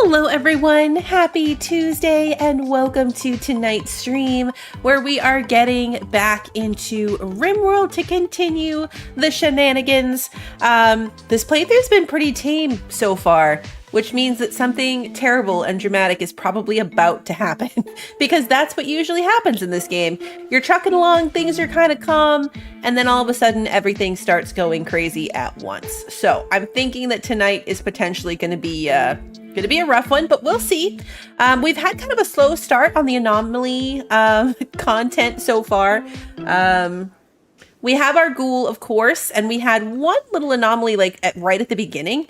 Hello everyone, happy Tuesday and welcome to tonight's stream where we are getting back into RimWorld to continue the shenanigans. This playthrough's been pretty tame so far, which means that something terrible and dramatic is probably about to happen because that's what usually happens in this game. You're trucking along, things are kind of calm, and then all of a sudden everything starts going crazy at once. So I'm thinking that tonight is potentially going to be a rough one, but we'll see. We've had kind of a slow start on the anomaly content so far. We have our ghoul, of course, and we had one little anomaly right at the beginning,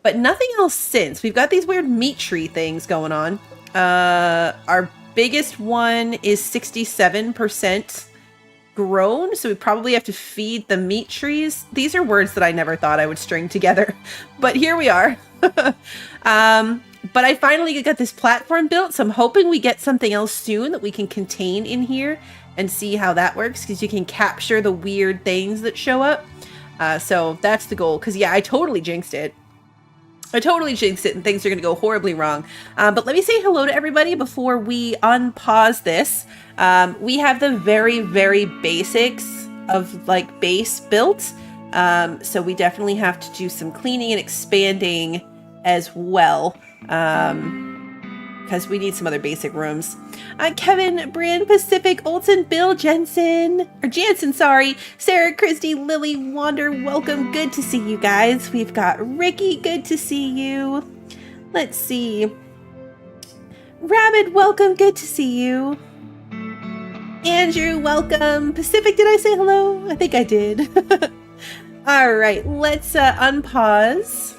but nothing else since. We've got these weird meat tree things going on. Our biggest one is 67% grown, so we probably have to feed the meat trees. These are words that I never thought I would string together, but here we are. But I finally got this platform built, so I'm hoping we get something else soon that we can contain in here and see how that works, because you can capture the weird things that show up. So that's the goal, because yeah, I totally jinxed it. And things are going to go horribly wrong. But let me say hello to everybody before we unpause this. We have the very, very basics of base built. So we definitely have to do some cleaning and expanding as well. Because we need some other basic rooms. Kevin, Brian, Pacific, Olson, Bill, Jansen, sorry. Sarah, Christy, Lily, Wander, welcome. Good to see you guys. We've got Ricky, good to see you. Let's see. Rabid, welcome, good to see you. Andrew, welcome. Pacific, did I say hello? I think I did. All right, let's unpause.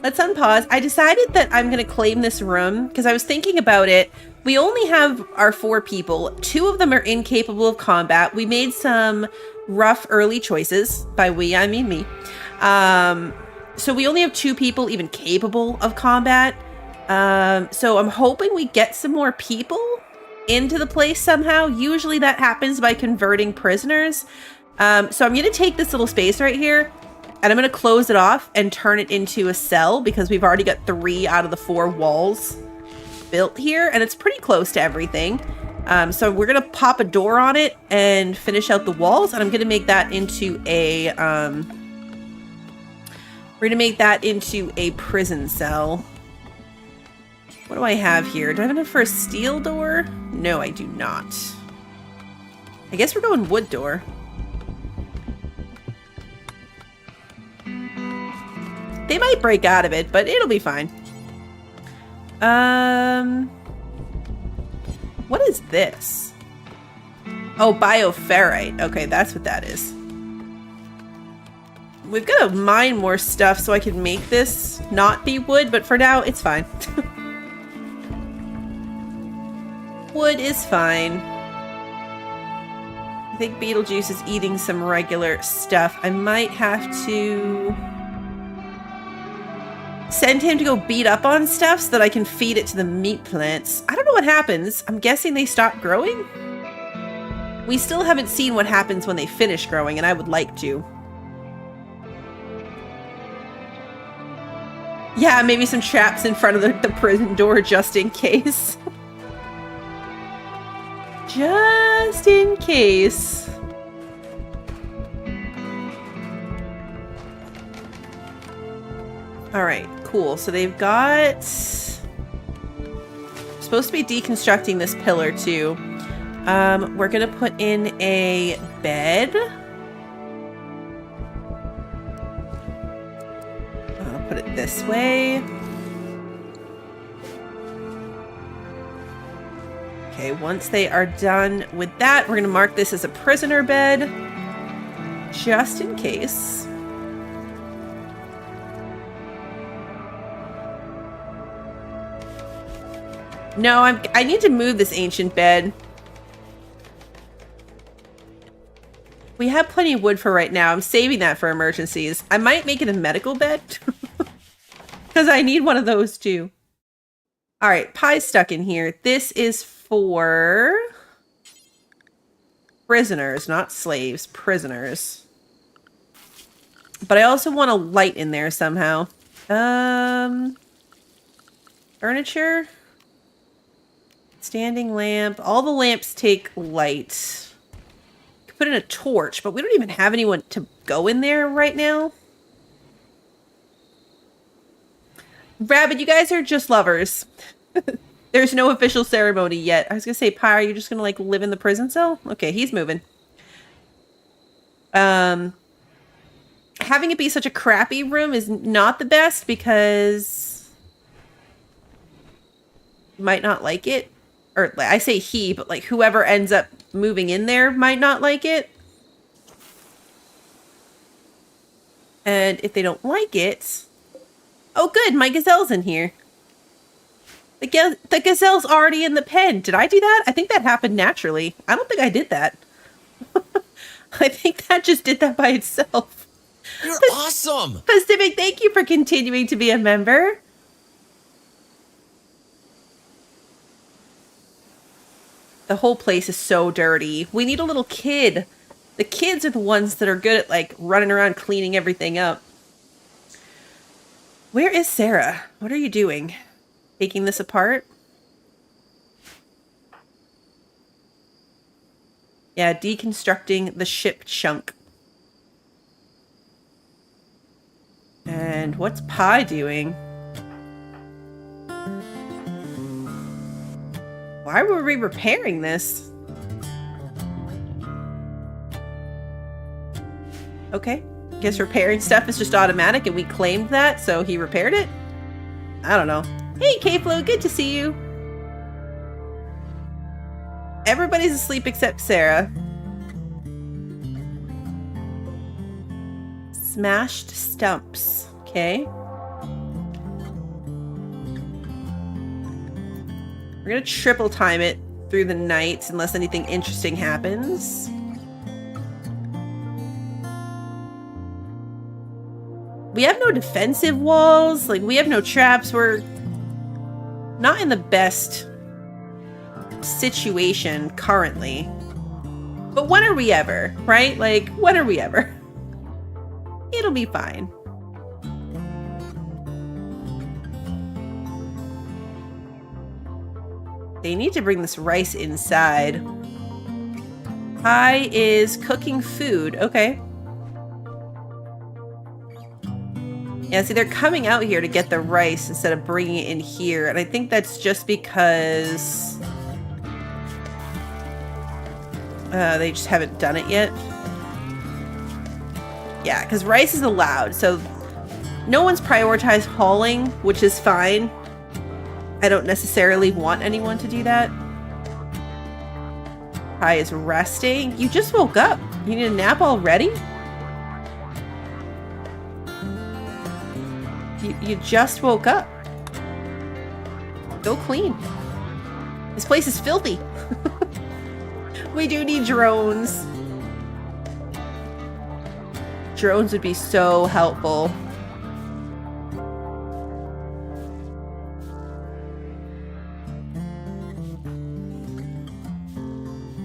I decided that I'm going to claim this room because I was thinking about it. We only have our 4 people. 2 of them are incapable of combat. We made some rough early choices. By we, I mean me. So we only have 2 people even capable of combat. So I'm hoping we get some more people into the place somehow. Usually that happens by converting prisoners. So I'm going to take this little space right here, and I'm going to close it off and turn it into a cell because we've already got 3 out of the 4 walls built here, and it's pretty close to everything. So we're going to pop a door on it and finish out the walls, and I'm going to make that into a prison cell. What do I have here? Do I have enough for a steel door? No, I do not. I guess we're going wood door. They might break out of it, but it'll be fine. What is this? Oh, bioferrite. Okay, that's what that is. We've got to mine more stuff so I can make this not be wood, but for now, it's fine. Wood is fine. I think Beetlejuice is eating some regular stuff. I might have to send him to go beat up on stuff so that I can feed it to the meat plants. I don't know what happens. I'm guessing they stop growing? We still haven't seen what happens when they finish growing, and I would like to. Yeah, maybe some traps in front of the prison door just in case. Just in case. All right, cool. So they've got... supposed to be deconstructing this pillar too. We're gonna put in a bed. I'll put it this way. Okay, once they are done with that, we're gonna mark this as a prisoner bed, just in case. No, I need to move this ancient bed. We have plenty of wood for right now. I'm saving that for emergencies. I might make it a medical bed. Because I need one of those too. Alright, pie's stuck in here. This is for prisoners, not slaves. Prisoners. But I also want a light in there somehow. Furniture. Standing lamp. All the lamps take light. Could put in a torch, but we don't even have anyone to go in there right now. Rabbit, you guys are just lovers. There's no official ceremony yet. I was gonna say, Pyre, you're just gonna like live in the prison cell? Okay, he's moving. Having it be such a crappy room is not the best because you might not like it. Or I say he, but like whoever ends up moving in there might not like it. And if they don't like it... Oh good, my gazelle's in here. The gazelle's already in the pen. Did I do that? I think that happened naturally. I don't think I did that. I think that just did that by itself. You're awesome! Pacific, thank you for continuing to be a member. The whole place is so dirty. We need a little kid. The kids are the ones that are good at, like, running around cleaning everything up. Where is Sarah? What are you doing? Taking this apart? Yeah, deconstructing the ship chunk. And what's Pi doing? Why were we repairing this? Okay. Guess repairing stuff is just automatic and we claimed that, so he repaired it? I don't know. Hey, K-Flo, good to see you. Everybody's asleep except Sarah. Smashed stumps. Okay. We're gonna triple time it through the night unless anything interesting happens. We have no defensive walls. Like, we have no traps. We're not in the best situation currently. But when are we ever, right? Like, when are we ever? It'll be fine. They need to bring this rice inside. Pi is cooking food. Okay. Yeah, see, they're coming out here to get the rice instead of bringing it in here. And I think that's just because they just haven't done it yet. Yeah, because rice is allowed. So no one's prioritized hauling, which is fine. I don't necessarily want anyone to do that. Pi is resting. You just woke up. You need a nap already? You just woke up. Go clean. This place is filthy. We do need drones. Drones would be so helpful.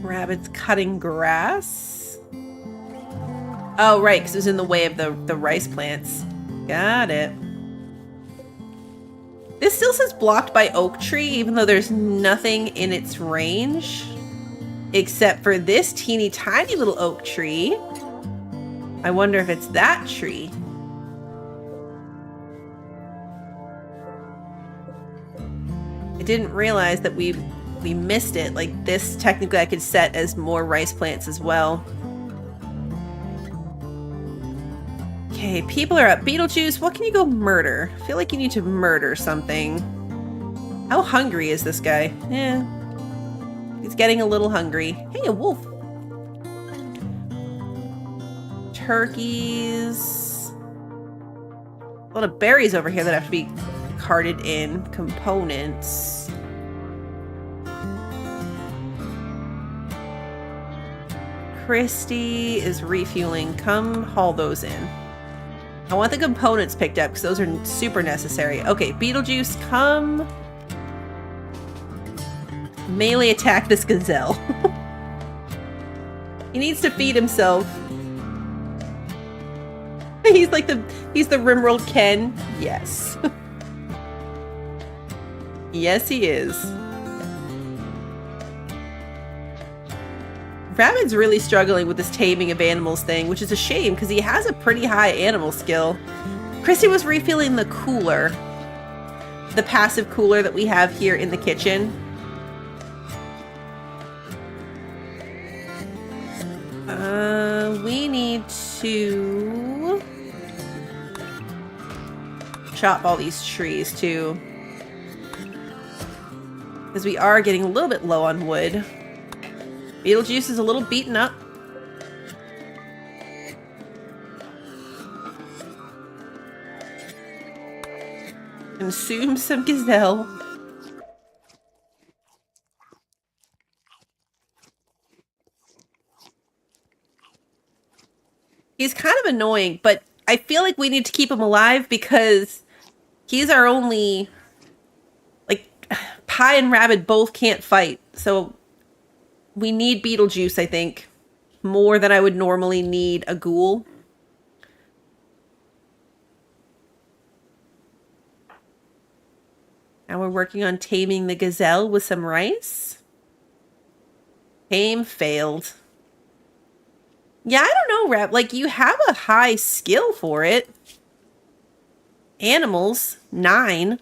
Rabbit's cutting grass. Oh, right, because it was in the way of the rice plants. Got it. This still says blocked by oak tree, even though there's nothing in its range. Except for this teeny tiny little oak tree. I wonder if it's that tree. I didn't realize that we missed it. Like, this technically I could set as more rice plants as well. Okay, people are up. Beetlejuice, what can you go murder? I feel like you need to murder something. How hungry is this guy? Yeah. He's getting a little hungry. Hey, a wolf. Turkeys. A lot of berries over here that have to be carted in. Components. Christy is refueling. Come haul those in. I want the components picked up because those are super necessary. Okay, Beetlejuice, come melee attack this gazelle. He needs to feed himself. He's the RimWorld Ken. Yes. Yes, he is. Rabbit's really struggling with this taming of animals thing, which is a shame because he has a pretty high animal skill. Christy was refilling the cooler. The passive cooler that we have here in the kitchen. We need to chop all these trees too. Because we are getting a little bit low on wood. Beetlejuice is a little beaten up. Consume some gazelle. He's kind of annoying, but I feel like we need to keep him alive because he's our only... Like, Pie and Rabbit both can't fight, so we need Beetlejuice, I think, more than I would normally need a ghoul. Now we're working on taming the gazelle with some rice. Tame failed. Yeah, I don't know, Rap. Like, you have a high skill for it. Animals, 9.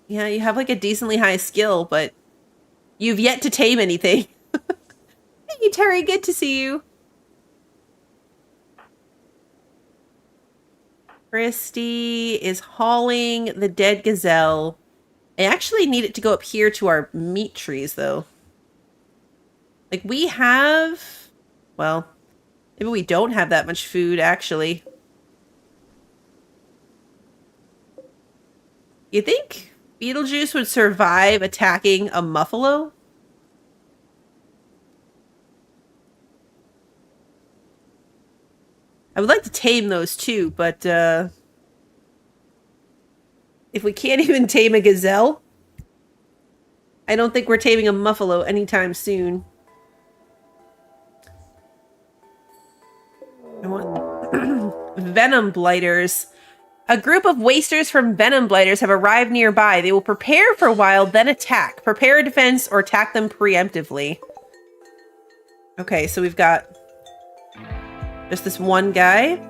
Yeah, you have like a decently high skill, but you've yet to tame anything. Hey, Terry, good to see you. Christy is hauling the dead gazelle. I actually need it to go up here to our meat trees, though. Like, we have... Well, maybe we don't have that much food, actually. You think Beetlejuice would survive attacking a muffalo? I would like to tame those too, but if we can't even tame a gazelle, I don't think we're taming a muffalo anytime soon. I want venom blighters. A group of wasters from venom blighters have arrived nearby. They will prepare for a while, then attack. Prepare a defense or attack them preemptively. Okay, so we've got just this one guy.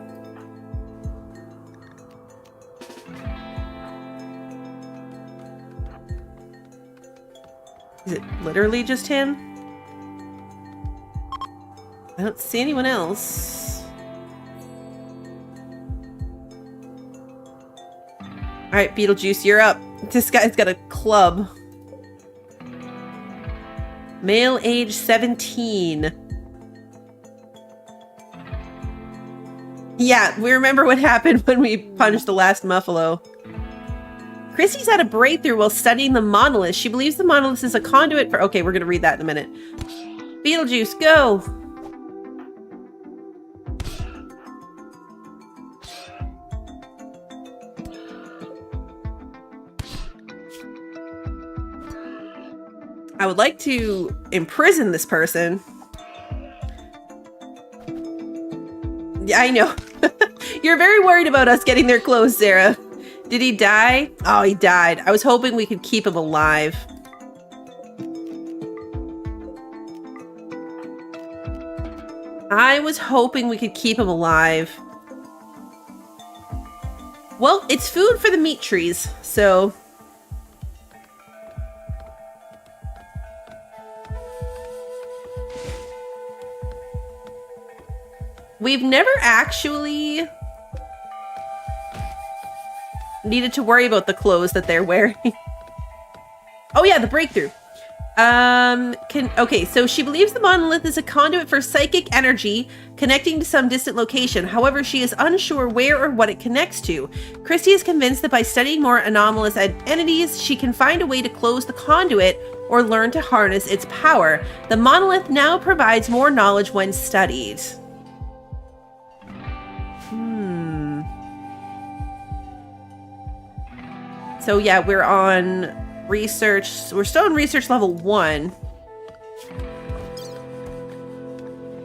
Is it literally just him? I don't see anyone else. Alright, Beetlejuice, you're up. This guy's got a club. Male age 17. Yeah, we remember what happened when we punched the last muffalo. Chrissy's had a breakthrough while studying the monolith. She believes the monolith is a conduit for... Okay, we're going to read that in a minute. Beetlejuice, go! I would like to imprison this person. Yeah, I know. You're very worried about us getting their clothes, Sarah. Did he die? Oh, he died. I was hoping we could keep him alive. I was hoping we could keep him alive. Well, it's food for the meat trees, so... We've never actually needed to worry about the clothes that they're wearing. Oh yeah, the breakthrough. Okay, so she believes the monolith is a conduit for psychic energy connecting to some distant location. However, she is unsure where or what it connects to. Christy is convinced that by studying more anomalous entities, she can find a way to close the conduit or learn to harness its power. The monolith now provides more knowledge when studied. So yeah, we're on research. We're still on research level 1.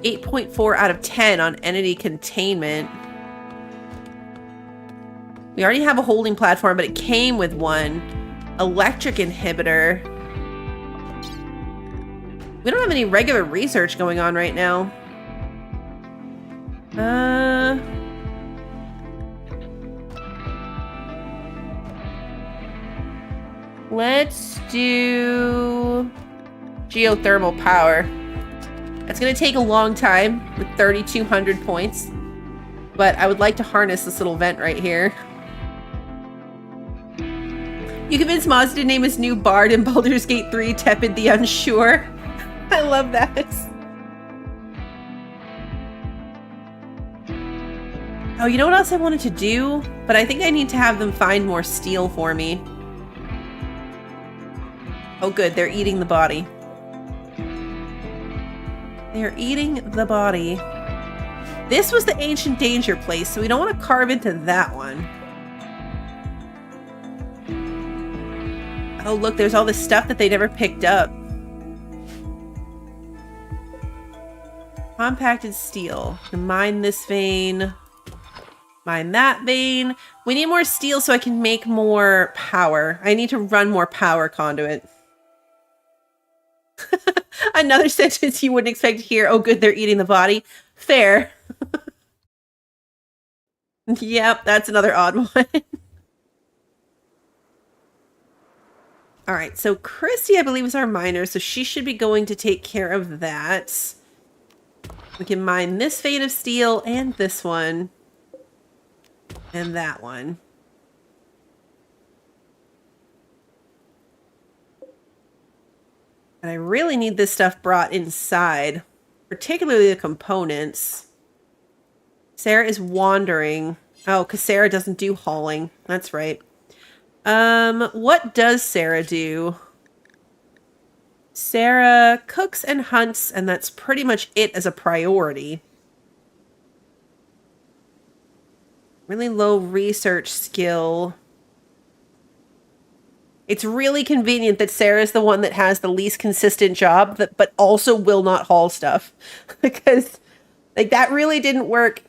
8.4 out of 10 on entity containment. We already have a holding platform, but it came with one. Electric inhibitor. We don't have any regular research going on right now. Let's do geothermal power. It's going to take a long time with 3,200 points, but I would like to harness this little vent right here. You convinced Moz to name his new bard in Baldur's Gate 3 Tepid the Unsure. I love that. Oh, you know what else I wanted to do? But I think I need to have them find more steel for me. Oh good, they're eating the body. They're eating the body. This was the ancient danger place, so we don't want to carve into that one. Oh look, there's all this stuff that they never picked up. Compacted steel. Mine this vein. Mine that vein. We need more steel so I can make more power. I need to run more power conduit. Another sentence you wouldn't expect to hear. Oh good, they're eating the body. Fair. Yep, that's another odd one. Alright, so Christy, I believe, is our miner, so she should be going to take care of that. We can mine this vein of steel and this one. And that one. And I really need this stuff brought inside, particularly the components. Sarah is wandering. Oh, because Sarah doesn't do hauling. That's right. What does Sarah do? Sarah cooks and hunts, and that's pretty much it as a priority. Really low research skill. It's really convenient that Sarah's the one that has the least consistent job, but also will not haul stuff. Because, like, that really didn't work.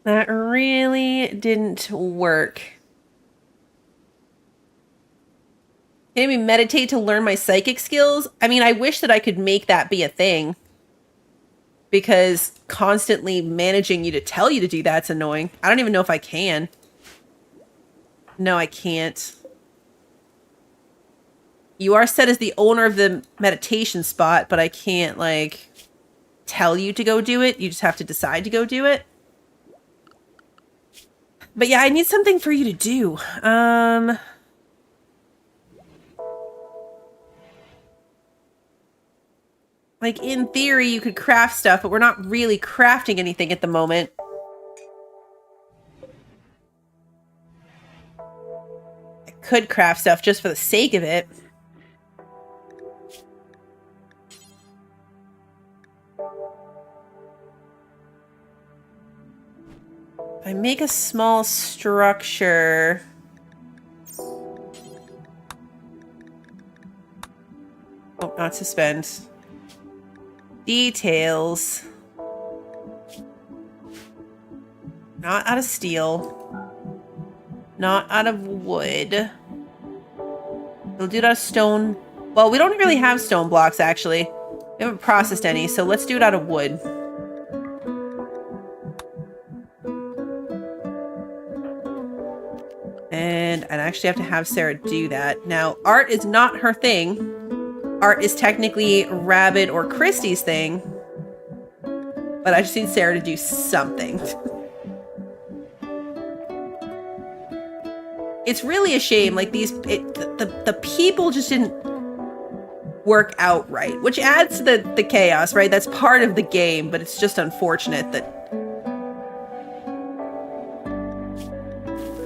That really didn't work. Can I meditate to learn my psychic skills? I mean, I wish that I could make that be a thing. Because constantly managing you to tell you to do that's annoying. I don't even know if I can. No, I can't. You are set as the owner of the meditation spot, but I can't, like, tell you to go do it. You just have to decide to go do it. But yeah, I need something for you to do. Like, in theory, you could craft stuff, but we're not really crafting anything at the moment. I could craft stuff just for the sake of it. If I make a small structure... Oh, not suspend. Details. Not out of steel. Not out of wood. We'll do it out of stone. Well, we don't really have stone blocks, actually. We haven't processed any, so let's do it out of wood. And I'd actually have to have Sarah do that. Now, art is not her thing. Art is technically Rabbit or Christie's thing. But I just need Sarah to do something. It's really a shame. Like, the people just didn't work out right. Which adds to the chaos, right? That's part of the game, but it's just unfortunate that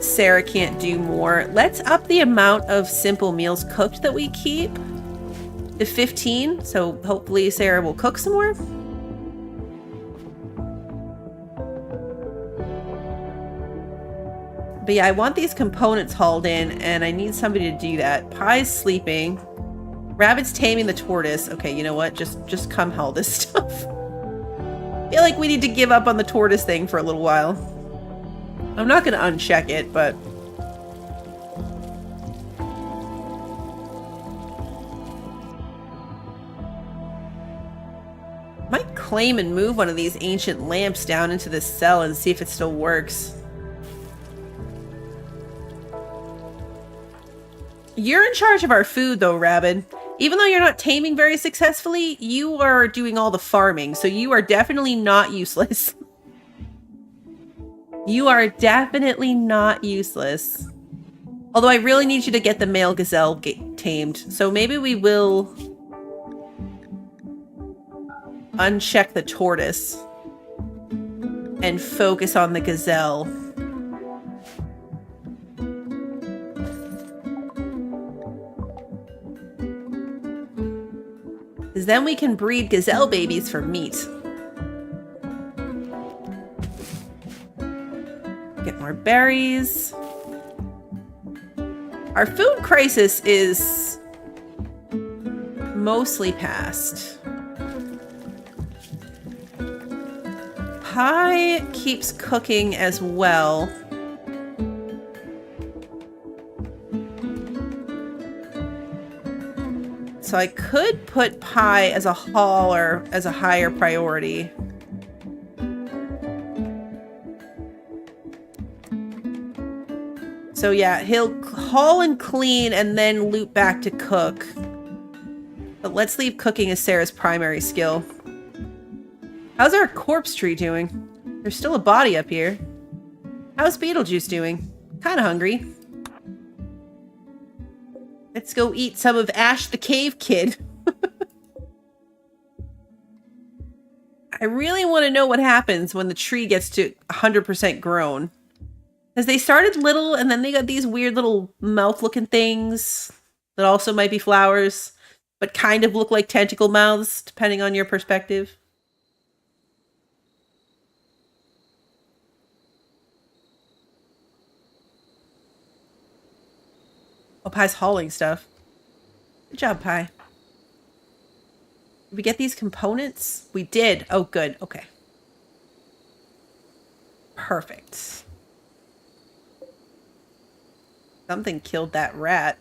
Sarah can't do more. Let's up the amount of simple meals cooked that we keep to 15, so hopefully Sarah will cook some more. But yeah, I want these components hauled in, and I need somebody to do that. Pie's sleeping. Rabbit's taming the tortoise. Okay, you know what? Just come haul this stuff. I feel like we need to give up on the tortoise thing for a little while. I'm not gonna uncheck it, but... might claim and move one of these ancient lamps down into this cell and see if it still works. You're in charge of our food, though, Rabid. Even though you're not taming very successfully, you are doing all the farming, so you are definitely not useless. You are definitely not useless. Although I really need you to get the male gazelle tamed, so maybe we will uncheck the tortoise and focus on the gazelle. Because then we can breed gazelle babies for meat. Get more berries. Our food crisis is mostly past. Pie keeps cooking as well. So I could put pie as a hauler as a higher priority. So yeah, he'll haul and clean and then loop back to cook. But let's leave cooking as Sarah's primary skill. How's our corpse tree doing? There's still a body up here. How's Beetlejuice doing? Kinda hungry. Let's go eat some of Ash the Cave Kid. I really want to know what happens when the tree gets to 100% grown. Because they started little and then they got these weird little mouth-looking things that also might be flowers, but kind of look like tentacle mouths, depending on your perspective. Oh, Pie's hauling stuff. Good job, Pie. Did we get these components? We did. Oh, good. Okay. Perfect. Something killed that rat.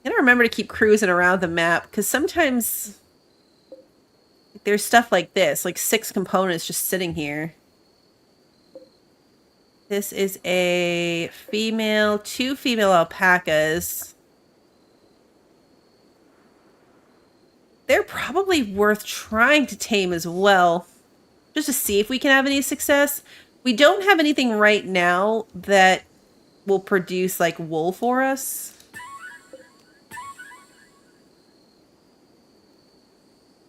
I gotta remember to keep cruising around the map, because sometimes there's stuff like this, like 6 components just sitting here. This is a female, 2 female alpacas. They're probably worth trying to tame as well, just to see if we can have any success. We don't have anything right now that will produce like wool for us.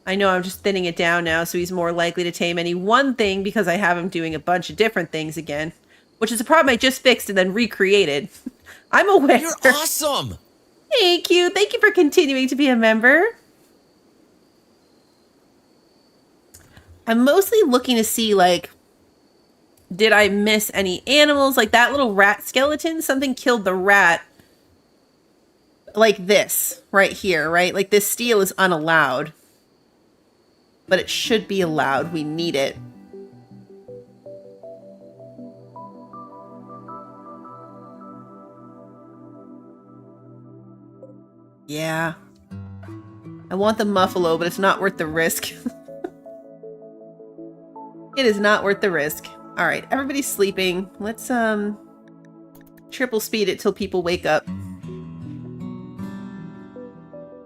I know I'm just thinning it down now, so he's more likely to tame any one thing because I have him doing a bunch of different things again. Which is a problem I just fixed and then recreated. I'm aware. You're awesome! Thank you. Thank you for continuing to be a member. I'm mostly looking to see, like, did I miss any animals? Like that little rat skeleton, something killed the rat. Like this, right here, right? Like this steel is unallowed. But it should be allowed. We need it. Yeah. I want the muffalo, but it's not worth the risk. It is not worth the risk. Alright, everybody's sleeping. Let's, triple speed it till people wake up.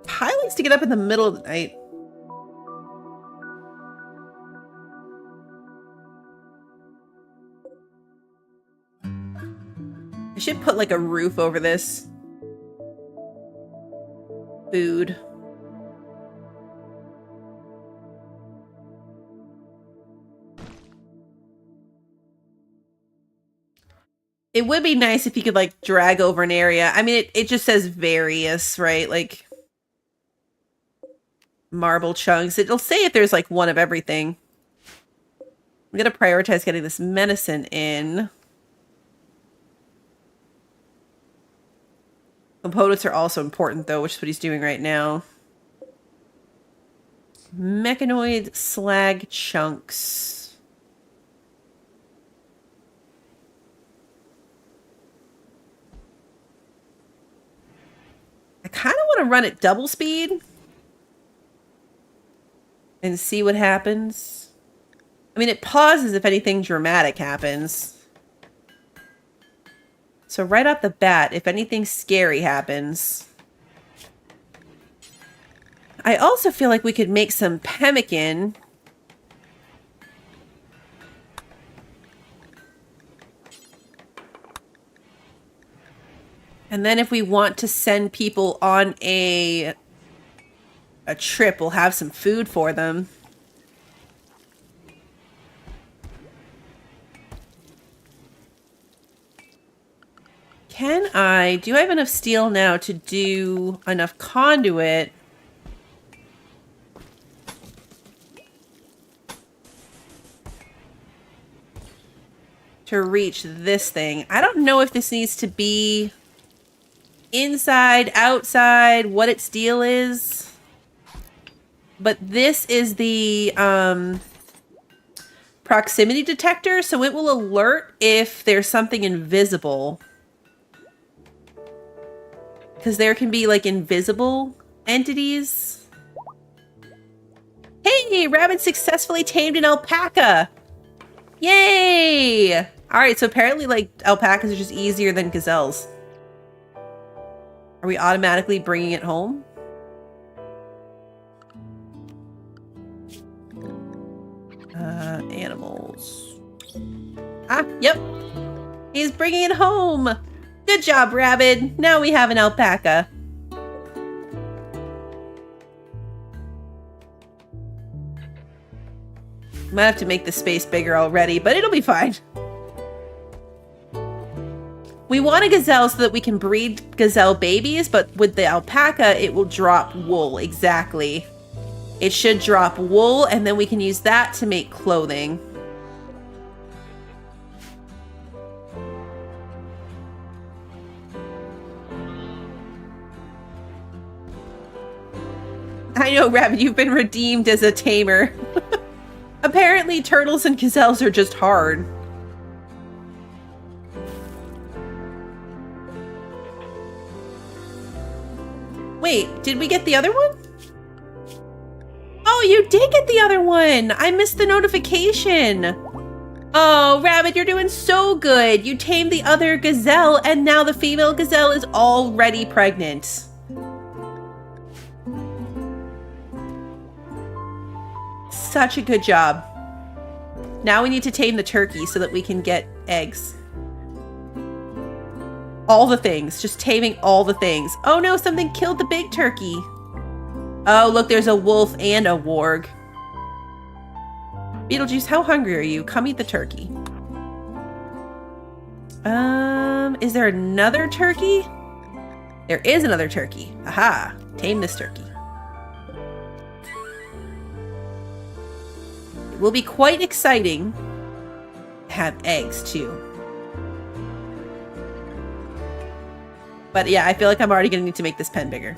Pie likes to get up in the middle of the night. I should put, like, a roof over this. Food. It would be nice if you could like drag over an area. I mean, it just says various, right? Like marble chunks. It'll say if there's like one of everything. I'm going to prioritize getting this medicine in. Components are also important though, which is what he's doing right now. Mechanoid slag chunks. I kind of want to run at double speed and see what happens. I mean, it pauses if anything dramatic happens. So right off the bat, if anything scary happens... I also feel like we could make some pemmican. And then if we want to send people on a trip, we'll have some food for them. Do I have enough steel now to do enough conduit? To reach this thing. I don't know if this needs to be inside, outside, what its deal is. But this is the proximity detector, so it will alert if there's something invisible. Because there can be like invisible entities. Hey, Rabbit successfully tamed an alpaca. Yay! Alright, so apparently, like, alpacas are just easier than gazelles. Are we automatically bringing it home? Animals. Ah, yep. He's bringing it home. Good job, Rabbit. Now we have an alpaca. Might have to make the space bigger already, but it'll be fine. We want a gazelle so that we can breed gazelle babies, but with the alpaca, it will drop wool. Exactly. It should drop wool, and then we can use that to make clothing. I know, Rabbit, you've been redeemed as a tamer. Apparently, turtles and gazelles are just hard. Wait, did we get the other one? Oh, you did get the other one! I missed the notification! Oh, Rabbit, you're doing so good! You tamed the other gazelle, and now the female gazelle is already pregnant. Such a good job. Now we need to tame the turkey so that we can get eggs. All the things. Just taming all the things. Oh no, something killed the big turkey. Oh, look, there's a wolf and a warg. Beetlejuice, how hungry are you? Come eat the turkey. Is there another turkey? There is another turkey. Aha, tame this turkey. It will be quite exciting to have eggs too. But yeah, I feel like I'm already going to need to make this pen bigger.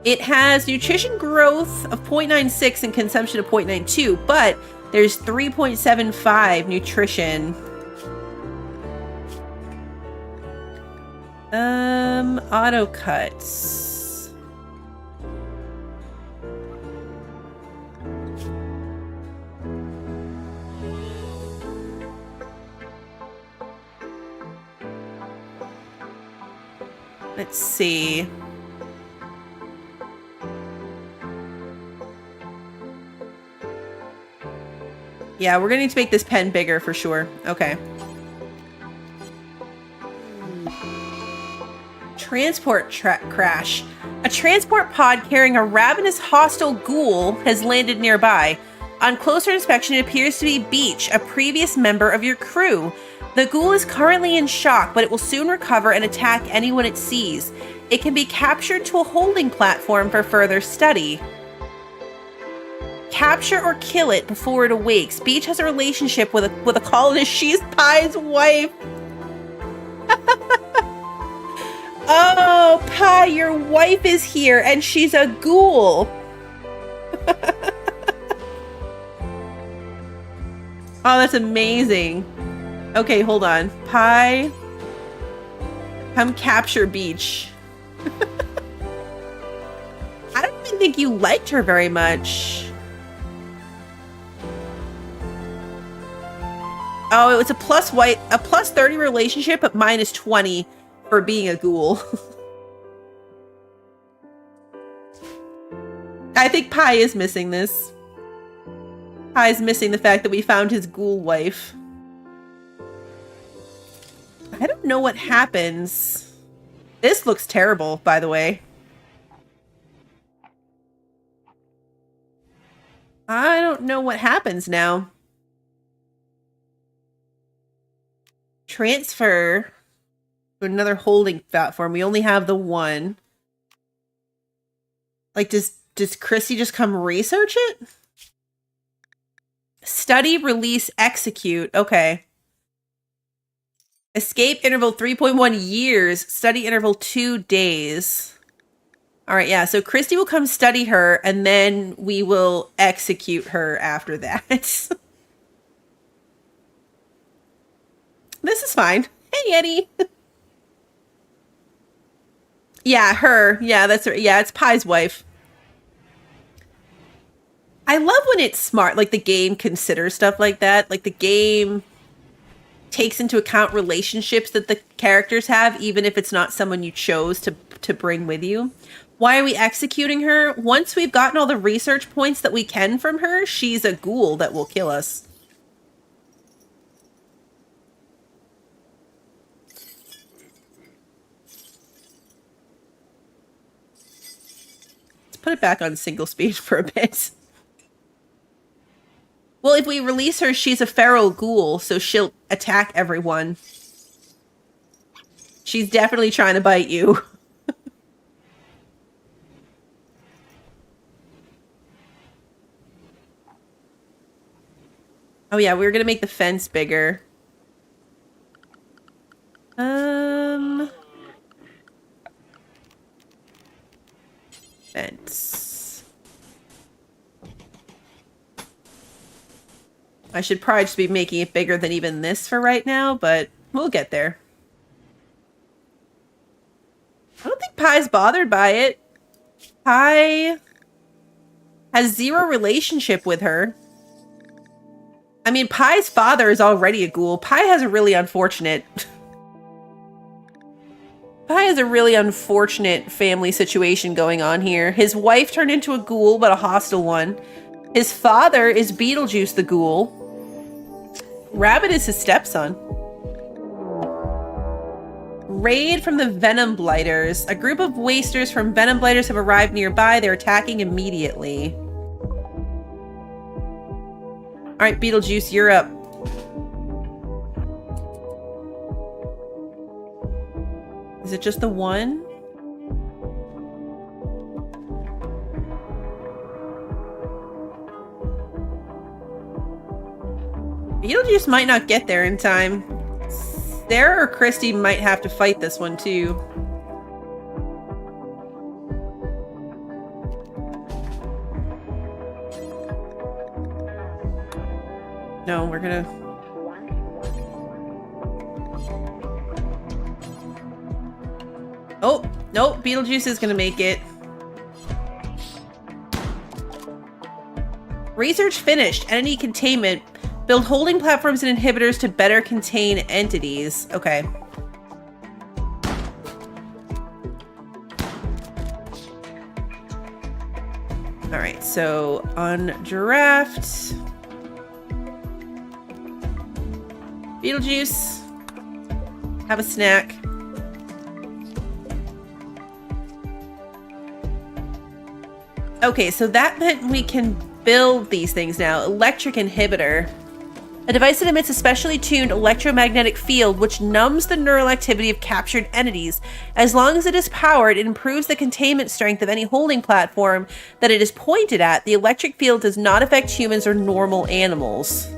It has nutrition growth of 0.96 and consumption of 0.92, but there's 3.75 nutrition. Auto cuts. Let's see. Yeah, we're gonna need to make this pen bigger for sure. Okay. Transport crash. A transport pod carrying a ravenous hostile ghoul has landed nearby. On closer inspection, it appears to be Beach, a previous member of your crew. The ghoul is currently in shock, but it will soon recover and attack anyone it sees. It can be captured to a holding platform for further study. Capture or kill it before it awakes. Beach has a relationship with a colonist. She's Pie's wife. Oh, Pie, your wife is here, and she's a ghoul. Oh, that's amazing. Okay, hold on. Pi, come capture Beach. I don't even think you liked her very much. Oh, it was a plus 30 relationship, but minus 20 for being a ghoul. I think Pi is missing this. Pi is missing the fact that we found his ghoul wife. I don't know what happens. This looks terrible, by the way. I don't know what happens now. Transfer to another holding platform. We only have the one. Like, does Christy just come research it? Study, release, execute. Okay. Escape interval 3.1 years. Study interval 2 days. All right, yeah. So Christy will come study her, and then we will execute her after that. This is fine. Hey, Eddie. Yeah, her. Yeah, that's her. Yeah, it's Pi's wife. I love when it's smart. Like, the game considers stuff like that. Like, the game takes into account relationships that the characters have, even if it's not someone you chose to bring with you. Why are we executing her? Once we've gotten all the research points that we can from her, she's a ghoul that will kill us. Let's put it back on single speed for a bit. Well, if we release her, she's a feral ghoul, so she'll attack everyone. She's definitely trying to bite you. Oh yeah, we were gonna make the fence bigger. Fence. I should probably just be making it bigger than even this for right now, but we'll get there. I don't think Pi's bothered by it. Pi has zero relationship with her. I mean, Pi's father is already a ghoul. Pi has a really unfortunate... Pi has a really unfortunate family situation going on here. His wife turned into a ghoul, but a hostile one. His father is Beetlejuice the ghoul. Rabbit is his stepson. Raid from the Venom Blighters. A group of wasters from Venom Blighters have arrived nearby. They're attacking immediately. Alright, Beetlejuice, you're up. Is it just the one? Beetlejuice might not get there in time. Sarah or Christy might have to fight this one too. No, we're gonna... Oh, nope, Beetlejuice is gonna make it. Research finished. Entity containment. Build holding platforms and inhibitors to better contain entities. Okay. Alright, so on draft... Beetlejuice, have a snack. Okay, so that meant we can build these things now. Electric inhibitor. A device that emits a specially tuned electromagnetic field which numbs the neural activity of captured entities. As long as it is powered, it improves the containment strength of any holding platform that it is pointed at. The electric field does not affect humans or normal animals.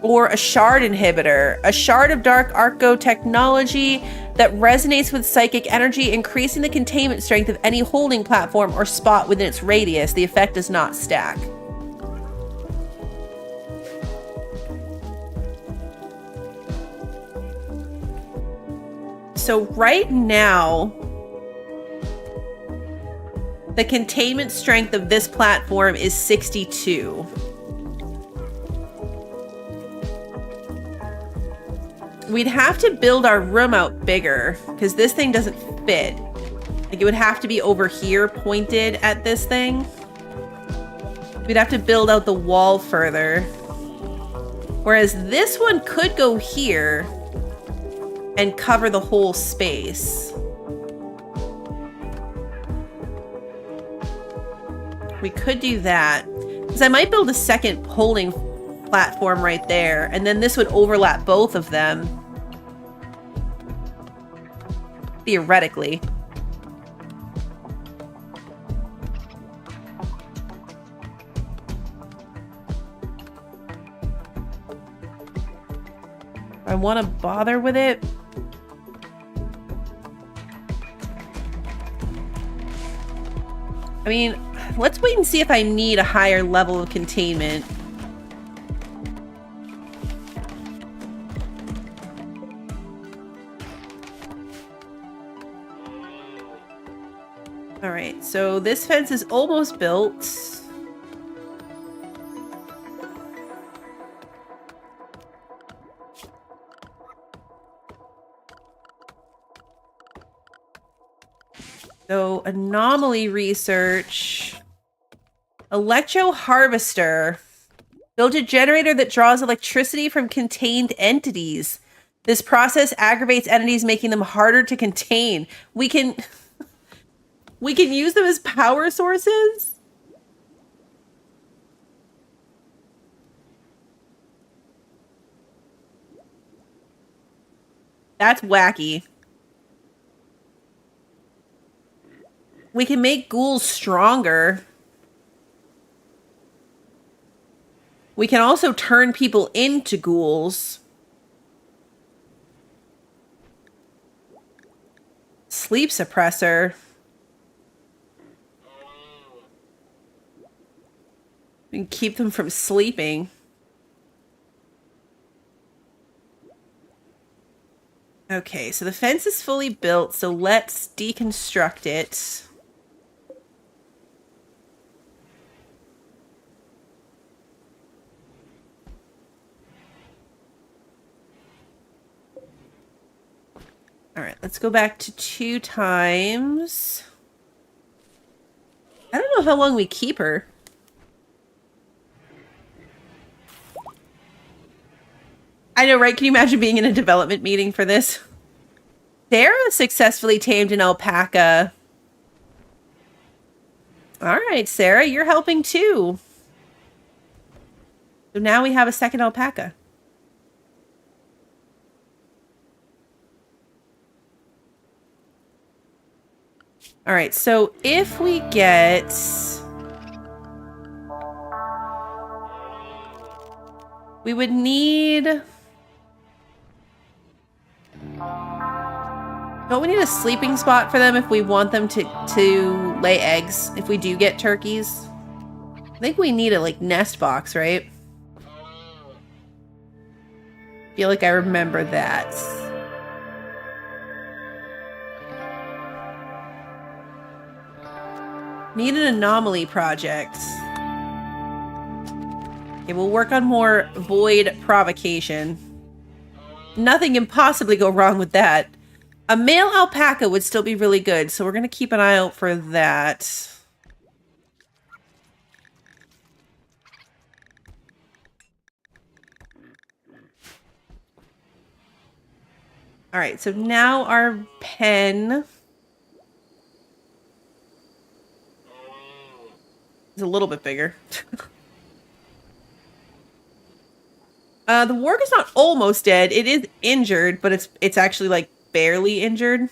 Or a shard inhibitor. A shard of dark arco technology that resonates with psychic energy, increasing the containment strength of any holding platform or spot within its radius. The effect does not stack. So right now, the containment strength of this platform is 62. We'd have to build our room out bigger because this thing doesn't fit. Like, it would have to be over here pointed at this thing. We'd have to build out the wall further. Whereas this one could go here and cover the whole space. We could do that. Because I might build a second polling platform right there, and then this would overlap both of them. Theoretically. I want to bother with it. I mean, let's wait and see if I need a higher level of containment. All right, so this fence is almost built. So, anomaly research. Electro harvester. Build a generator that draws electricity from contained entities. This process aggravates entities, making them harder to contain. We can use them as power sources? That's wacky. We can make ghouls stronger. We can also turn people into ghouls. Sleep suppressor. We can keep them from sleeping. Okay, so the fence is fully built, so let's deconstruct it. All right, let's go back to 2 times. I don't know how long we keep her. I know, right? Can you imagine being in a development meeting for this? Sarah successfully tamed an alpaca. All right, Sarah, you're helping too. So now we have a second alpaca. All right, so if we get... We would need... Don't we need a sleeping spot for them if we want them to lay eggs, if we do get turkeys? I think we need a, like, nest box, right? Feel like I remember that. Need an anomaly project. Okay, we'll work on more void provocation. Nothing can possibly go wrong with that. A male alpaca would still be really good, so we're going to keep an eye out for that. All right, so now our pen is a little bit bigger. The warg is not almost dead. It is injured, but it's actually like barely injured.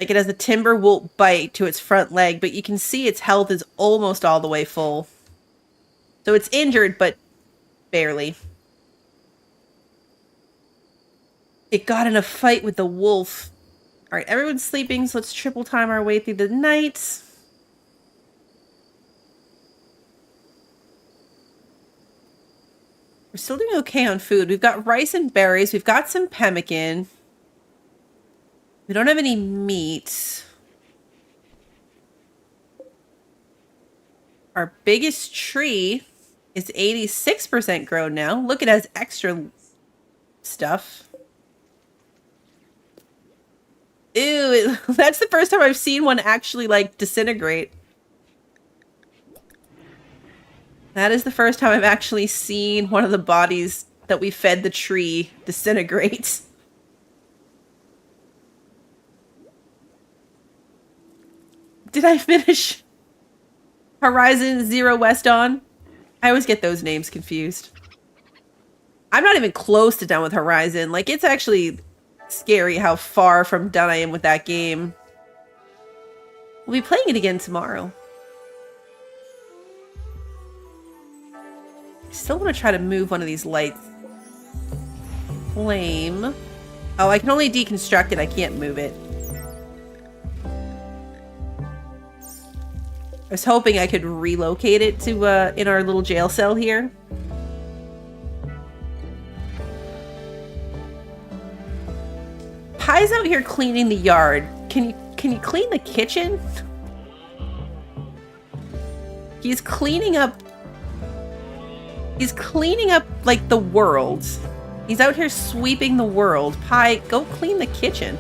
Like it has a timber wolf bite to its front leg, but you can see its health is almost all the way full. So it's injured, but barely. It got in a fight with the wolf. All right, everyone's sleeping, so let's triple time our way through the night. We're still doing okay on food. We've got rice and berries. We've got some pemmican. We don't have any meat. Our biggest tree is 86% grown now. Look, it has extra stuff. Ew, that's the first time I've seen one actually, like, disintegrate. That is the first time I've actually seen one of the bodies that we fed the tree disintegrate. Did I finish Horizon Zero West Dawn? I always get those names confused. I'm not even close to done with Horizon. Like, it's actually scary how far from done I am with that game. We'll be playing it again tomorrow. I still want to try to move one of these lights. Flame. Oh, I can only deconstruct it. I can't move it. I was hoping I could relocate it to in our little jail cell here. Pie's out here cleaning the yard. Can you clean the kitchen? He's cleaning up like the world. He's out here sweeping the world. Pie, go clean the kitchen.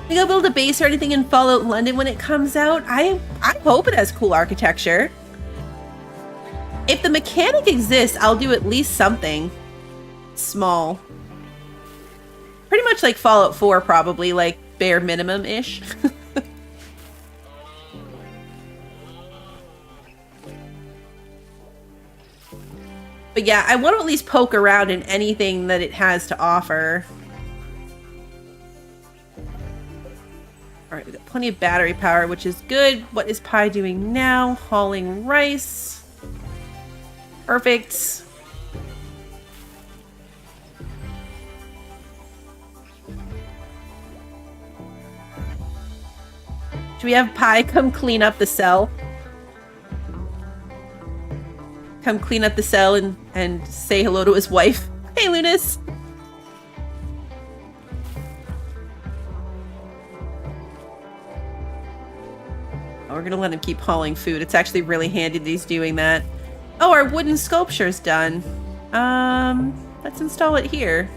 You go build a base or anything in Fallout London when it comes out? I hope it has cool architecture. If the mechanic exists, I'll do at least something small. Pretty much like Fallout 4, probably, like bare minimum-ish. But yeah, I want to at least poke around in anything that it has to offer. Alright, we've got plenty of battery power, which is good. What is Pi doing now? Hauling rice. Perfect. Should we have Pi come clean up the cell? Come clean up the cell and say hello to his wife. Hey, Lunas! Oh, we're gonna let him keep hauling food. It's actually really handy that he's doing that. Oh, our wooden sculpture's done. Let's install it here.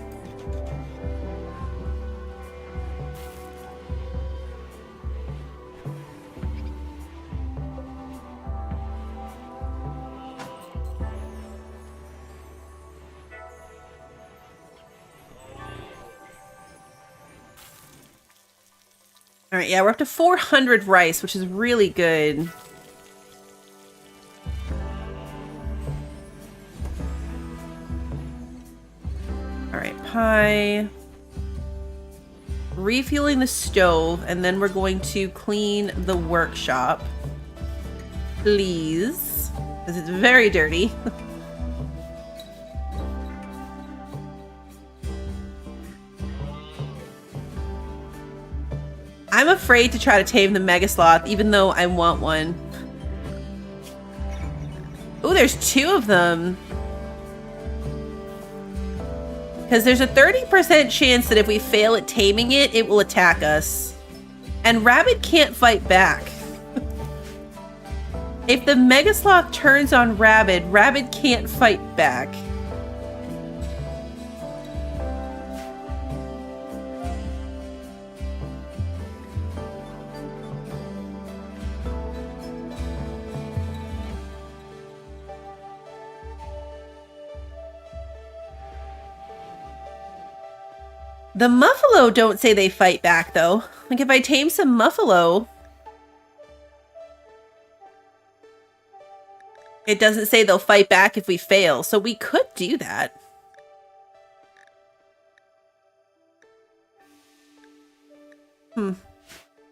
All right, yeah, we're up to 400 rice, which is really good. All right, pie. Refueling the stove, and then we're going to clean the workshop. Please. Because it's very dirty. I'm afraid to try to tame the Mega Sloth, even though I want one. Oh, there's 2 of them. Because there's a 30% chance that if we fail at taming it, it will attack us. And Rabbit can't fight back. If the Mega Sloth turns on Rabbit, Rabbit can't fight back. The Muffalo don't say they fight back, though. Like, if I tame some Muffalo, it doesn't say they'll fight back if we fail, so we could do that.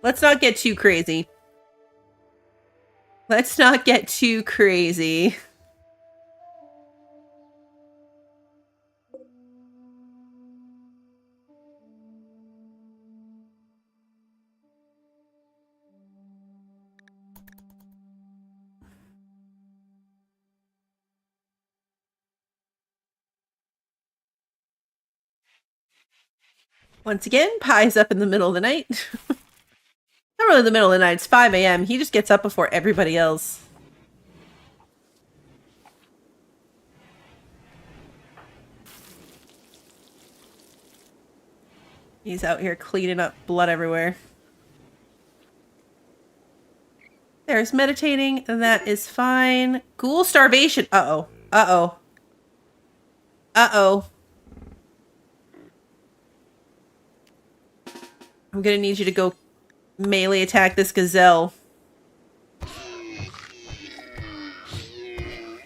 Let's not get too crazy. Let's not get too crazy. Once again, Pie's up in the middle of the night. Not really the middle of the night, it's 5 a.m. He just gets up before everybody else. He's out here cleaning up blood everywhere. There's meditating, and that is fine. Ghoul starvation. Uh-oh. Uh-oh. Uh-oh. I'm gonna need you to go melee attack this gazelle.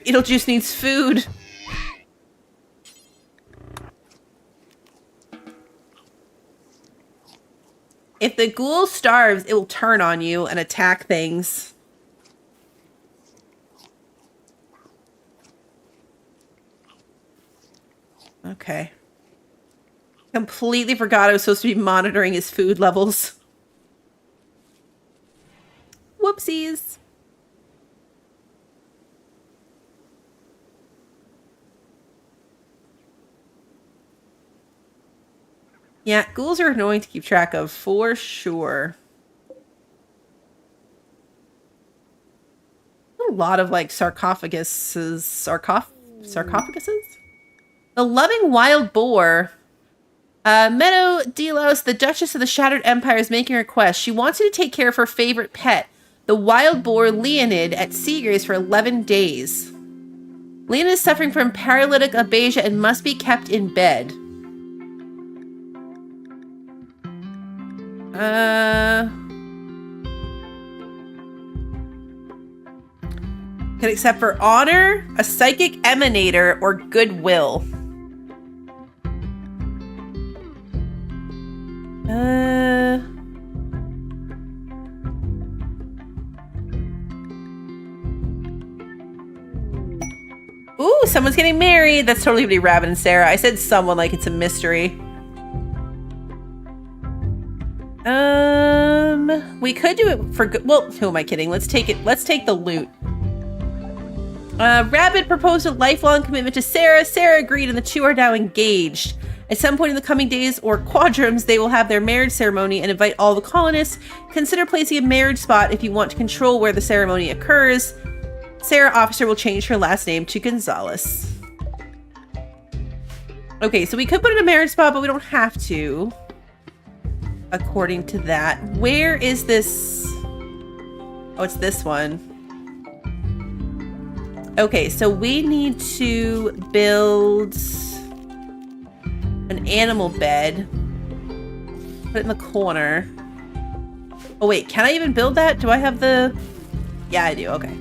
Beetlejuice needs food. If the ghoul starves, it will turn on you and attack things. Okay. Completely forgot I was supposed to be monitoring his food levels. Whoopsies. Yeah, ghouls are annoying to keep track of, for sure. A lot of, like, sarcophaguses. Sarcophaguses? The loving wild boar. Meadow Delos, the Duchess of the Shattered Empire, is making a request. She wants you to take care of her favorite pet, the wild boar Leonid, at Seagraves for 11 days. Leonid is suffering from paralytic abasia and must be kept in bed. Could accept for honor, a psychic emanator, or goodwill. Ooh, someone's getting married. That's totally gonna be Rabbit and Sarah. I said someone like it's a mystery. We could do it for good. Well, who am I kidding? Let's take it. Let's take the loot. Rabbit proposed a lifelong commitment to Sarah. Sarah agreed, and the two are now engaged. At some point in the coming days or quadrums, they will have their marriage ceremony and invite all the colonists. Consider placing a marriage spot if you want to control where the ceremony occurs. Sarah Officer will change her last name to Gonzalez. Okay, so we could put in a marriage spot, but we don't have to. According to that. Where is this? Oh, it's this one. Okay, so we need to build an animal bed. Put it in the corner. Oh wait, can I even build that? Do I have the... Yeah, I do. Okay.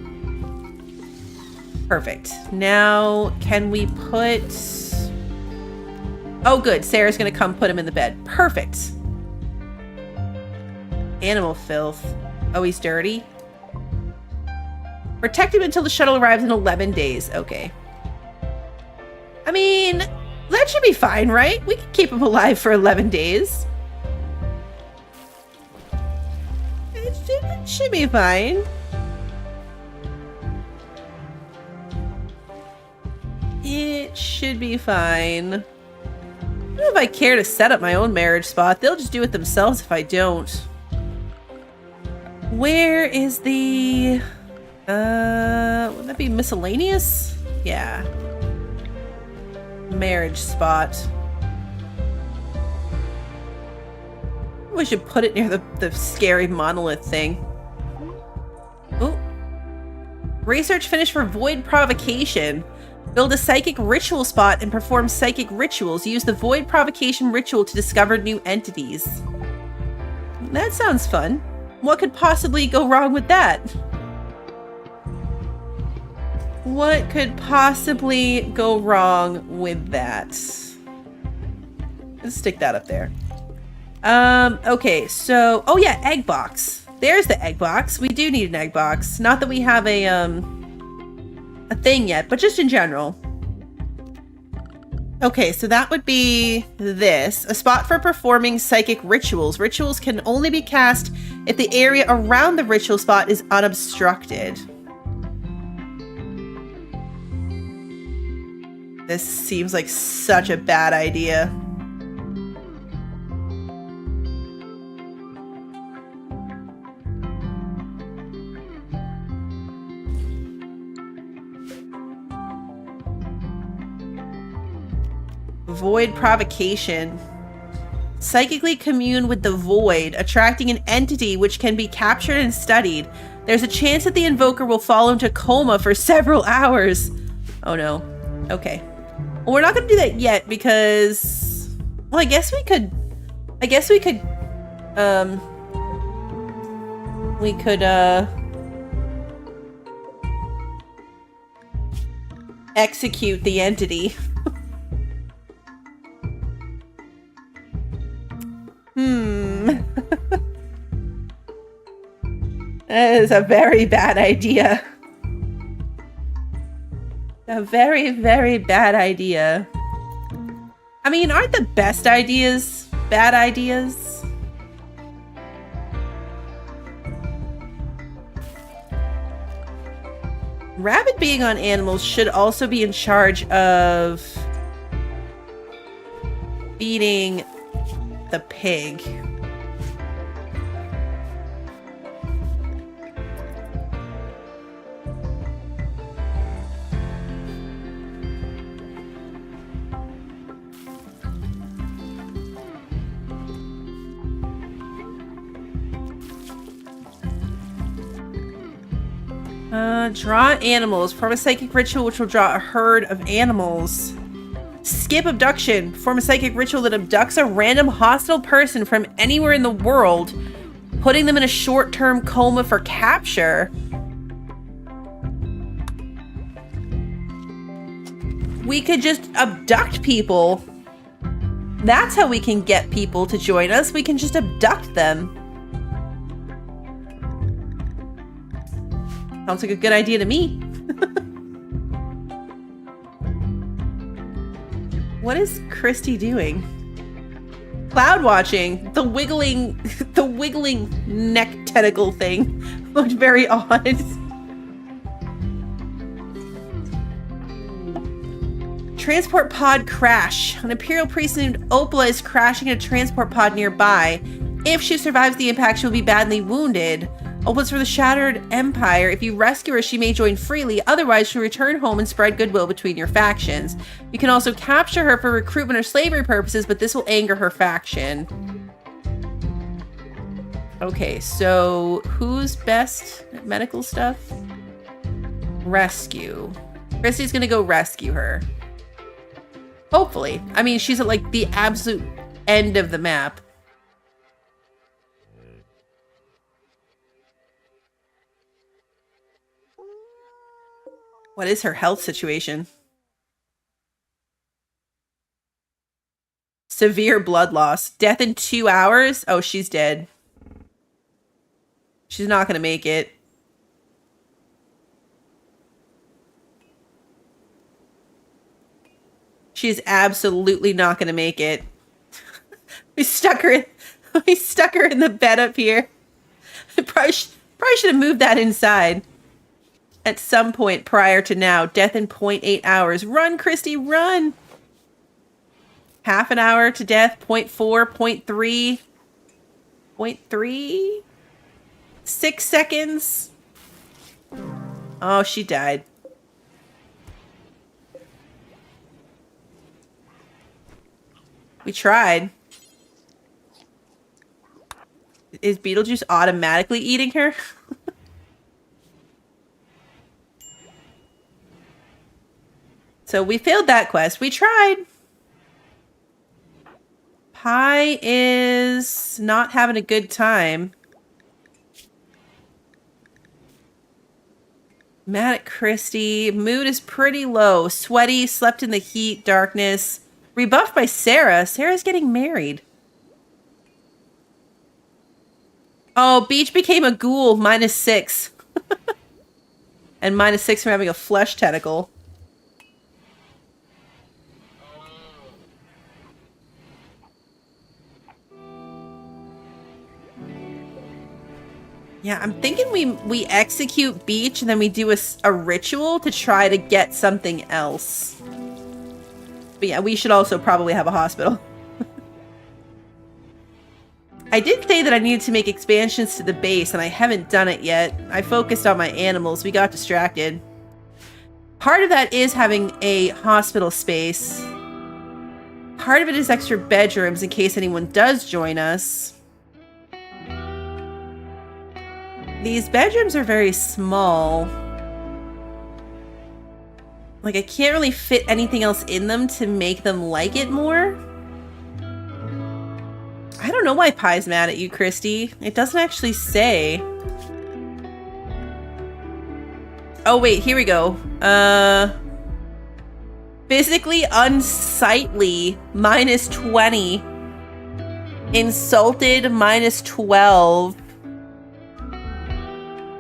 Perfect. Now, can we put... Oh good, Sarah's gonna come put him in the bed. Perfect. Animal filth. Oh, he's dirty? Protect him until the shuttle arrives in 11 days. Okay. I mean, that should be fine, right? We can keep him alive for 11 days. It should be fine. It should be fine. I don't know if I care to set up my own marriage spot. They'll just do it themselves if I don't. Where is the... would that be miscellaneous? Yeah. Marriage spot. We should put it near the scary monolith thing. Oh. Research finished for void provocation. Build a psychic ritual spot and perform psychic rituals. Use the void provocation ritual to discover new entities. That sounds fun. What could possibly go wrong with that? What could possibly go wrong with that? Let's stick that up there. Okay, so... Oh yeah, egg box. There's the egg box. We do need an egg box. Not that we have a thing yet, but just in general. Okay, so that would be this. A spot for performing psychic rituals. Rituals can only be cast if the area around the ritual spot is unobstructed. This seems like such a bad idea. Void provocation. Psychically commune with the void, attracting an entity which can be captured and studied. There's a chance that the invoker will fall into coma for several hours. Oh no. Okay. Well, we're not going to do that yet because... Well, I guess we could... execute the entity. That is a very bad idea. A very, very bad idea. I mean, aren't the best ideas bad ideas? Rabbit being on animals should also be in charge of feeding the pig. Draw animals. Perform a psychic ritual which will draw a herd of animals. Skip abduction. Perform a psychic ritual that abducts a random hostile person from anywhere in the world, putting them in a short-term coma for capture. We could just abduct people. That's how we can get people to join us. We can just abduct them. Sounds like a good idea to me. What is Christy doing? Cloud watching. The wiggling neck tentacle thing looked very odd. Transport pod crash. An Imperial priest named Opala is crashing a transport pod nearby. If she survives the impact, she'll be badly wounded. Opala's for the Shattered Empire. If you rescue her, she may join freely. Otherwise, she'll return home and spread goodwill between your factions. You can also capture her for recruitment or slavery purposes, but this will anger her faction. Okay, so who's best at medical stuff? Rescue. Christy's gonna go rescue her. Hopefully. I mean, she's at like the absolute end of the map. What is her health situation? Severe blood loss. Death in 2 hours? Oh, she's dead. She's not gonna make it. She's absolutely not gonna make it. We stuck her in the bed up here. Probably should have moved that inside. At some point prior to now. Death in 0.8 hours. Run, Christy, run! Half an hour to death. 0.4, 0.3. 0.3? 6 seconds. Oh, she died. We tried. Is Beetlejuice automatically eating her? So we failed that quest. We tried. Pi is not having a good time. Mad at Christy. Mood is pretty low. Sweaty, slept in the heat, darkness. Rebuffed by Sarah. Sarah's getting married. Oh, Beach became a ghoul. -6. And -6 from having a flesh tentacle. Yeah, I'm thinking we execute Beach and then we do a ritual to try to get something else. But yeah, we should also probably have a hospital. I did say that I needed to make expansions to the base and I haven't done it yet. I focused on my animals. We got distracted. Part of that is having a hospital space. Part of it is extra bedrooms in case anyone does join us. These bedrooms are very small. Like, I can't really fit anything else in them to make them like it more. I don't know why Pie's mad at you, Christy. It doesn't actually say. Oh, wait, here we go. Physically unsightly, -20. Insulted, -12.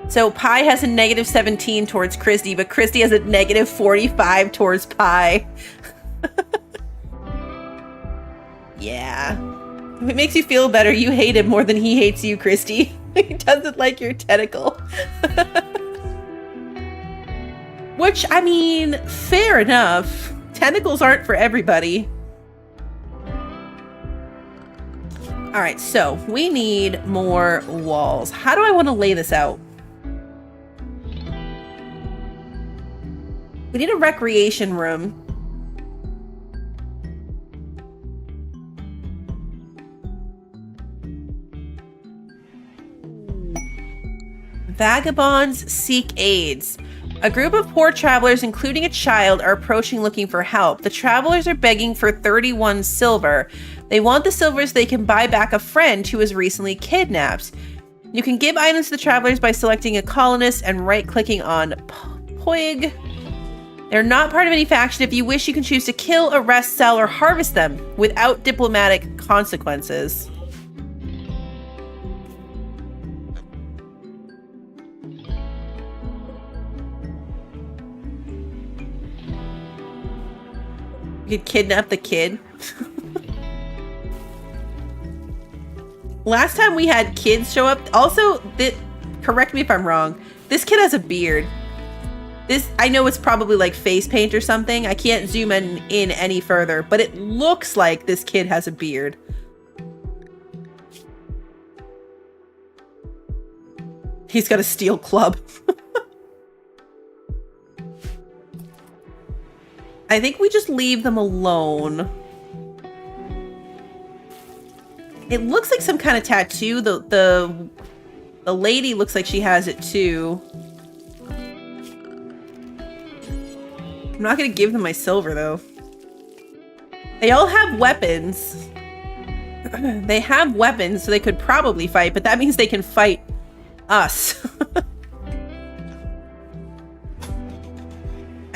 So Pie has a -17 towards Christy, but Christy has a -45 towards Pie. Yeah. If it makes you feel better, you hate him more than he hates you, Christy. He doesn't like your tentacle. Which, I mean, fair enough. Tentacles aren't for everybody. Alright, so we need more walls. How do I want to lay this out? We need a recreation room. Vagabonds seek aids. A group of poor travelers, including a child, are approaching looking for help. The travelers are begging for 31 silver. They want the silver so they can buy back a friend who was recently kidnapped. You can give items to the travelers by selecting a colonist and right-clicking on Poig. They're not part of any faction. If you wish, you can choose to kill, arrest, sell, or harvest them without diplomatic consequences. You could kidnap the kid. Last time we had kids show up. Also, correct me if I'm wrong. This kid has a beard. I know it's probably like face paint or something. I can't zoom in any further, but it looks like this kid has a beard. He's got a steel club. I think we just leave them alone. It looks like some kind of tattoo. The lady looks like she has it too. I'm not gonna give them my silver though. They all have weapons. They have weapons, so they could probably fight, but that means they can fight us.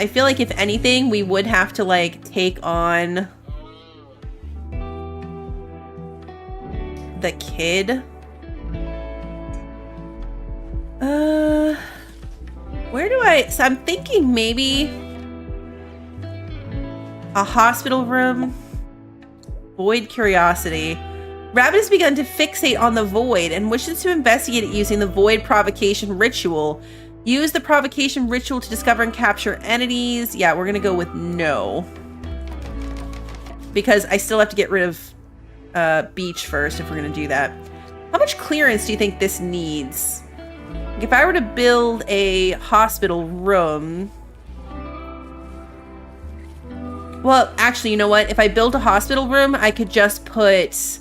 I feel like if anything, we would have to like take on the kid. Where do so I'm thinking maybe a hospital room. Void curiosity. Rabbit has begun to fixate on the void and wishes to investigate it using the void provocation ritual. Use the provocation ritual to discover and capture entities. Yeah, we're gonna go with no. Because I still have to get rid of beach first if we're gonna do that. How much clearance do you think this needs? Like if I were to build a hospital room... Well, actually, you know what? If I built a hospital room, I could just put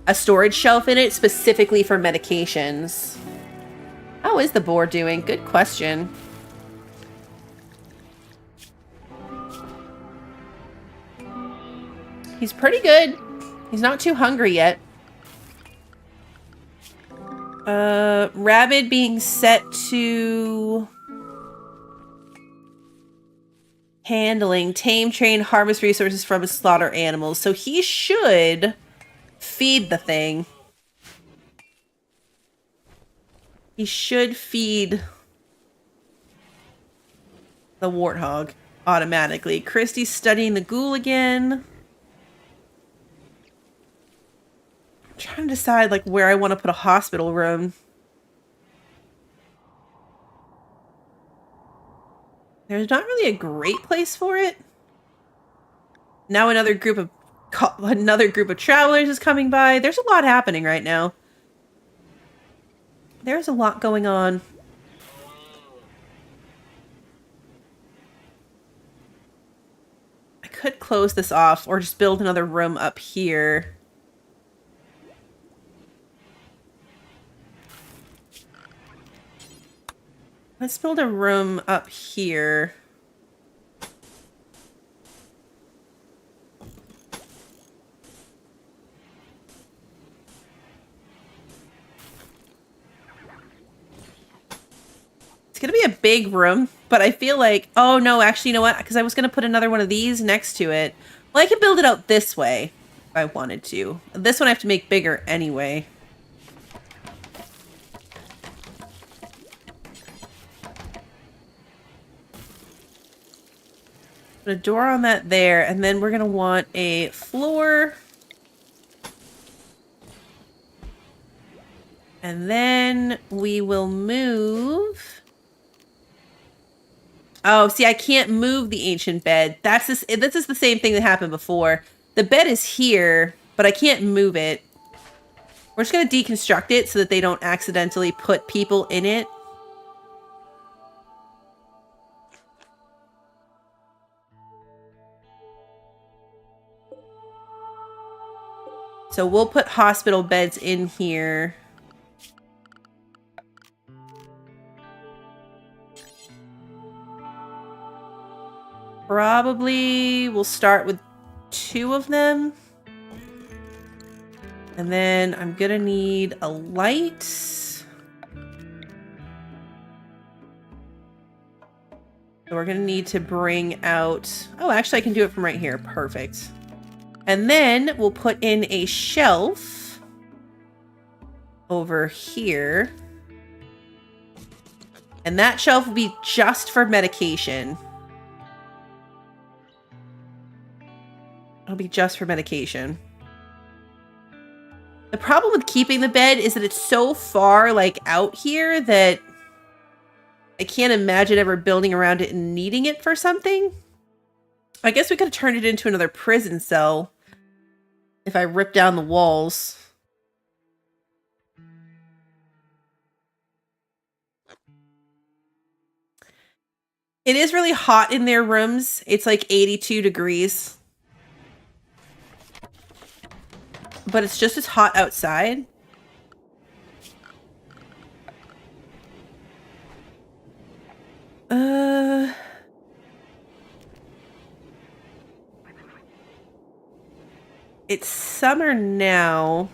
a storage shelf in it specifically for medications. How is the boar doing? Good question. He's pretty good. He's not too hungry yet. Rabid being set to... handling, tame, train, harvest resources from his slaughter animals. So he should feed the thing. He should feed the warthog automatically. Christy's studying the ghoul again. I'm trying to decide like where I want to put a hospital room. There's not really a great place for it. Now another group of travelers is coming by. There's a lot happening right now. There's a lot going on. I could close this off or just build another room up here. Let's build a room up here. It's gonna be a big room, but I feel like, oh no, actually, you know what? Because I was gonna put another one of these next to it. Well, I could build it out this way if I wanted to. This one I have to make bigger anyway. Put a door on that there, and then we're gonna want a floor. And then we will move. Oh, see, I can't move the ancient bed. This is the same thing that happened before. The bed is here, but I can't move it. We're just gonna deconstruct it so that they don't accidentally put people in it. So we'll put hospital beds in here. Probably we'll start with 2 of them. And then I'm gonna need a light. So we're gonna need to bring out... Oh, actually I can do it from right here. Perfect. And then we'll put in a shelf over here. And that shelf will be just for medication. It'll be just for medication. The problem with keeping the bed is that it's so far, like, out here that I can't imagine ever building around it and needing it for something. I guess we could have turned it into another prison cell if I ripped down the walls. It is really hot in their rooms. It's like 82 degrees. But it's just as hot outside. It's summer now.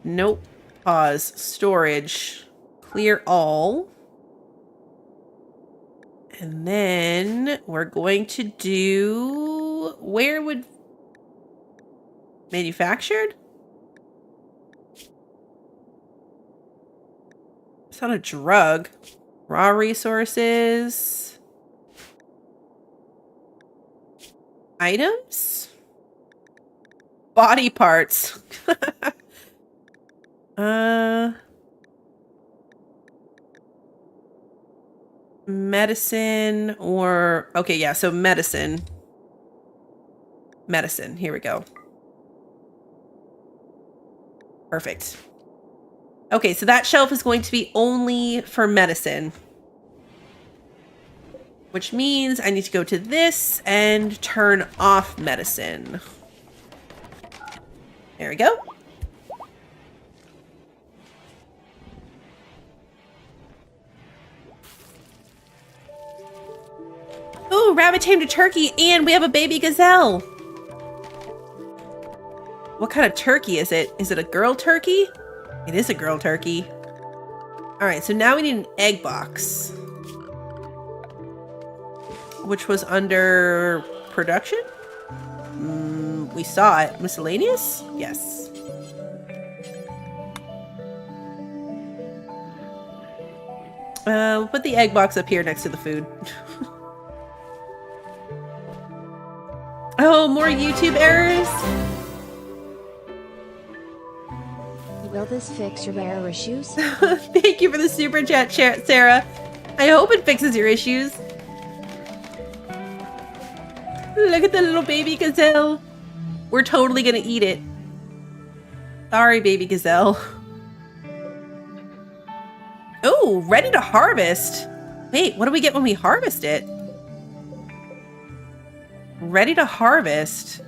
Nope. Pause. Storage. Clear all. And then we're going to do... Where would... Manufactured? It's not a drug. Raw resources. Items? Body parts. Medicine or... Okay, yeah, so medicine. Medicine. Here we go. Perfect. Okay, so that shelf is going to be only for medicine. Which means I need to go to this and turn off medicine. There we go. Oh, rabbit tamed a turkey and we have a baby gazelle. What kind of turkey is it? Is it a girl turkey? It is a girl turkey. All right, so now we need an egg box. Which was under production? We saw it. Miscellaneous? Yes. We'll put the egg box up here next to the food. Oh, more YouTube errors? Will this fix your error issues? Thank you for the super chat, Sarah. I hope it fixes your issues. Look at the little baby gazelle. We're totally gonna eat it. Sorry, baby gazelle. Oh, ready to harvest. Wait, what do we get when we harvest it? Ready to harvest.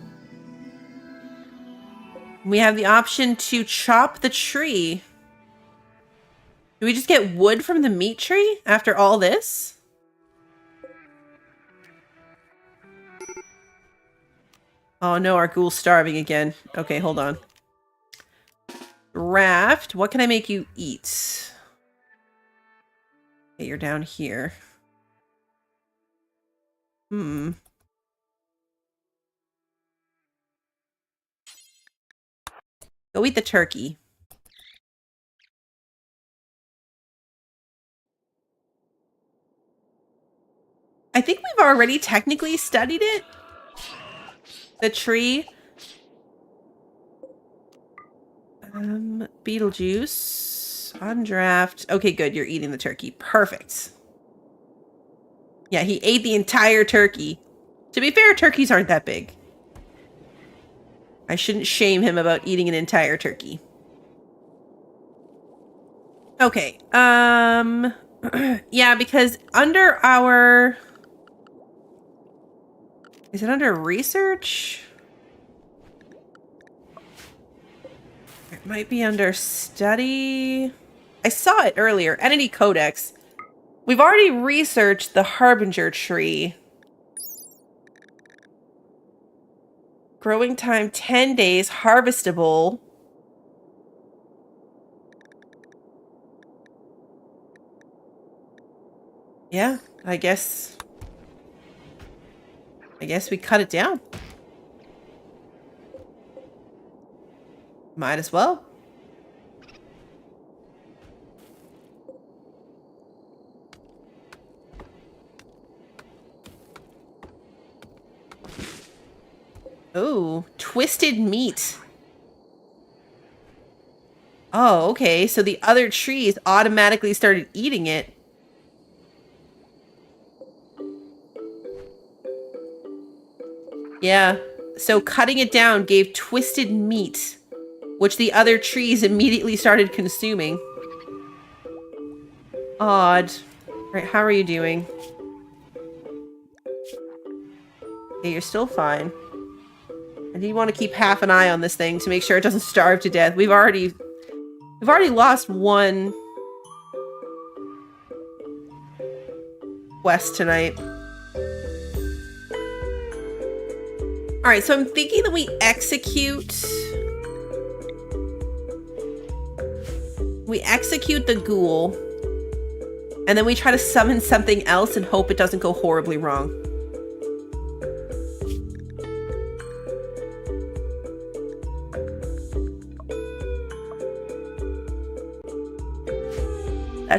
We have the option to chop the tree. Do we just get wood from the meat tree after all this? Oh no, our ghoul's starving again. Okay, hold on. Raft, what can I make you eat? Okay, you're down here. Go eat the turkey. I think we've already technically studied it. The tree. Beetlejuice. On draft. Okay, good. You're eating the turkey. Perfect. Yeah, he ate the entire turkey. To be fair, turkeys aren't that big. I shouldn't shame him about eating an entire turkey. Okay. Yeah, because under our... Is it under research? It might be under study. I saw it earlier. Entity Codex. We've already researched the Harbinger tree. Growing time 10 days. Harvestable. Yeah, I guess we cut it down. Might as well. Oh, twisted meat. Oh, okay. So the other trees automatically started eating it. Yeah. So cutting it down gave twisted meat, which the other trees immediately started consuming. Odd. Right, how are you doing? Okay, you're still fine. I do want to keep half an eye on this thing to make sure it doesn't starve to death. We've already lost one quest tonight. All right, so I'm thinking that we execute the ghoul, and then we try to summon something else and hope it doesn't go horribly wrong.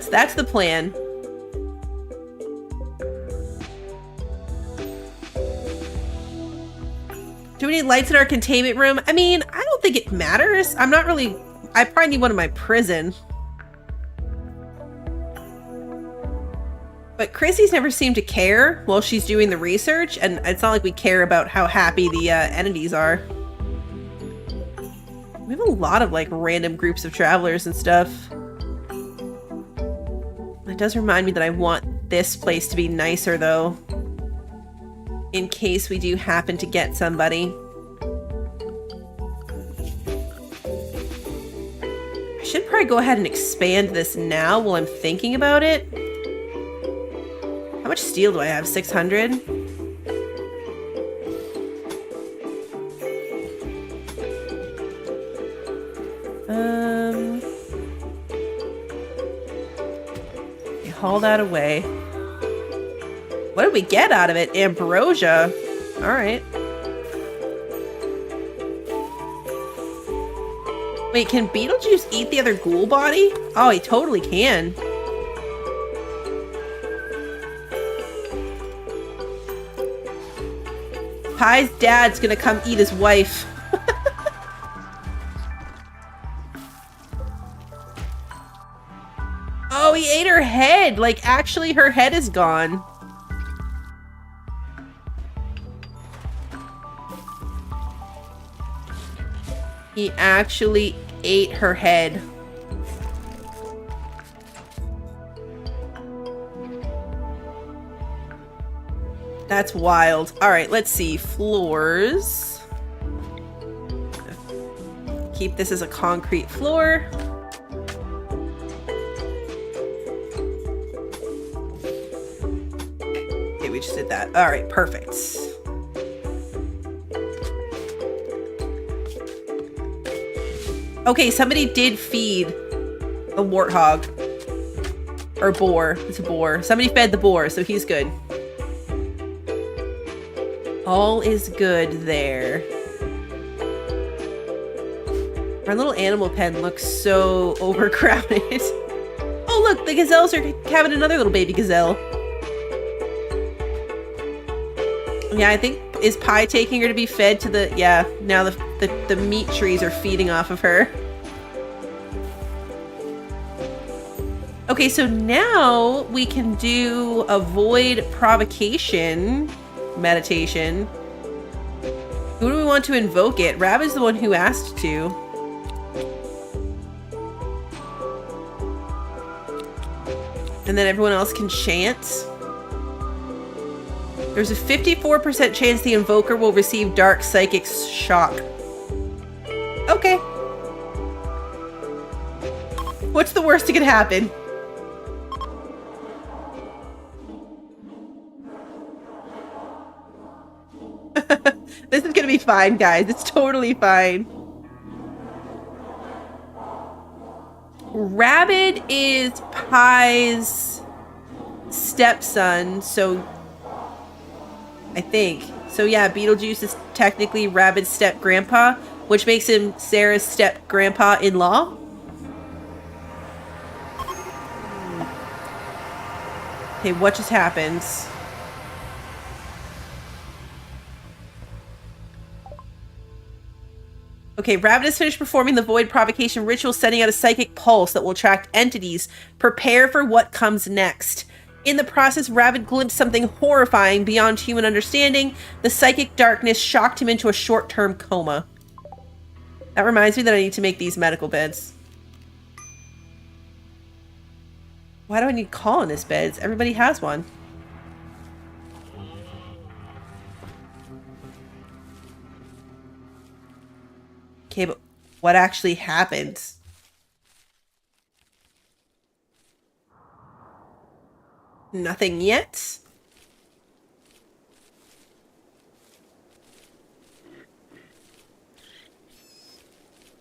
That's the plan. Do we need lights in our containment room? I mean, I don't think it matters. I probably need one in my prison. But Chrissy's never seemed to care while she's doing the research, and it's not like we care about how happy the entities are. We have a lot of like random groups of travelers and stuff. It does remind me that I want this place to be nicer though, in case we do happen to get somebody. I should probably go ahead and expand this now while I'm thinking about it. How much steel do I have? 600? Haul that away. What did we get out of it? Ambrosia. All right. Wait, can Beetlejuice eat the other ghoul body? Oh, he totally can. Pie's dad's gonna come eat his wife. Oh, he ate her head. Like, actually, her head is gone. He actually ate her head. That's wild. All right, let's see. Floors. Keep this as a concrete floor. Okay, we just did that. All right, perfect. Okay, somebody did feed a warthog. Or boar. It's a boar. Somebody fed the boar, so he's good. All is good there. Our little animal pen looks so overcrowded. Oh look, the gazelles are having another little baby gazelle. Yeah, I think, is Pie taking her to be fed to the, yeah, now the meat trees are feeding off of her. Okay, so now we can do avoid provocation meditation. Who do we want to invoke it? Rab is the one who asked to. And then everyone else can chant. There's a 54% chance the invoker will receive dark psychic shock. Okay. What's the worst that could happen? This is gonna be fine, guys. It's totally fine. Rabbit is Pie's stepson, so I think. So yeah, Beetlejuice is technically Rabbit's step-grandpa, which makes him Sarah's step-grandpa-in-law. Okay, what just happened? Okay, Rabbit has finished performing the Void Provocation ritual, sending out a psychic pulse that will attract entities. Prepare for what comes next. In the process, Rabbit glimpsed something horrifying beyond human understanding. The psychic darkness shocked him into a short-term coma. That reminds me that I need to make these medical beds. Why do I need colonist beds? Everybody has one. Okay, but what actually happened? Nothing yet?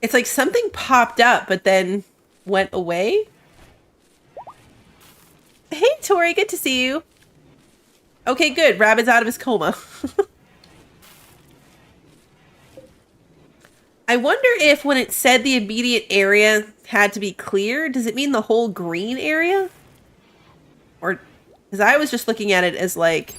It's like something popped up, but then went away. Hey, Tori, good to see you. Okay, good. Rabbit's out of his coma. I wonder if when it said the immediate area had to be clear, does it mean the whole green area? Or, because I was just looking at it as like...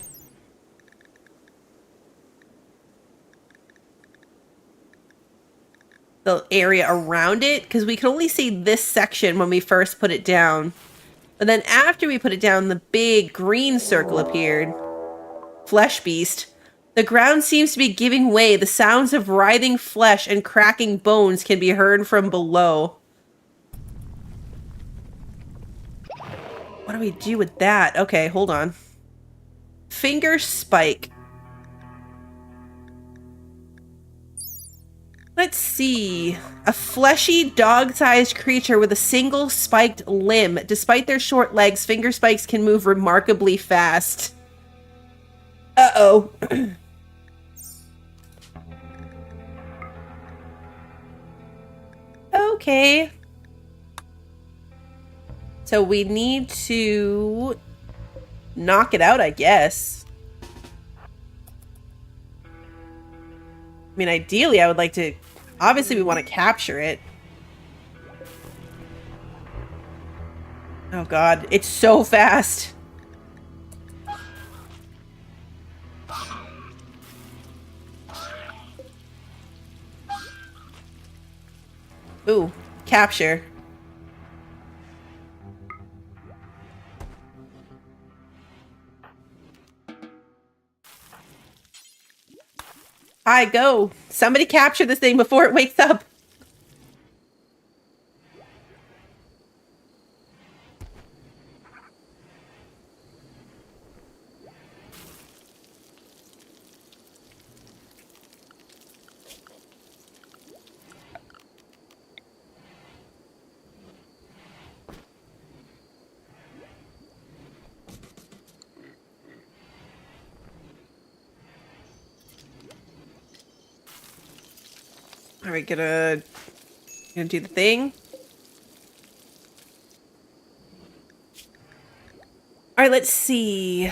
the area around it, because we could only see this section when we first put it down. But then after we put it down, the big green circle appeared. Flesh beast. The ground seems to be giving way. The sounds of writhing flesh and cracking bones can be heard from below. What do we do with that? Okay, hold on. Finger spike. Let's see. A fleshy, dog-sized creature with a single spiked limb. Despite their short legs, finger spikes can move remarkably fast. Uh-oh. Okay. So we need to knock it out, I guess. I mean, ideally, I would like to... Obviously, we want to capture it. Oh, God. It's so fast. Ooh, capture. I go. Somebody capture this thing before it wakes up. Are we gonna do the thing? All right, let's see.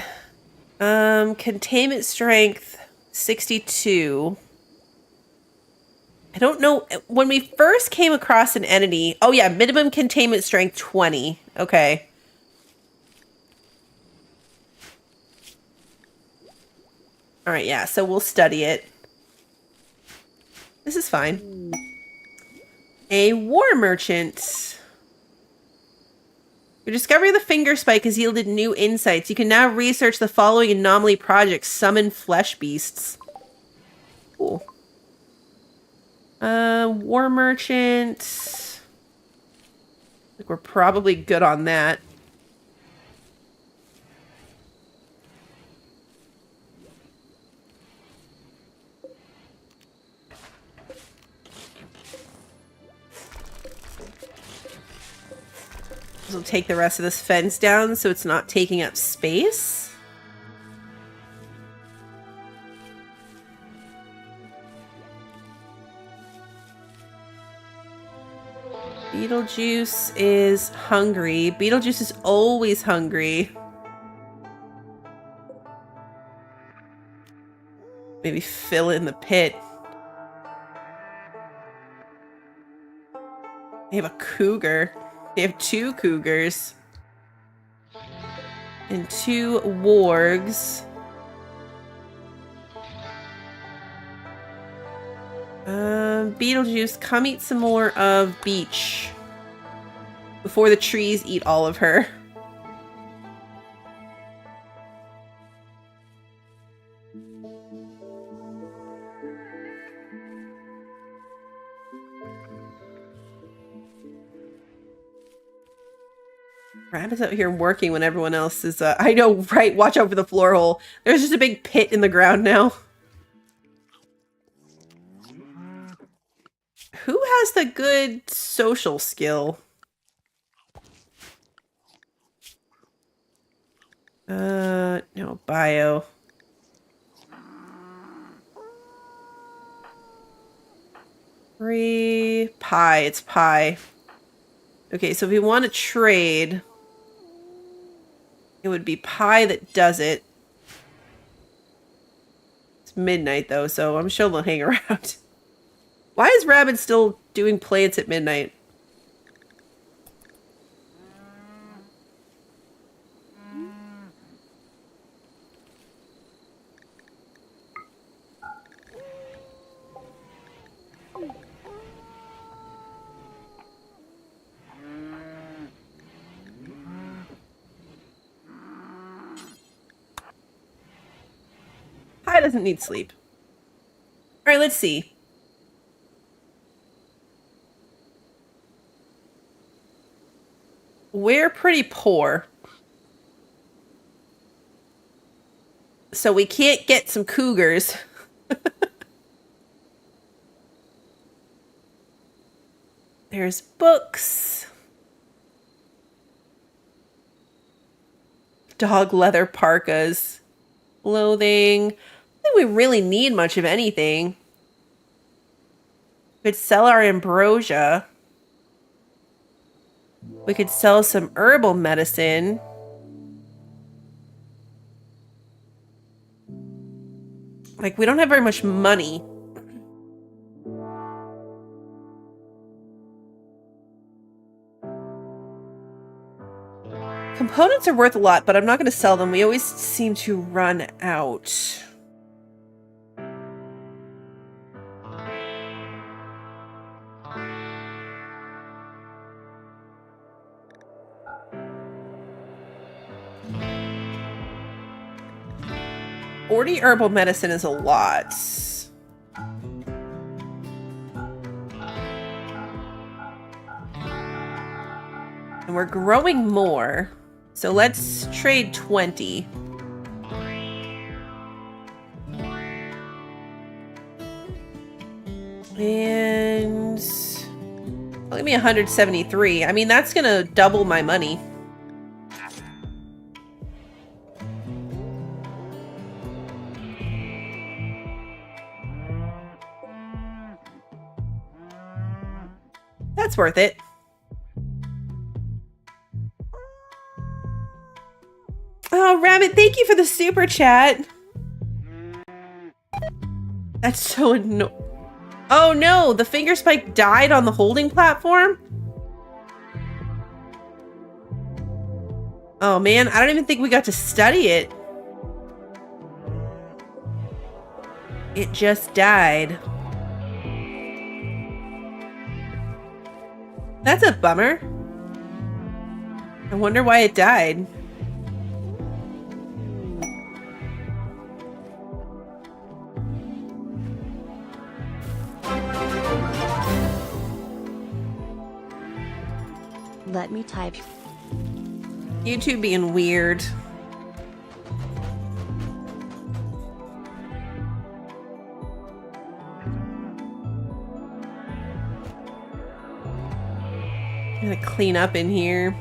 Containment strength 62. I don't know. When we first came across an entity, oh yeah, minimum containment strength 20. Okay. All right, yeah, so we'll study it. This is fine. A war merchant. Your discovery of the finger spike has yielded new insights. You can now research the following anomaly projects: summon flesh beasts. Cool. War merchant. I think we're probably good on that. We'll take the rest of this fence down so it's not taking up space. Beetlejuice is hungry. Beetlejuice is always hungry. Maybe fill in the pit. They have a cougar. They have 2 cougars. And 2 wargs. Beetlejuice, come eat some more of Beach. Before the trees eat all of her. Rabbit's out here working when everyone else is, I know, right? Watch out for the floor hole. There's just a big pit in the ground now. Who has the good social skill? No, bio. Pie. It's pie. Okay, so if we want to trade, it would be pie that does it. It's midnight though, so I'm sure they'll hang around. Why is Rabbit still doing plants at midnight? Pie doesn't need sleep. All right, let's see. We're pretty poor. So we can't get some cougars. There's books. Dog leather parkas. Clothing. I don't think we really need much of anything. We could sell our ambrosia. We could sell some herbal medicine. Like, we don't have very much money. Components are worth a lot, but I'm not going to sell them. We always seem to run out. $40 herbal medicine is a lot. And we're growing more. So let's trade 20. And give me 173. I mean, that's gonna double my money. That's worth it. Oh, Rabbit, thank you for the super chat. That's so annoying. Oh no, the finger spike died on the holding platform? Oh man, I don't even think we got to study it. It just died. That's a bummer. I wonder why it died. Let me type. YouTube being weird. I'm gonna clean up in here.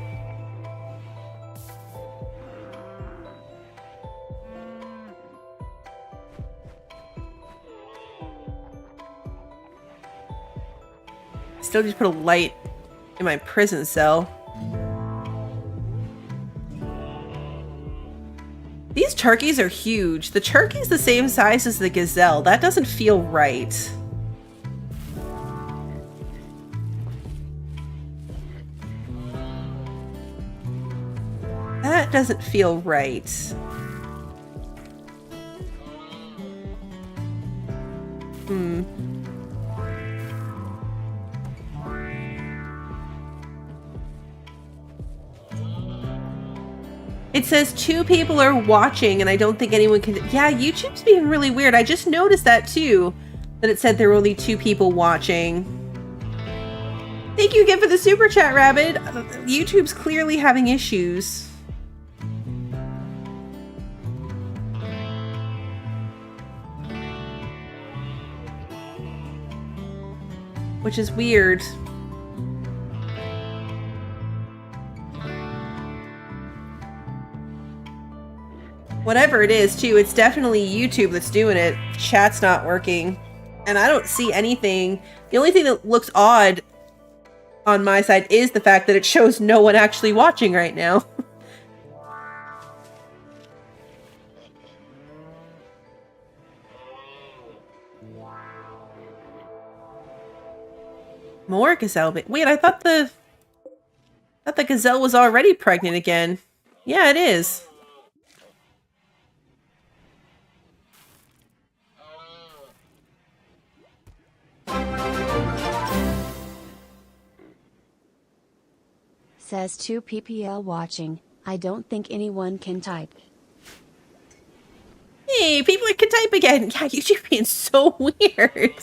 Still just put a light in my prison cell. These turkeys are huge. The turkey's the same size as the gazelle. That doesn't feel right. That doesn't feel right. It says 2 people are watching and I don't think anyone can... Yeah, YouTube's being really weird. I just noticed that too. That it said there were only 2 people watching. Thank you again for the super chat, Rabbit. YouTube's clearly having issues. Which is weird. Whatever it is, too, it's definitely YouTube that's doing it. Chat's not working. And I don't see anything. The only thing that looks odd on my side is the fact that it shows no one actually watching right now. More gazelle. Wait, I thought the gazelle was already pregnant again. Yeah, it is. Says 2 PPL watching. I don't think anyone can type. Hey, people can type again. Yeah, YouTube being so weird.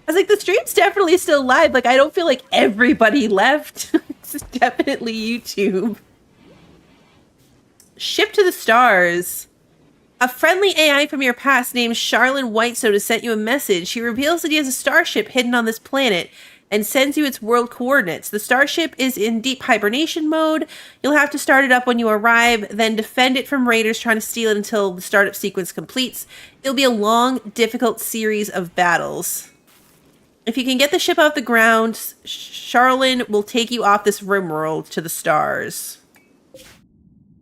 I was like, the stream's definitely still live. Like, I don't feel like everybody left. It's definitely YouTube. Ship to the stars. A friendly AI from your past named Charlene Whitestone has sent you a message. She reveals that he has a starship hidden on this planet and sends you its world coordinates. The starship is in deep hibernation mode. You'll have to start it up when you arrive, then defend it from raiders trying to steal it until the startup sequence completes. It'll be a long, difficult series of battles. If you can get the ship off the ground, Charlene will take you off this RimWorld to the stars.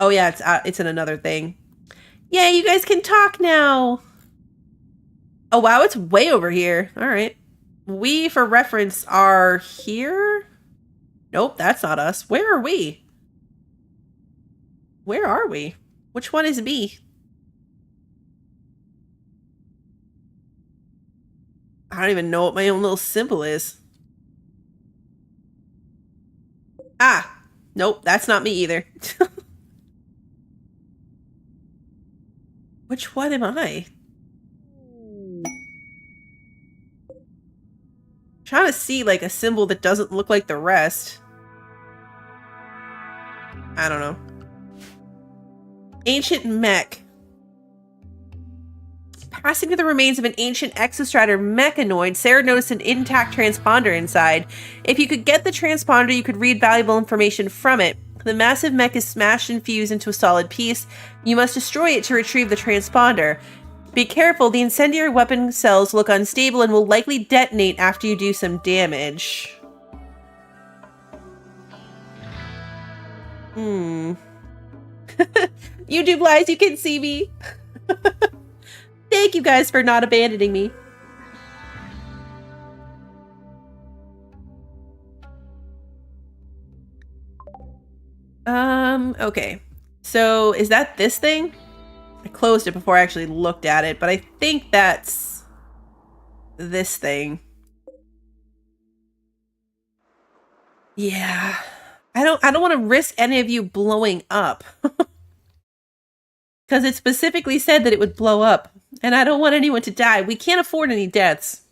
Oh yeah, it's in another thing. Yeah, you guys can talk now. Oh wow, it's way over here. All right. We, for reference, are here? Nope, that's not us. Where are we? Where are we? Which one is me? I don't even know what my own little symbol is. Ah, nope, that's not me either. Which one am I? Trying to see like a symbol that doesn't look like the rest. I don't know. Ancient mech. Passing through the remains of an ancient exostrator mechanoid, Sarah noticed an intact transponder inside. If you could get the transponder, you could read valuable information from it. The massive mech is smashed and fused into a solid piece. You must destroy it to retrieve the transponder. Be careful, the incendiary weapon cells look unstable and will likely detonate after you do some damage. Hmm. YouTube lies, you can see me. Thank you guys for not abandoning me. Okay. So is that this thing? I closed it before I actually looked at it, but I think that's this thing. Yeah. I don't want to risk any of you blowing up. Because it specifically said that it would blow up. And I don't want anyone to die. We can't afford any deaths.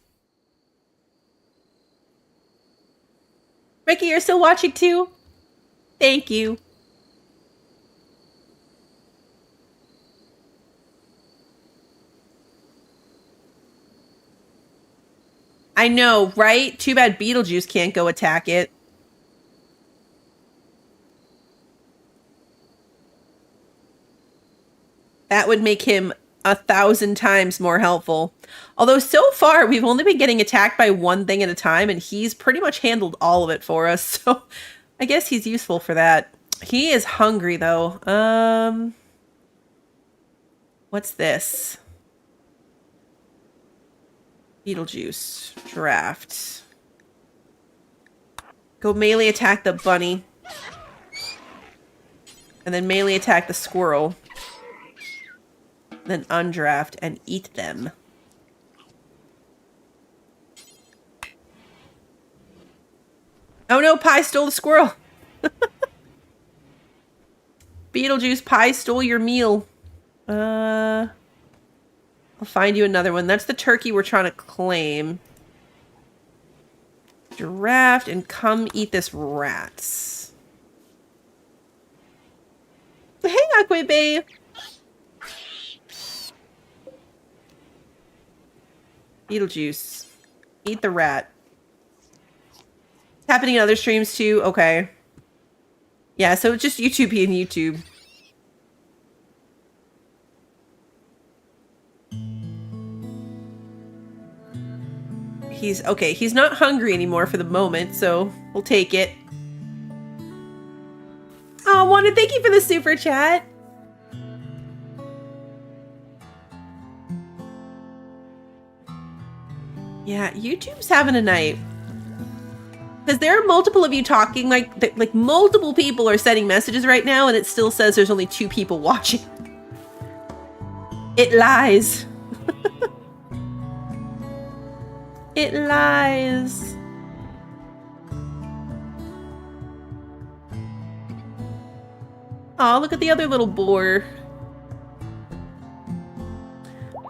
Ricky, you're still watching too? Thank you. I know, right? Too bad Beetlejuice can't go attack it. That would make him 1,000 times more helpful. Although so far, we've only been getting attacked by one thing at a time, and he's pretty much handled all of it for us. So I guess he's useful for that. He is hungry, though. What's this? Beetlejuice. Draft. Go melee attack the bunny. And then melee attack the squirrel. Then undraft and eat them. Oh no, Pie stole the squirrel. Beetlejuice, Pie stole your meal. I'll find you another one. That's the turkey we're trying to claim. Draft and come eat this rats. Hey, Aquabae. Beetlejuice. Eat the rat. It's happening in other streams too? Okay. Yeah, so it's just YouTube being YouTube. He's not hungry anymore for the moment, so we'll take it. Oh, Wanda, thank you for the super chat. Yeah, YouTube's having a night. Because there are multiple of you talking, like multiple people are sending messages right now, and it still says there's only 2 people watching. It lies. It lies. Aw, look at the other little boar.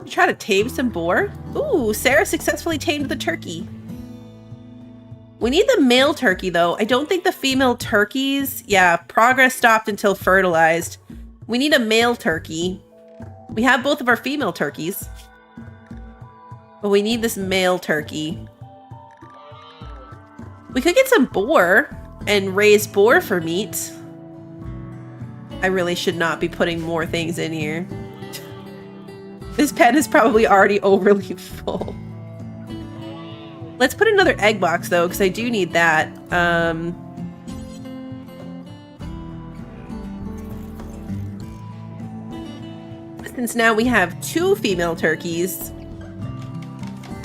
Try to tame some boar? Ooh, Sarah successfully tamed the turkey. We need the male turkey, though. I don't think the female turkeys... Yeah, progress stopped until fertilized. We need a male turkey. We have both of our female turkeys. But we need this male turkey. We could get some boar and raise boar for meat. I really should not be putting more things in here. This pen is probably already overly full. Let's put another egg box, though, because I do need that. Since now we have 2 female turkeys.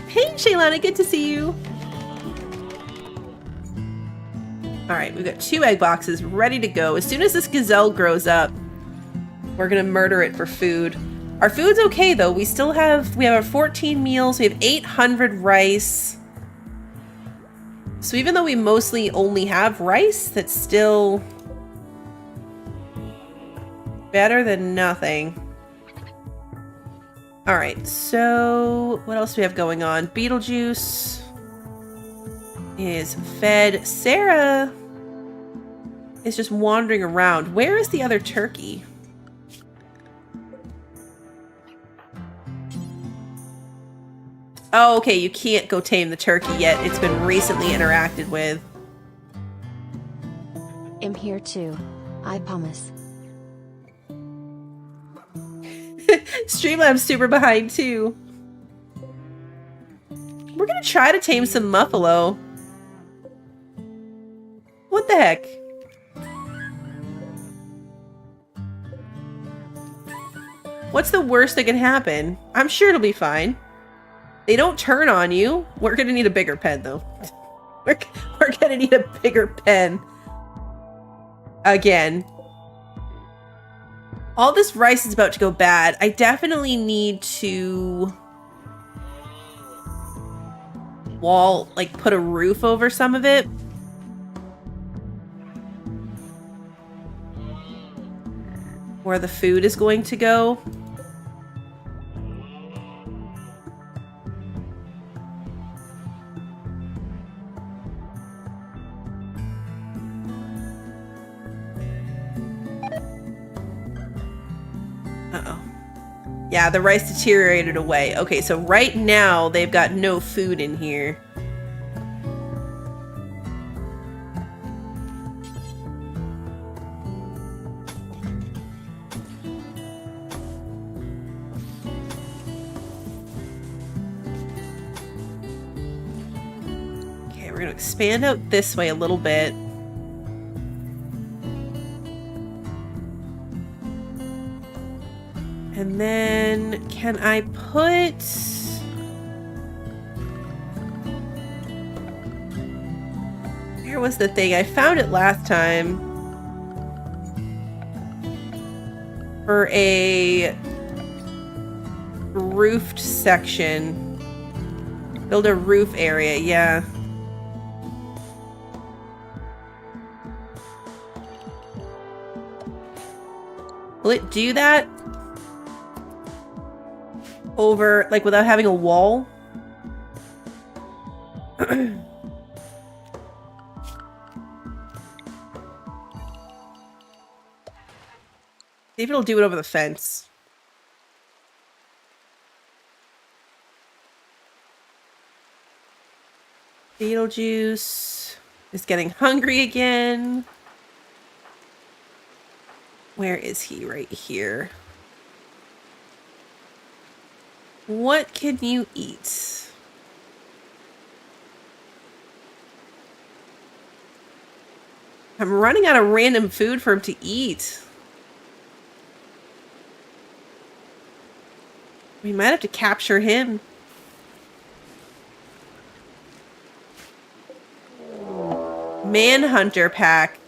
Hey, Shaylana, good to see you. All right, we've got 2 egg boxes ready to go. As soon as this gazelle grows up, we're gonna murder it for food. Our food's okay, though. We have our 14 meals. We have 800 rice. So even though we mostly only have rice, that's still better than nothing. All right, so what else do we have going on? Beetlejuice is fed. Sarah is just wandering around. Where is the other turkey? Oh, okay, you can't go tame the turkey yet. It's been recently interacted with. I'm here too. I promise. Streamlab's super behind too. We're gonna try to tame some Muffalo. What the heck? What's the worst that can happen? I'm sure it'll be fine. They don't turn on you. We're gonna need a bigger pen, though. We're gonna need a bigger pen. Again. All this rice is about to go bad. I definitely need to put a roof over some of it. Where the food is going to go. Uh-oh. Yeah, the rice deteriorated away. Okay, so right now they've got no food in here. Okay, we're gonna expand out this way a little bit. And then, can I put... Where was the thing? I found it last time. For a roofed section. Build a roof area, yeah. Will it do that? Over, like, without having a wall? See if it'll do it over the fence. Beetlejuice is getting hungry again. Where is he? Right here. What can you eat? I'm running out of random food for him to eat. We might have to capture him. Manhunter pack.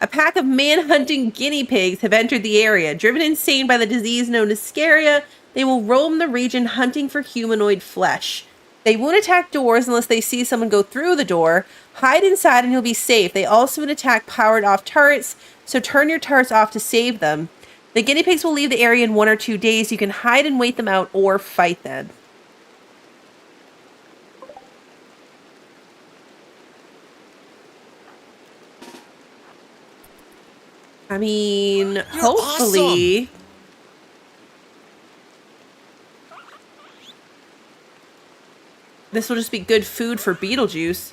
A pack of man-hunting guinea pigs have entered the area. Driven insane by the disease known as scaria, they will roam the region hunting for humanoid flesh. They won't attack doors unless they see someone go through the door. Hide inside and you'll be safe. They also won't attack powered off turrets, so turn your turrets off to save them. The guinea pigs will leave the area in 1 or 2 days. You can hide and wait them out or fight them. I mean, hopefully... Awesome. This will just be good food for Beetlejuice.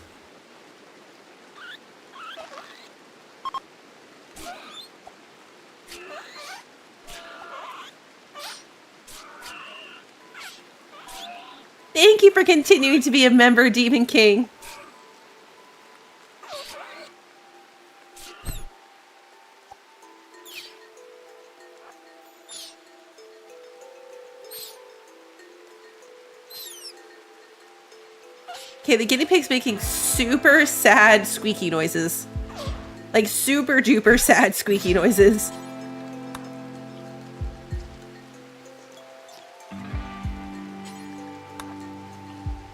Thank you for continuing to be a member, Demon King. Okay, the guinea pig's making super sad squeaky noises. Like super duper sad squeaky noises.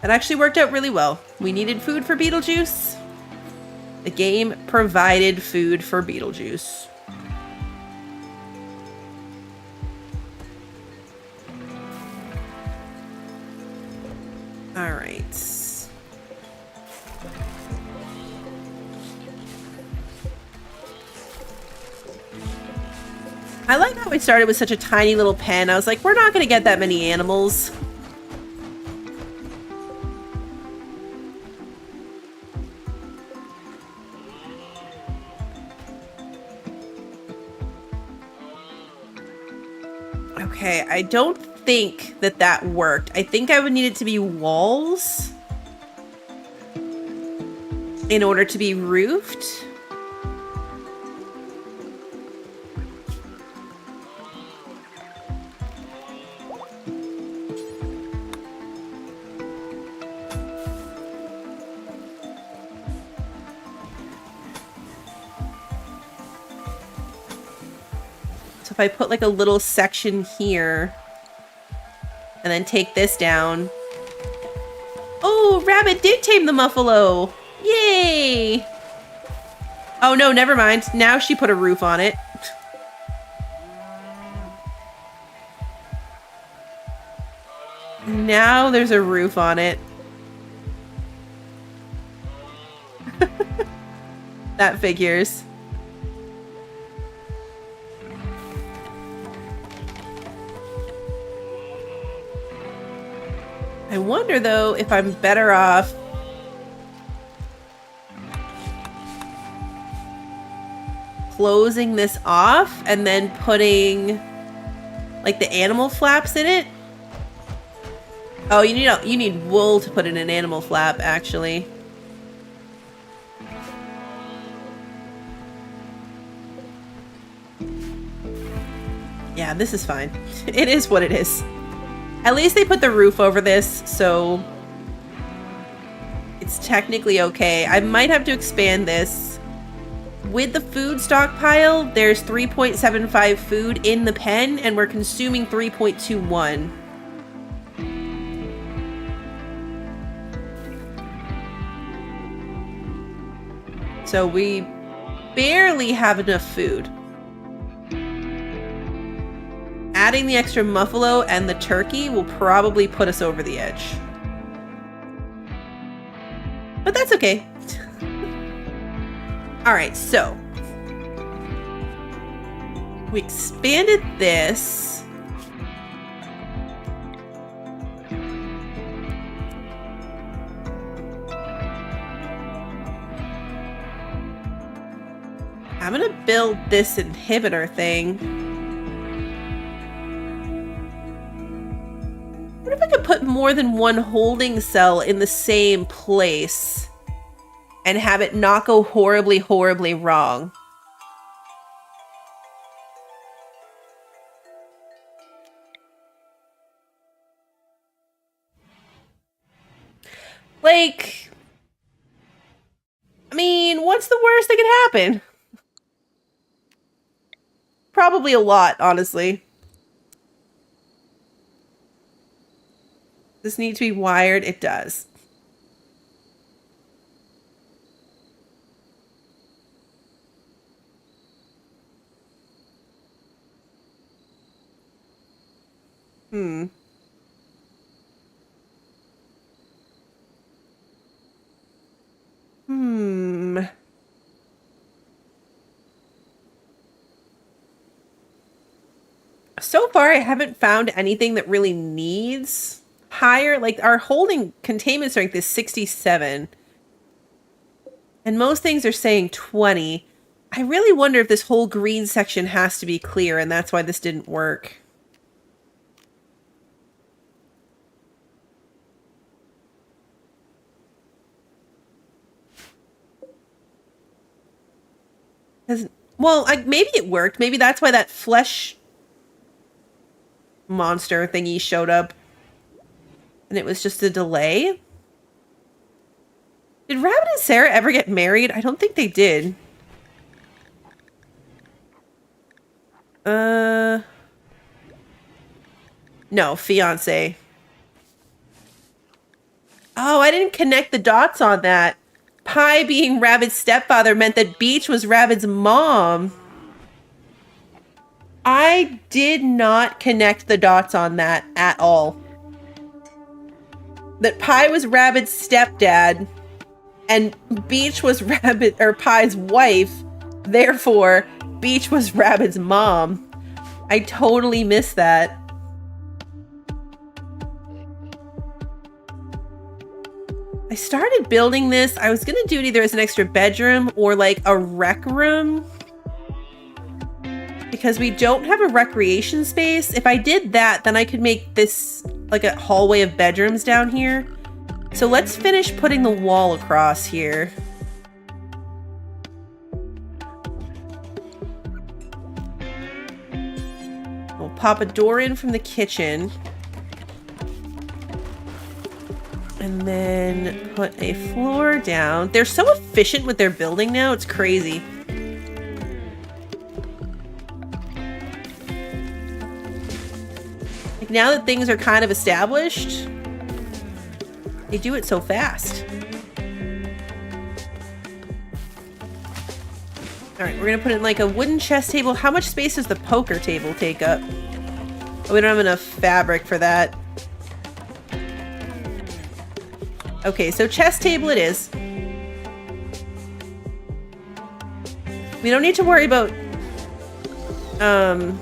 That actually worked out really well. We needed food for Beetlejuice. The game provided food for Beetlejuice. All right. I like how we started with such a tiny little pen. I was like, we're not going to get that many animals. Okay, I don't think that that worked. I think I would need it to be walls in order to be roofed. So if I put like a little section here and then take this down. Oh, Rabbit did tame the Muffalo. Yay. Oh no, never mind. Now she put a roof on it. Now there's a roof on it. That figures. I wonder though if I'm better off closing this off and then putting like the animal flaps in it. Oh, you need wool to put in an animal flap, actually. Yeah, this is fine. It is what it is. At least they put the roof over this, so it's technically okay. I might have to expand this. With the food stockpile, there's 3.75 food in the pen, and we're consuming 3.21. So we barely have enough food. Adding the extra muffalo and the turkey will probably put us over the edge. But that's okay. Alright, so we expanded this. I'm gonna build this inhibitor thing. What if I could put more than one holding cell in the same place and have it not go horribly, horribly wrong? Like, I mean, what's the worst that could happen? Probably a lot, honestly. Does this need to be wired? It does. Hmm. So far, I haven't found anything that really needs higher. Like, our holding containment strength is 67. And most things are saying 20. I really wonder if this whole green section has to be clear, and that's why this didn't work. Well, maybe it worked. Maybe that's why that flesh monster thingy showed up. And it was just a delay. Did Rabbit and Sarah ever get married? I don't think they did. No, fiance. Oh, I didn't connect the dots on that. Pie being Rabbit's stepfather meant that Beach was Rabbit's mom. I did not connect the dots on that at all. That Pie was Rabbit's stepdad and Beach was Rabbit or Pie's wife. Therefore, Beach was Rabbit's mom. I totally missed that. I started building this. I was going to do it either as an extra bedroom or like a rec room. Because we don't have a recreation space. If I did that, then I could make this like a hallway of bedrooms down here. So let's finish putting the wall across here. We'll pop a door in from the kitchen. And then put a floor down. They're so efficient with their building now, it's crazy. now that things are kind of established, they do it so fast. All right, we're gonna put in like a wooden chess table. How much space does the poker table take up? Oh, we don't have enough fabric for that. Okay, so chess table it is. We don't need to worry about a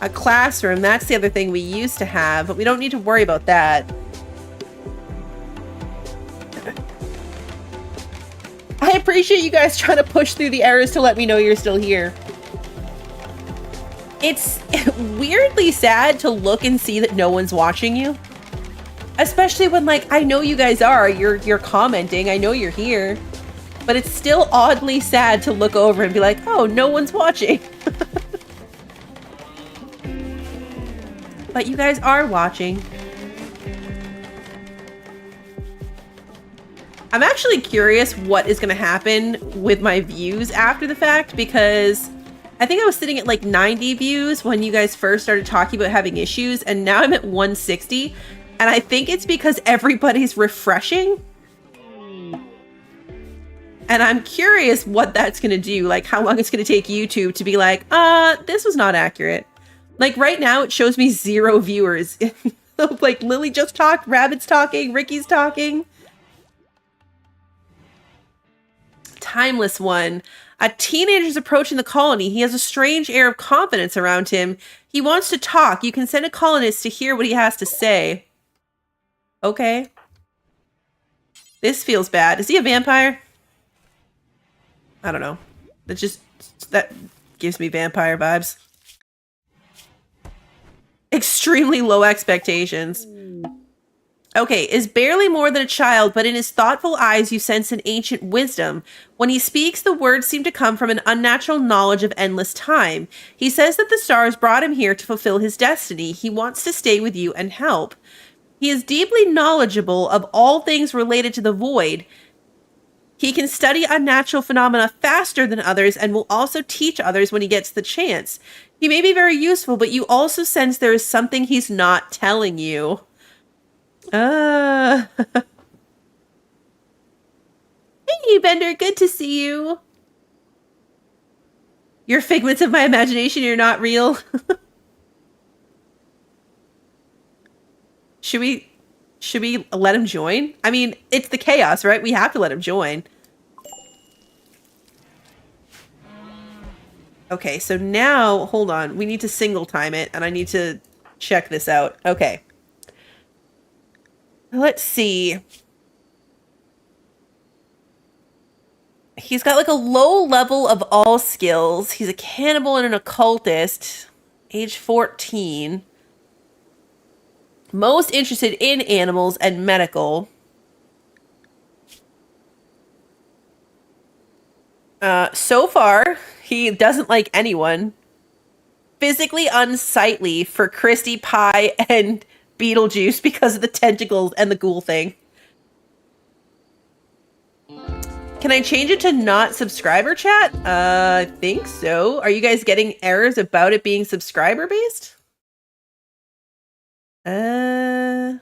classroom. That's the other thing we used to have, but we don't need to worry about that. I appreciate you guys trying to push through the errors to let me know you're still here. It's weirdly sad to look and see that no one's watching you. Especially when, like, I know you guys are. You're commenting. I know you're here. But it's still oddly sad to look over and be like, oh, no one's watching. But you guys are watching. I'm actually curious what is going to happen with my views after the fact, because I think I was sitting at like 90 views when you guys first started talking about having issues, and now I'm at 160, and I think it's because everybody's refreshing. And I'm curious what that's going to do, like how long it's going to take YouTube to be like, this was not accurate. Like right now it shows me 0 viewers. Like Lily just talked, Rabbit's talking, Ricky's talking. Timeless one. A teenager's approaching the colony. He has a strange air of confidence around him. He wants to talk. You can send a colonist to hear what he has to say. Okay. This feels bad. Is he a vampire? I don't know. That gives me vampire vibes. Extremely low expectations. Okay, is barely more than a child, but in his thoughtful eyes you sense an ancient wisdom. When he speaks, the words seem to come from an unnatural knowledge of endless time. He says that the stars brought him here to fulfill his destiny. He wants to stay with you and help. He is deeply knowledgeable of all things related to the void. He can study unnatural phenomena faster than others and will also teach others when he gets the chance. He may be very useful, but you also sense there is something he's not telling you. Hey, Bender, good to see you. You're figments of my imagination, you're not real. Should we let him join? I mean, it's the chaos, right? We have to let him join. Okay, so now, hold on. We need to single time it, and I need to check this out. Okay. Let's see. He's got like a low level of all skills. He's a cannibal and an occultist. Age 14. Most interested in animals and medical. So far, he doesn't like anyone. Physically unsightly for Christy Pie and Beetlejuice because of the tentacles and the ghoul thing. Can I change it to not subscriber chat? I think so. Are you guys getting errors about it being subscriber based? Yeah,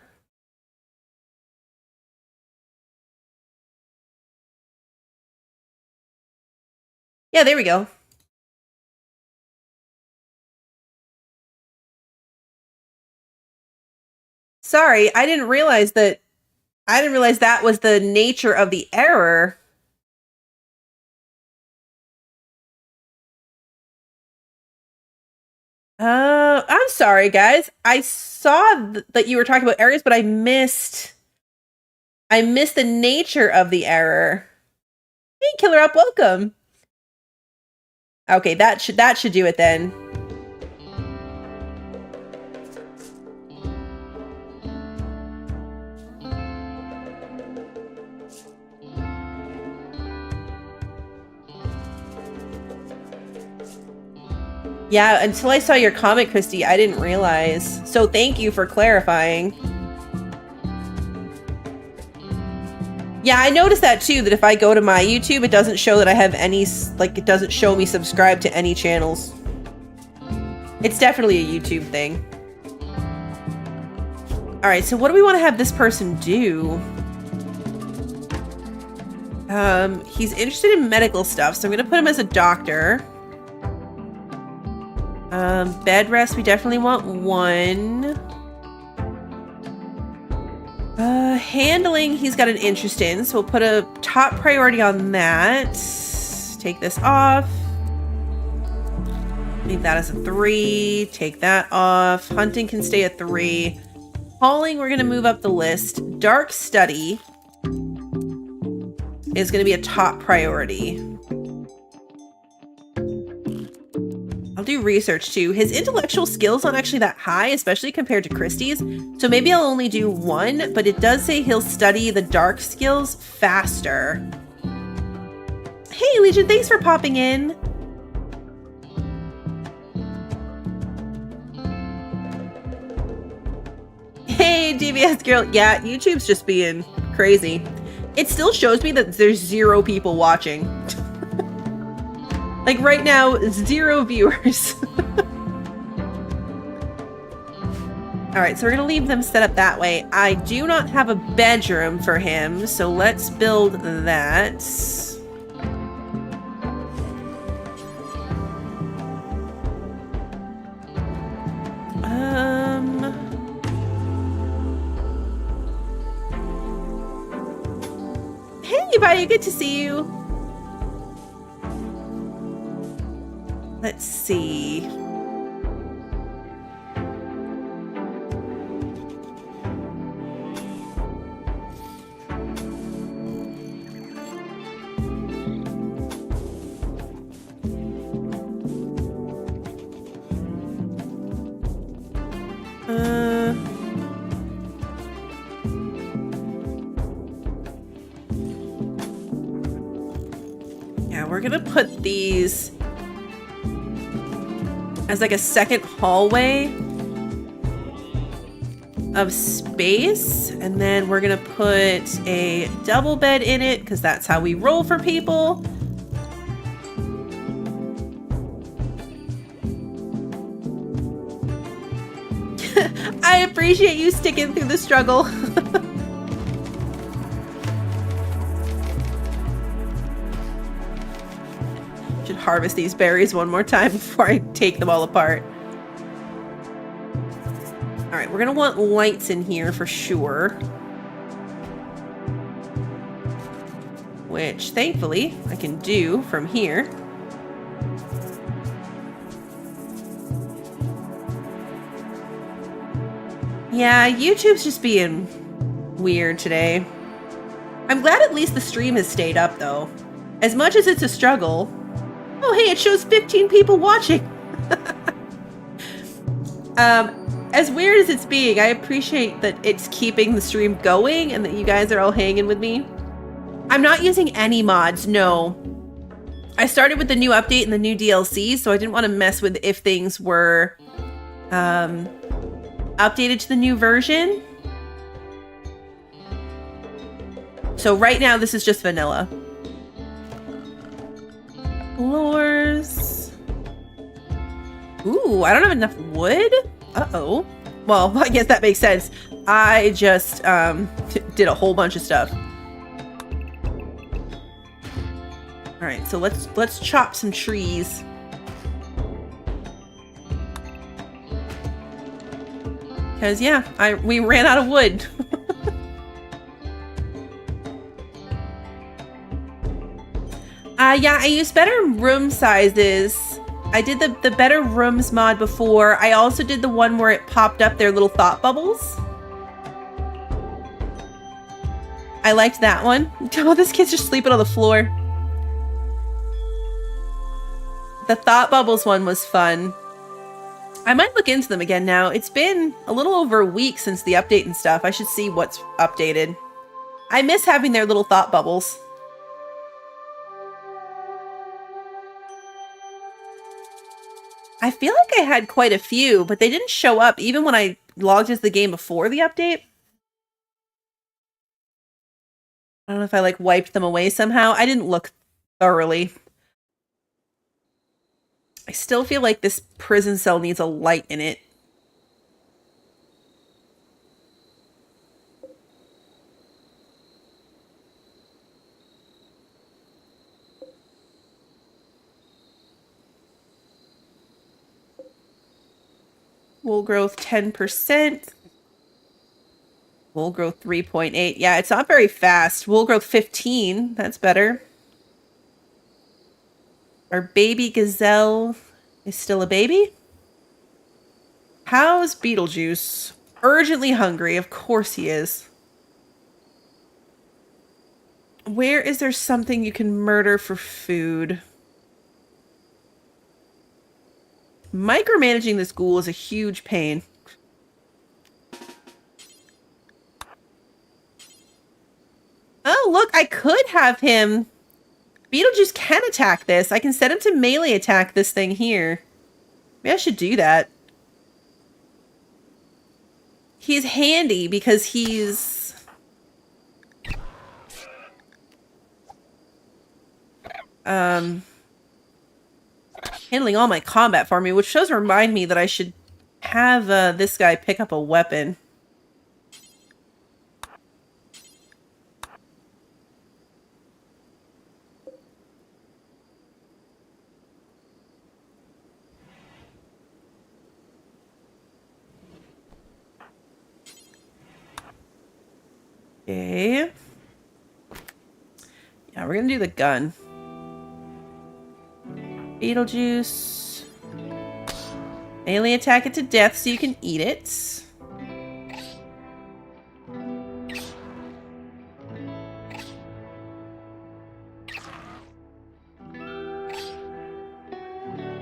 there we go. Sorry, I didn't realize that was the nature of the error. I'm sorry, guys. I saw that you were talking about errors, but I missed the nature of the error. Hey, Killer Up, welcome. Okay, that should do it then. Yeah, until I saw your comment, Christy, I didn't realize. So thank you for clarifying. Yeah, I noticed that too, that if I go to my YouTube, it doesn't show that I have any, like, it doesn't show me subscribe to any channels. It's definitely a YouTube thing. All right, so what do we want to have this person do? He's interested in medical stuff, so I'm going to put him as a doctor. Bed rest, we definitely want 1. Handling, he's got an interest in, so we'll put a top priority on that. Take this off. Leave that as a 3. Take that off. Hunting can stay at 3. Hauling, we're going to move up the list. Dark study is going to be a top priority. I'll do research too. His intellectual skills aren't actually that high, especially compared to Christie's. So maybe I'll only do 1, but it does say he'll study the dark skills faster. Hey, Legion, thanks for popping in. Hey, DBS girl. Yeah, YouTube's just being crazy. It still shows me that there's 0 people watching. Like right now, 0 viewers. All right, so we're gonna leave them set up that way. I do not have a bedroom for him, so let's build that. Hey, buddy, good to see you. Let's see. Yeah, we're gonna put these as like a second hallway of space, and then we're gonna put a double bed in it because that's how we roll for people. I appreciate you sticking through the struggle. Should harvest these berries one more time before I take them all apart. All right, we're gonna want lights in here for sure. Which, thankfully, I can do from here. Yeah, YouTube's just being weird today. I'm glad at least the stream has stayed up, though. As much as it's a struggle. Oh, hey, it shows 15 people watching. As weird as it's being, I appreciate that it's keeping the stream going and that you guys are all hanging with me. I'm not using any mods, no. I started with the new update and the new DLC, so I didn't want to mess with if things were updated to the new version. So right now, this is just vanilla. Floors. Ooh, I don't have enough wood? Uh-oh. Well, I guess that makes sense. I just did a whole bunch of stuff. All right, so let's chop some trees. Because yeah, we ran out of wood. Yeah, I used better room sizes. I did the better rooms mod before. I also did the one where it popped up their little thought bubbles. I liked that one. Oh, this kid's just sleeping on the floor. The thought bubbles one was fun. I might look into them again now. It's been a little over a week since the update and stuff. I should see what's updated. I miss having their little thought bubbles. I feel like I had quite a few, but they didn't show up even when I logged into the game before the update. I don't know if I like wiped them away somehow. I didn't look thoroughly. I still feel like this prison cell needs a light in it. Wool growth 10%. Wool growth 3.8. Yeah, it's not very fast. Wool growth 15. That's better. Our baby gazelle is still a baby. How's Beetlejuice? Urgently hungry. Of course he is. Where is there something you can murder for food? Micromanaging this ghoul is a huge pain. Oh, look, I could have him. Beetlejuice can attack this. I can set him to melee attack this thing here. Maybe I should do that. He's handy because he's... handling all my combat for me, which does remind me that I should have this guy pick up a weapon. Okay. Yeah, we're gonna do the gun. Beetlejuice. Melee attack it to death so you can eat it.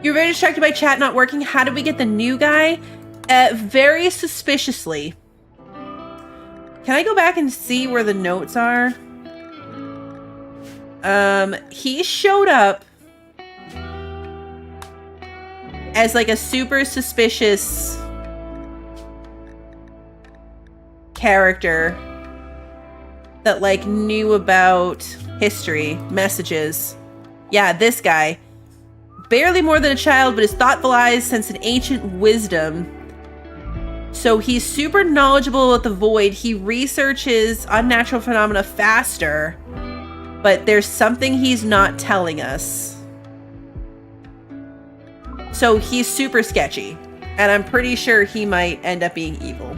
You're very distracted by chat not working. How did we get the new guy? Very suspiciously. Can I go back and see where the notes are? He showed up as like a super suspicious character that like knew about history, messages. Yeah, this guy. Barely more than a child, but his thoughtful eyes sense an ancient wisdom. So he's super knowledgeable about the void. He researches unnatural phenomena faster, but there's something he's not telling us. So he's super sketchy, and I'm pretty sure he might end up being evil.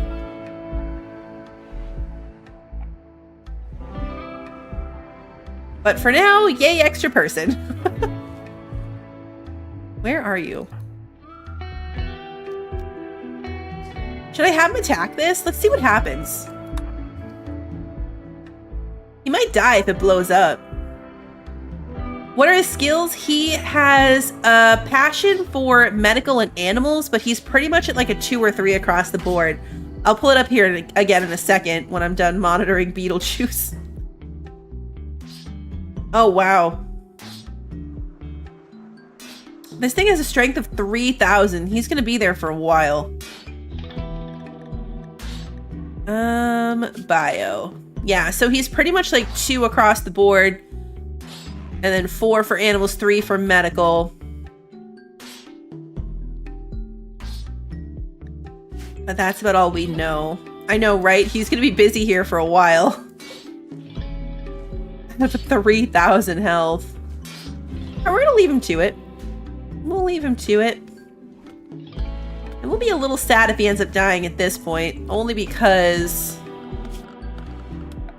But for now, yay, extra person. Where are you? Should I have him attack this? Let's see what happens. He might die if it blows up. What are his skills? He has a passion for medical and animals, but he's pretty much at like a 2 or 3 across the board. I'll pull it up here again in a second when I'm done monitoring Beetlejuice. Oh, wow. This thing has a strength of 3,000. He's going to be there for a while. Bio. Yeah, so he's pretty much like 2 across the board. And then 4 for animals, 3 for medical. But that's about all we know. I know, right? He's going to be busy here for a while. 3,000 health. We're going to leave him to it. We'll leave him to it. And we'll be a little sad if he ends up dying at this point. Only because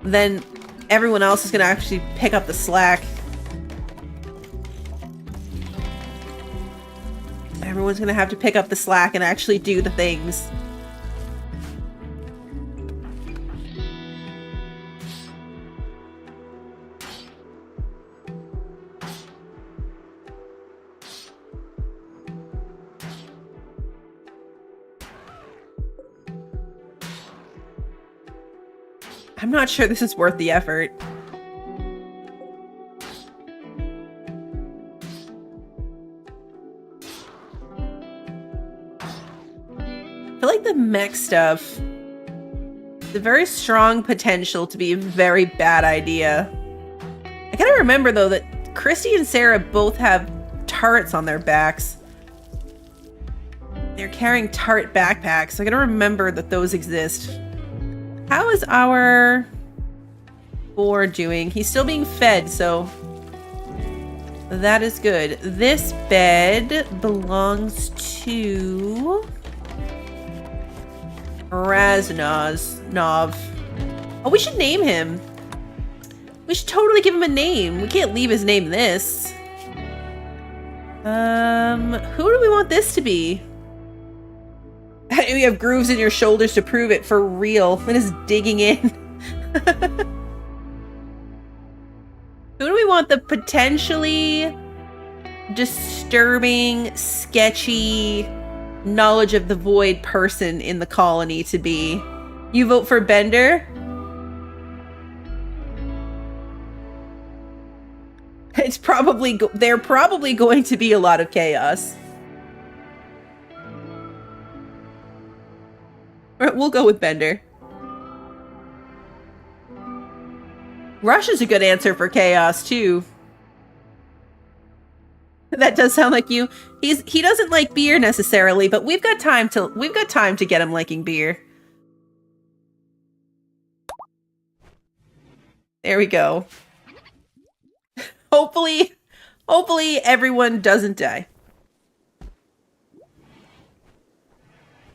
then everyone else is going to actually pick up the slack. Everyone's going to have to pick up the slack and actually do the things. I'm not sure this is worth the effort. I feel like the mech stuff, the very strong potential to be a very bad idea. I gotta remember though that Christy and Sarah both have turrets on their backs. They're carrying tart backpacks. I gotta remember that those exist. How is our boar doing? He's still being fed, so that is good. This bed belongs to Raznov. Oh, we should name him. We should totally give him a name. We can't leave his name this. Who do we want this to be? You have grooves in your shoulders to prove it for real. It is digging in. Who do we want the potentially disturbing, sketchy, knowledge of the void person in the colony to be? You vote for Bender? It's probably they're probably going to be a lot of chaos. Alright, we'll go with Bender. Rush is a good answer for chaos too. That does sound like you. He doesn't like beer necessarily, but we've got time to get him liking beer. There we go. Hopefully everyone doesn't die.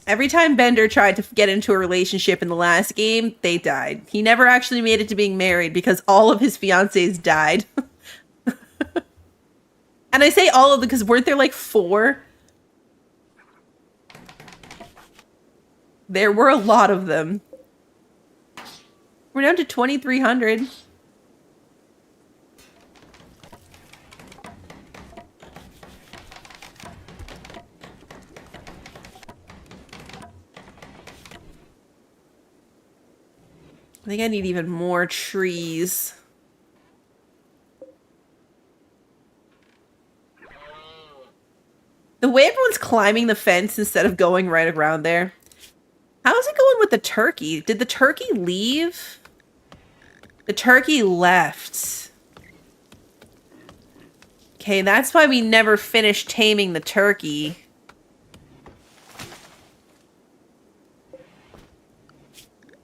Every time Bender tried to get into a relationship in the last game, they died. He never actually made it to being married because all of his fiancés died. And I say all of them because weren't there like 4? There were a lot of them. We're down to 2,300. I think I need even more trees. The way everyone's climbing the fence instead of going right around there. How's it going with the turkey? Did the turkey leave? The turkey left. Okay, that's why we never finished taming the turkey.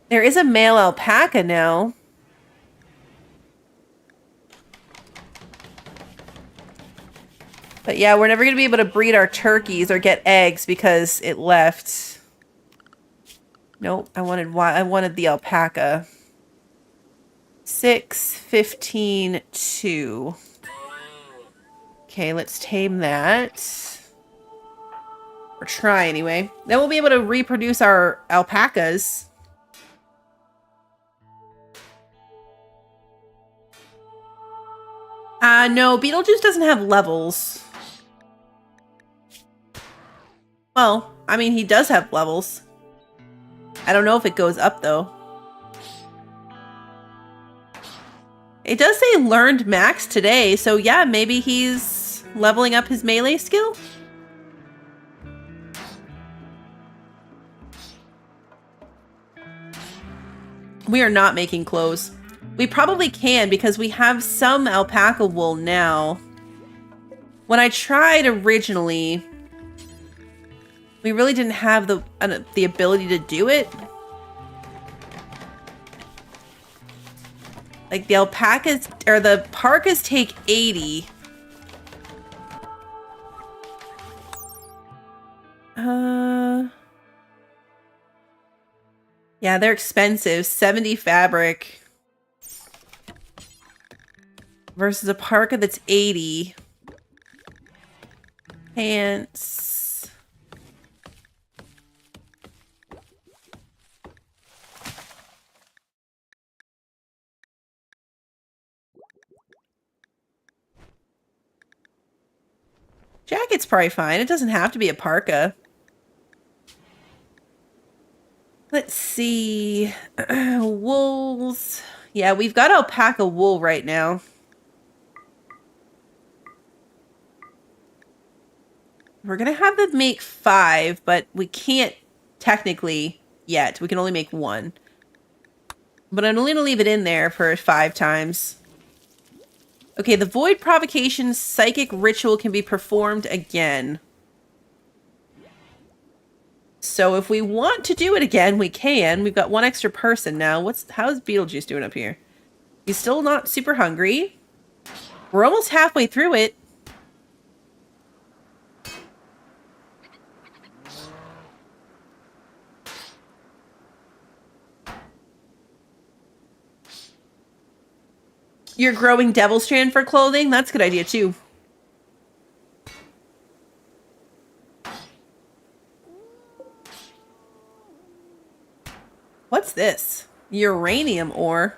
There is a male alpaca now. But yeah, we're never going to be able to breed our turkeys or get eggs because it left. Nope, I wanted the alpaca. 6, 15, 2. Okay, let's tame that. Or try anyway. Then we'll be able to reproduce our alpacas. No, Beetlejuice doesn't have levels. Well, I mean, he does have levels. I don't know if it goes up, though. It does say learned max today, so yeah, maybe he's leveling up his melee skill? We are not making clothes. We probably can because we have some alpaca wool now. When I tried originally, we really didn't have the ability to do it. Like the alpacas or the parkas take 80. Yeah, they're expensive. 70 fabric. Versus a parka that's 80. Pants. Jacket's probably fine. It doesn't have to be a parka. Let's see. Wools. Yeah, we've got alpaca wool right now. We're going to have them make 5, but we can't technically yet. We can only make 1. But I'm only going to leave it in there for 5 times. Okay, the Void Provocation Psychic Ritual can be performed again. So if we want to do it again, we can. We've got one extra person now. How's Beetlejuice doing up here? He's still not super hungry. We're almost halfway through it. You're growing devil strand for clothing? That's a good idea too. What's this? Uranium ore.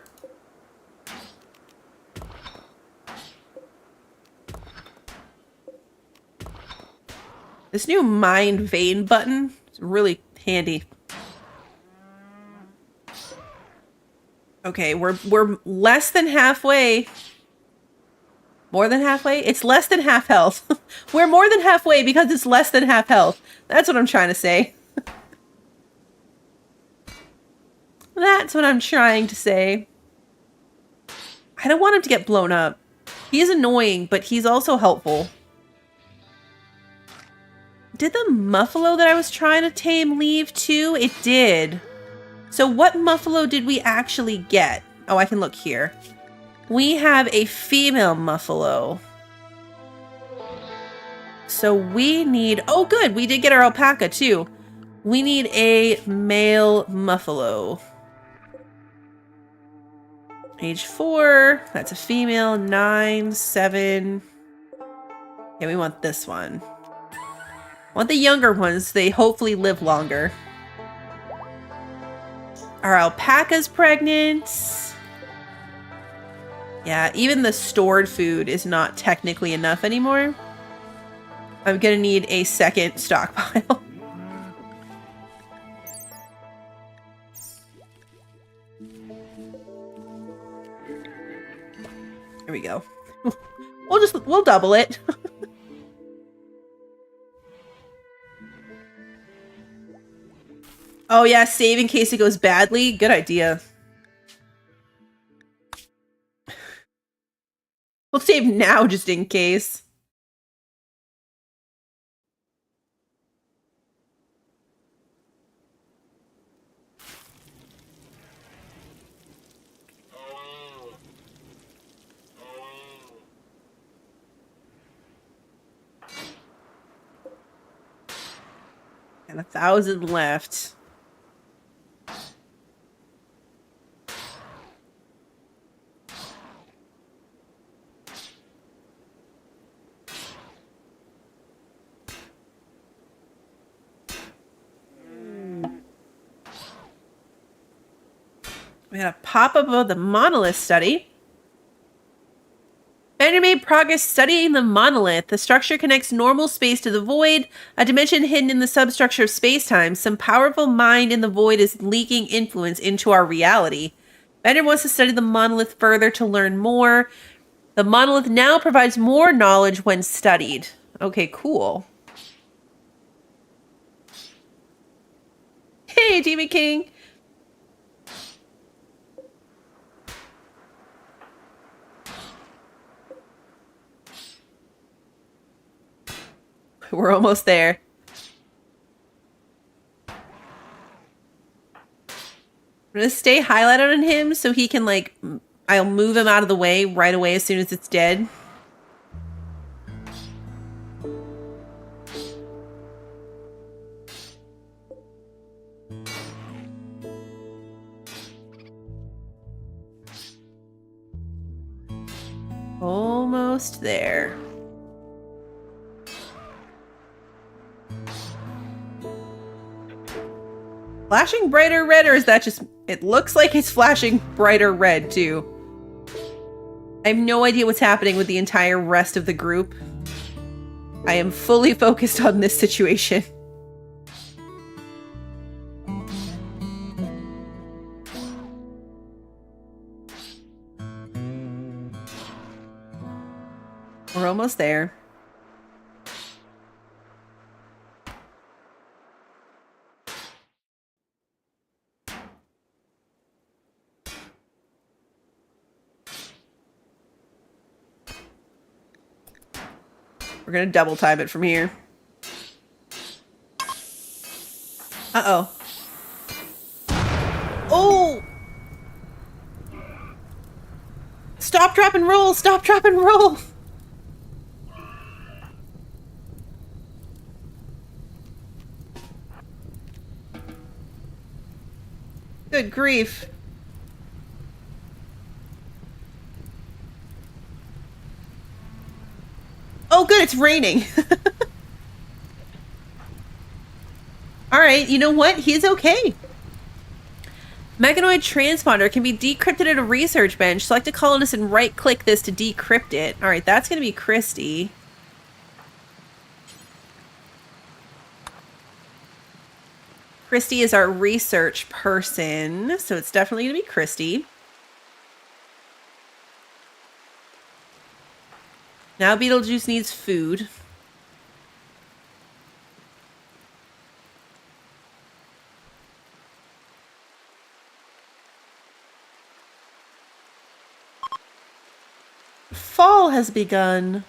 This new mind vein button is really handy. Okay, we're less than halfway. More than halfway? It's less than half health. We're more than halfway because it's less than half health. That's what I'm trying to say. That's what I'm trying to say. I don't want him to get blown up. He is annoying, but he's also helpful. Did the muffalo that I was trying to tame leave too? It did. So what muffalo did we actually get? Oh, I can look here. We have a female muffalo. So we need... Oh, good. We did get our alpaca too. We need a male muffalo. Age 4. That's a female. 9, 7. Yeah, we want this one. I want the younger ones. They hopefully live longer. Our alpaca's pregnant. Yeah, even the stored food is not technically enough anymore. I'm gonna need a second stockpile. There we go. We'll double it. Oh yeah, save in case it goes badly. Good idea. We'll save now just in case. And 1,000 left. We got a pop-up about the monolith study. Bender made progress studying the monolith. The structure connects normal space to the void, a dimension hidden in the substructure of space-time. Some powerful mind in the void is leaking influence into our reality. Bender wants to study the monolith further to learn more. The monolith now provides more knowledge when studied. Okay, cool. Hey, Demon King! We're almost there. I'm gonna stay highlighted on him so he can, like, I'll move him out of the way right away as soon as it's dead. Almost there. Flashing brighter red, or is that just... It looks like it's flashing brighter red, too. I have no idea what's happening with the entire rest of the group. I am fully focused on this situation. We're almost there. We're gonna double time it from here. Uh-oh. Oh! Stop, drop, and roll! Stop, drop, and roll! Good grief. Oh, good, it's raining. Alright, you know what? He's okay. Mechanoid transponder can be decrypted at a research bench. Select a colonist and right-click this to decrypt it. Alright, that's going to be Christy. Christy is our research person, so it's definitely going to be Christy. Now Beetlejuice needs food. Fall has begun.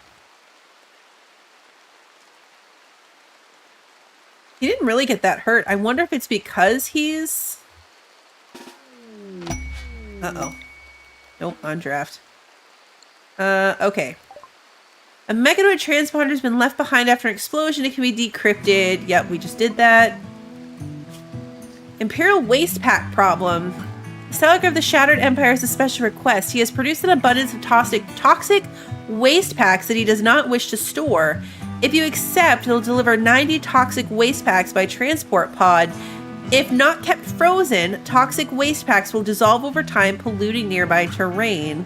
He didn't really get that hurt. I wonder if it's because he's... Uh-oh. Nope, on draft. Okay. A mechanoid transponder has been left behind after an explosion. It can be decrypted. Yep, we just did that. Imperial waste pack problem. Stalker of the Shattered Empire has a special request. He has produced an abundance of toxic waste packs that he does not wish to store. If you accept, he'll deliver 90 toxic waste packs by transport pod. If not kept frozen, toxic waste packs will dissolve over time, polluting nearby terrain.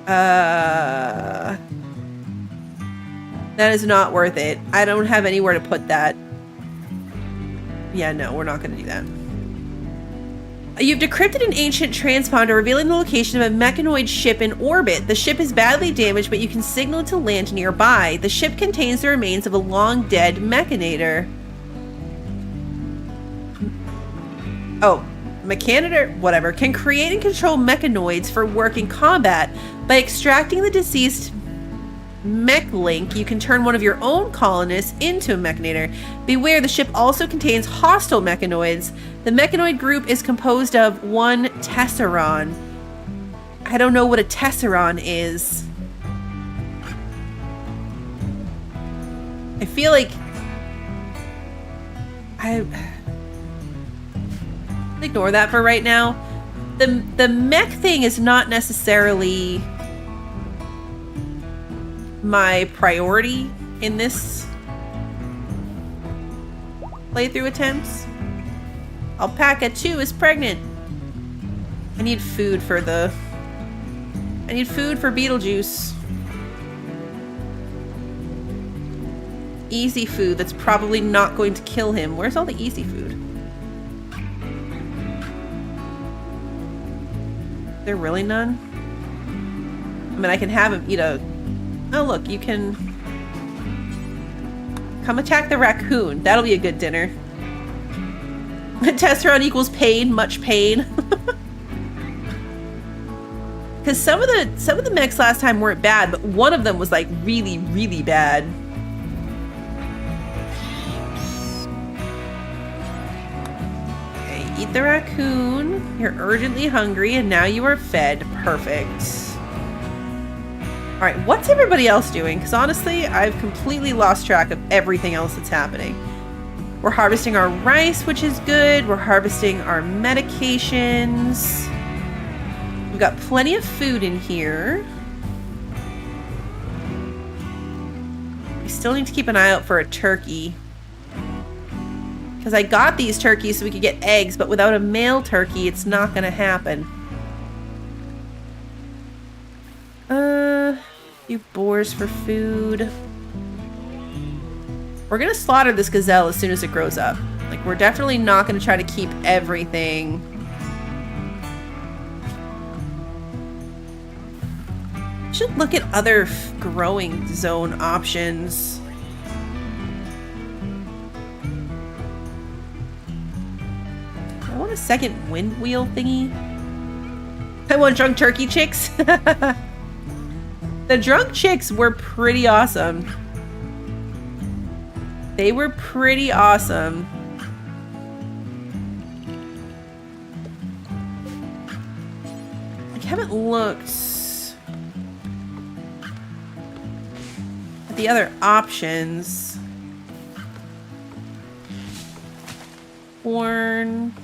That is not worth it. I don't have anywhere to put that. Yeah, no, we're not going to do that. You've decrypted an ancient transponder revealing the location of a mechanoid ship in orbit. The ship is badly damaged, but you can signal it to land nearby. The ship contains the remains of a long-dead mechanator. Oh, mechanator, whatever, can create and control mechanoids for work in combat. By extracting the deceased mech link, you can turn one of your own colonists into a mechanator. Beware, the ship also contains hostile mechanoids. The mechanoid group is composed of one tesseron. I don't know what a tesseron is. I feel like ignore that for right now. The mech thing is not necessarily my priority in this playthrough attempts. Alpaca 2 is pregnant. I need food for Beetlejuice. Easy food that's probably not going to kill him. Where's all the easy food? Is there really none? I mean, I can have him eat a... Oh, look, you can... Come attack the raccoon. That'll be a good dinner. Tesseron equals pain, much pain. Because some of the mechs last time weren't bad, but one of them was like really, really bad. Okay, eat the raccoon. You're urgently hungry, and now you are fed. Perfect. Alright, what's everybody else doing? Because honestly, I've completely lost track of everything else that's happening. We're harvesting our rice, which is good. We're harvesting our medications. We've got plenty of food in here. We still need to keep an eye out for a turkey. Because I got these turkeys so we could get eggs, but without a male turkey, it's not going to happen. Few boars for food. We're gonna slaughter this gazelle as soon as it grows up. Like, we're definitely not gonna try to keep everything. Should look at other growing zone options. I want a second wind wheel thingy. I want drunk turkey chicks. The drunk chicks were pretty awesome. They were pretty awesome. I haven't looked at the other options. Horn.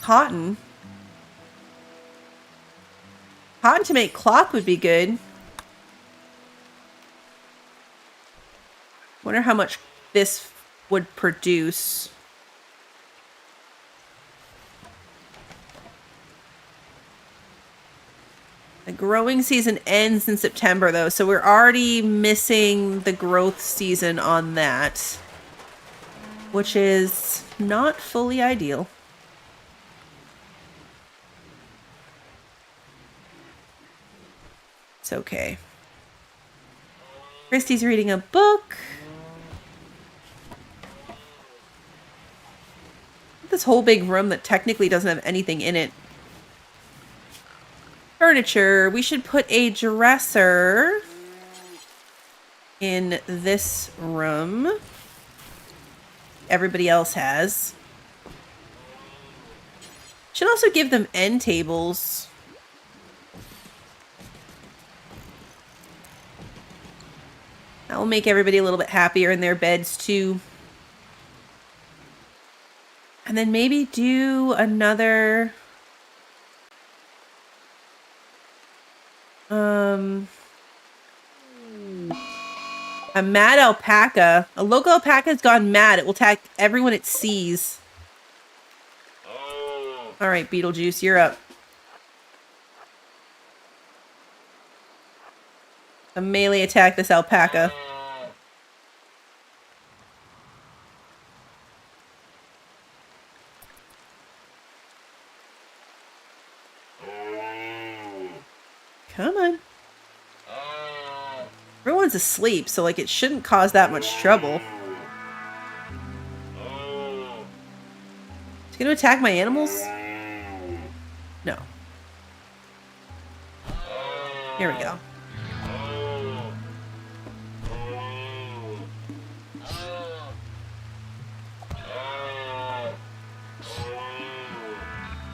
Cotton. Cotton to make cloth would be good. Wonder how much this would produce. The growing season ends in September, though, so we're already missing the growth season on that, which is not fully ideal. It's okay. Christy's reading a book. This whole big room that technically doesn't have anything in it. Furniture. We should put a dresser in this room. Everybody else has. Should also give them end tables. That will make everybody a little bit happier in their beds too. And then maybe do another a mad alpaca. A local alpaca has gone mad. It will attack everyone it sees. All right, Beetlejuice, you're up. A melee attack this alpaca. Come on. Everyone's asleep, so like it shouldn't cause that much trouble. It's gonna attack my animals? No. Here we go.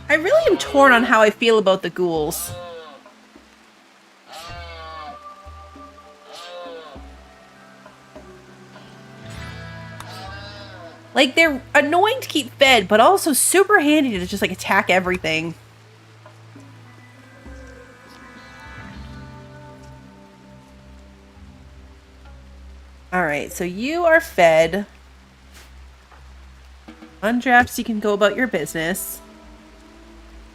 I really am torn on how I feel about the ghouls. Like, they're annoying to keep fed, but also super handy to just, like, attack everything. Alright, so you are fed. Undrafts, you can go about your business.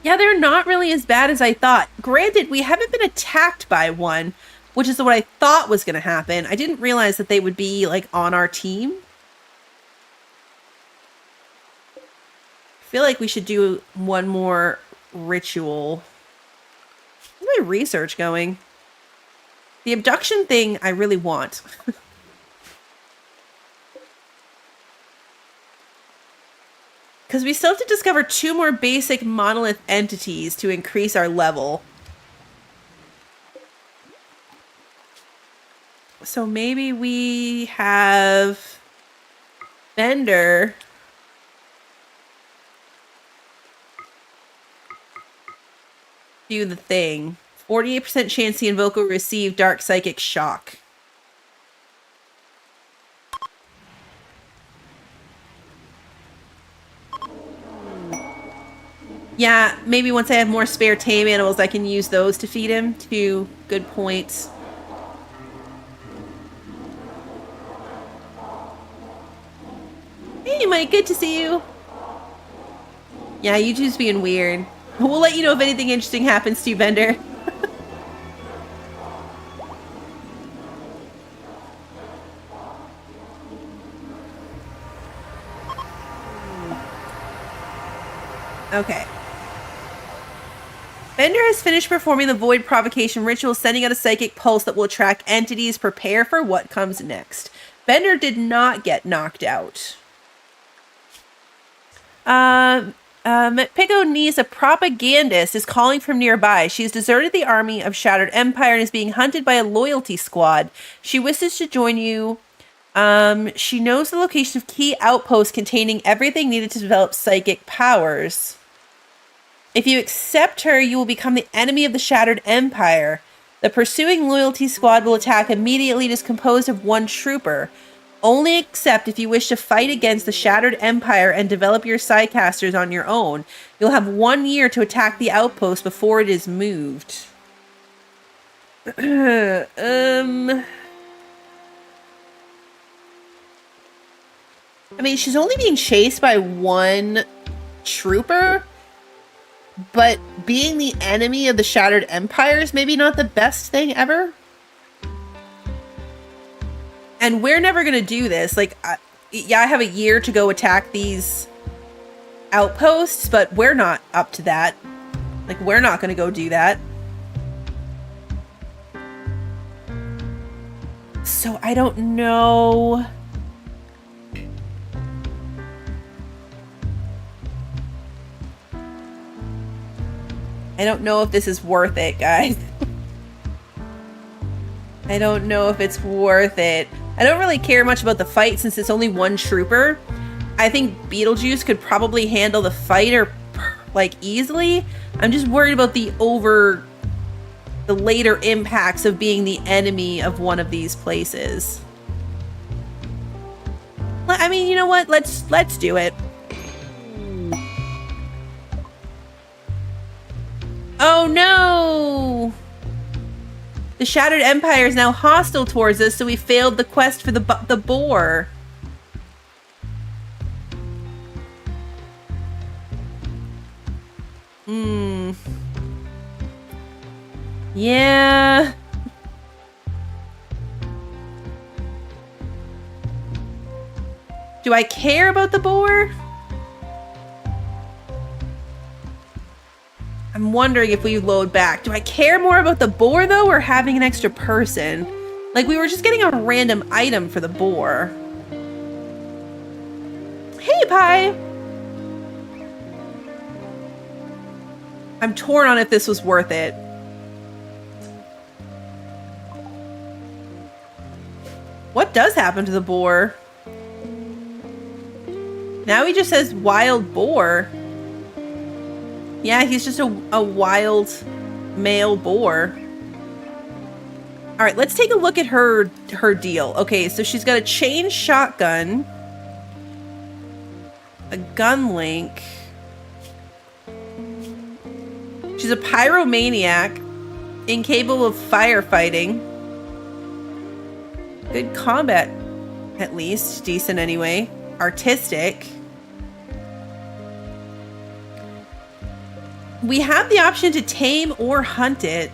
Yeah, they're not really as bad as I thought. Granted, we haven't been attacked by one, which is what I thought was going to happen. I didn't realize that they would be, like, on our team. I feel like we should do one more ritual. How's my research going? The abduction thing I really want. Because we still have to discover 2 more basic monolith entities to increase our level. So maybe we have Bender do the thing. 48% chance the invoker will receive dark psychic shock. Yeah, maybe once I have more spare tame animals, I can use those to feed him. 2 good points. Hey, Mike, good to see you. Yeah, YouTube's being weird. We'll let you know if anything interesting happens to you, Bender. Okay. Bender has finished performing the Void Provocation ritual, sending out a psychic pulse that will attract entities. Prepare for what comes next. Bender did not get knocked out. Pico a propagandist, is calling from nearby. She has deserted the army of Shattered Empire and is being hunted by a loyalty squad. She wishes to join you. She knows the location of key outposts containing everything needed to develop psychic powers. If you accept her, you will become the enemy of the Shattered Empire. The pursuing loyalty squad will attack immediately. It is composed of one trooper. Only accept if you wish to fight against the Shattered Empire and develop your psycasters on your own. You'll have 1 year to attack the outpost before it is moved. I mean, she's only being chased by one trooper, but being the enemy of the Shattered Empire is maybe not the best thing ever. And we're never going to do this. Like, yeah, I have a year to go attack these outposts, but we're not up to that. Like, we're not going to go do that. So I don't know. I don't know if this is worth it, guys. I don't know if it's worth it. I don't really care much about the fight since it's only one trooper. I think Beetlejuice could probably handle the fight like easily. I'm just worried about the later impacts of being the enemy of one of these places. I mean, you know what? Let's do it. Oh no! The Shattered Empire is now hostile towards us, so we failed the quest for the boar. Yeah. Do I care about the boar? I'm wondering if we load back. Do I care more about the boar, though, or having an extra person? Like, we were just getting a random item for the boar. Hey, Pie! I'm torn on if this was worth it. What does happen to the boar? Now he just says wild boar. Yeah, he's just a wild male boar. All right, let's take a look at her deal. Okay, so she's got a chain shotgun, a gun link. She's a pyromaniac, incapable of firefighting. Good combat, at least. Decent anyway. Artistic. We have the option to tame or hunt it.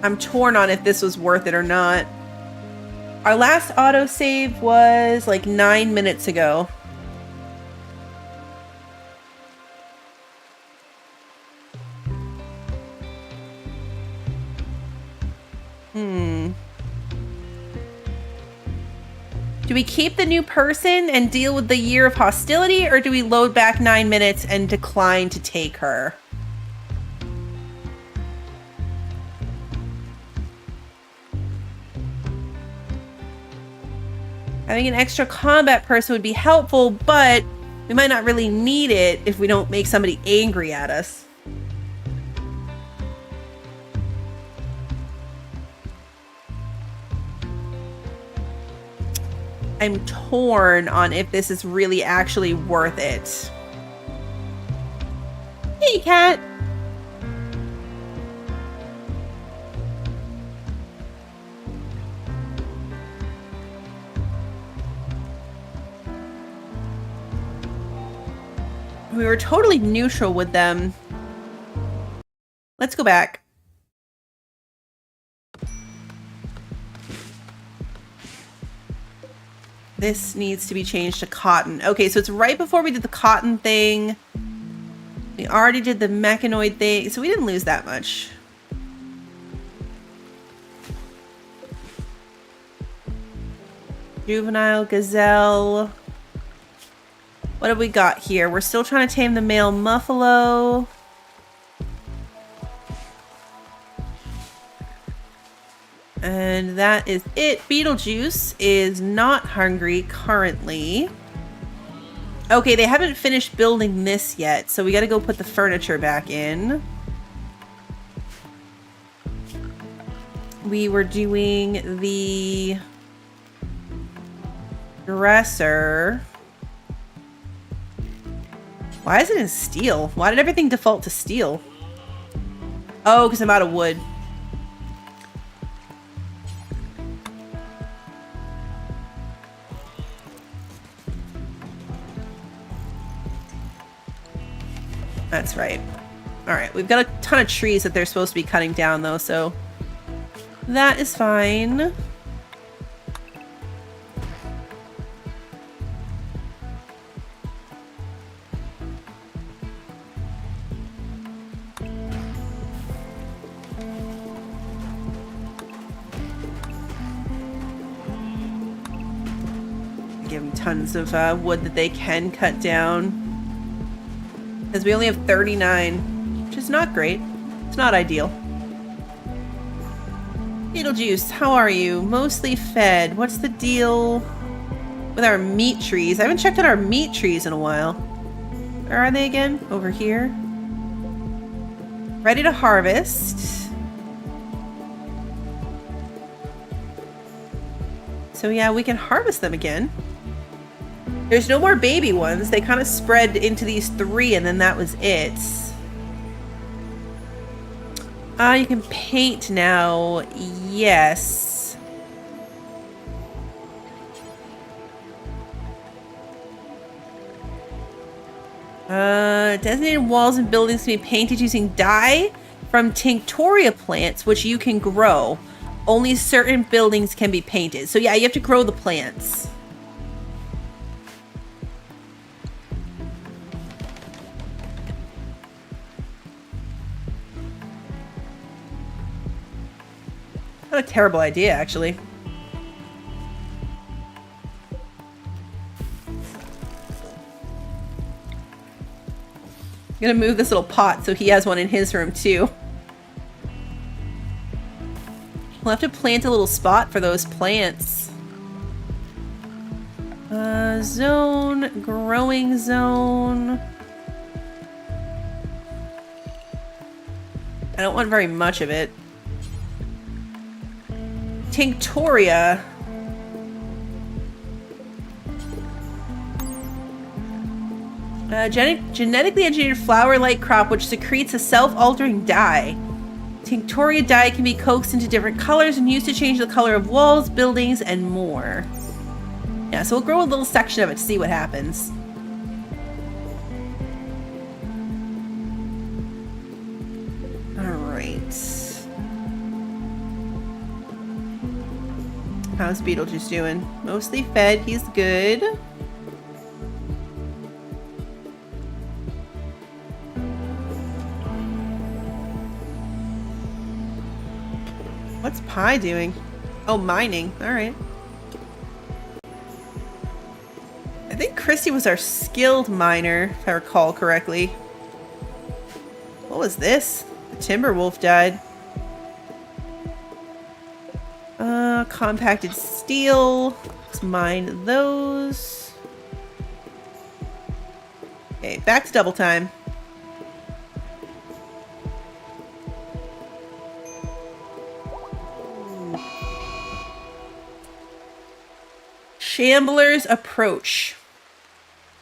I'm torn on if this was worth it or not. Our last autosave was like 9 minutes ago. Do we keep the new person and deal with the year of hostility, or do we load back 9 minutes and decline to take her? Having an extra combat person would be helpful, but we might not really need it if we don't make somebody angry at us. I'm torn on if this is really actually worth it. Hey, cat. We were totally neutral with them. Let's go back. This needs to be changed to cotton. Okay, so it's right before we did the cotton thing. We already did the mechanoid thing, so we didn't lose that much. Juvenile gazelle. What have we got here? We're still trying to tame the male muffalo. And that is it. Beetlejuice is not hungry currently. Okay, they haven't finished building this yet, so we gotta go put the furniture back in. We were doing the dresser. Why is it in steel? Why did everything default to steel? Oh, because I'm out of wood. That's right. Alright, we've got a ton of trees that they're supposed to be cutting down though, so that is fine. Give them tons of wood that they can cut down. Because we only have 39, which is not great. It's not ideal. Beetlejuice, how are you? Mostly fed. What's the deal with our meat trees? I haven't checked out our meat trees in a while. Where are they again? Over here. Ready to harvest. So yeah, we can harvest them again. There's no more baby ones. They kind of spread into these 3 and then that was it. You can paint now. Yes. Designated walls and buildings can be painted using dye from tinctoria plants, which you can grow. Only certain buildings can be painted. So yeah, you have to grow the plants. Not a terrible idea, actually. I'm gonna move this little pot so he has one in his room, too. We'll have to plant a little spot for those plants. Zone, growing zone. I don't want very much of it. Tinctoria. Genetically engineered flower-like crop which secretes a self-altering dye. Tinctoria dye can be coaxed into different colors and used to change the color of walls, buildings, and more. Yeah, so we'll grow a little section of it to see what happens. How's Beetlejuice doing? Mostly fed. He's good. What's Pie doing? Oh, mining. Alright. I think Chrissy was our skilled miner, if I recall correctly. What was this? The Timberwolf died. Compacted steel. Let's mine those. Okay, back to double time. Shamblers approach.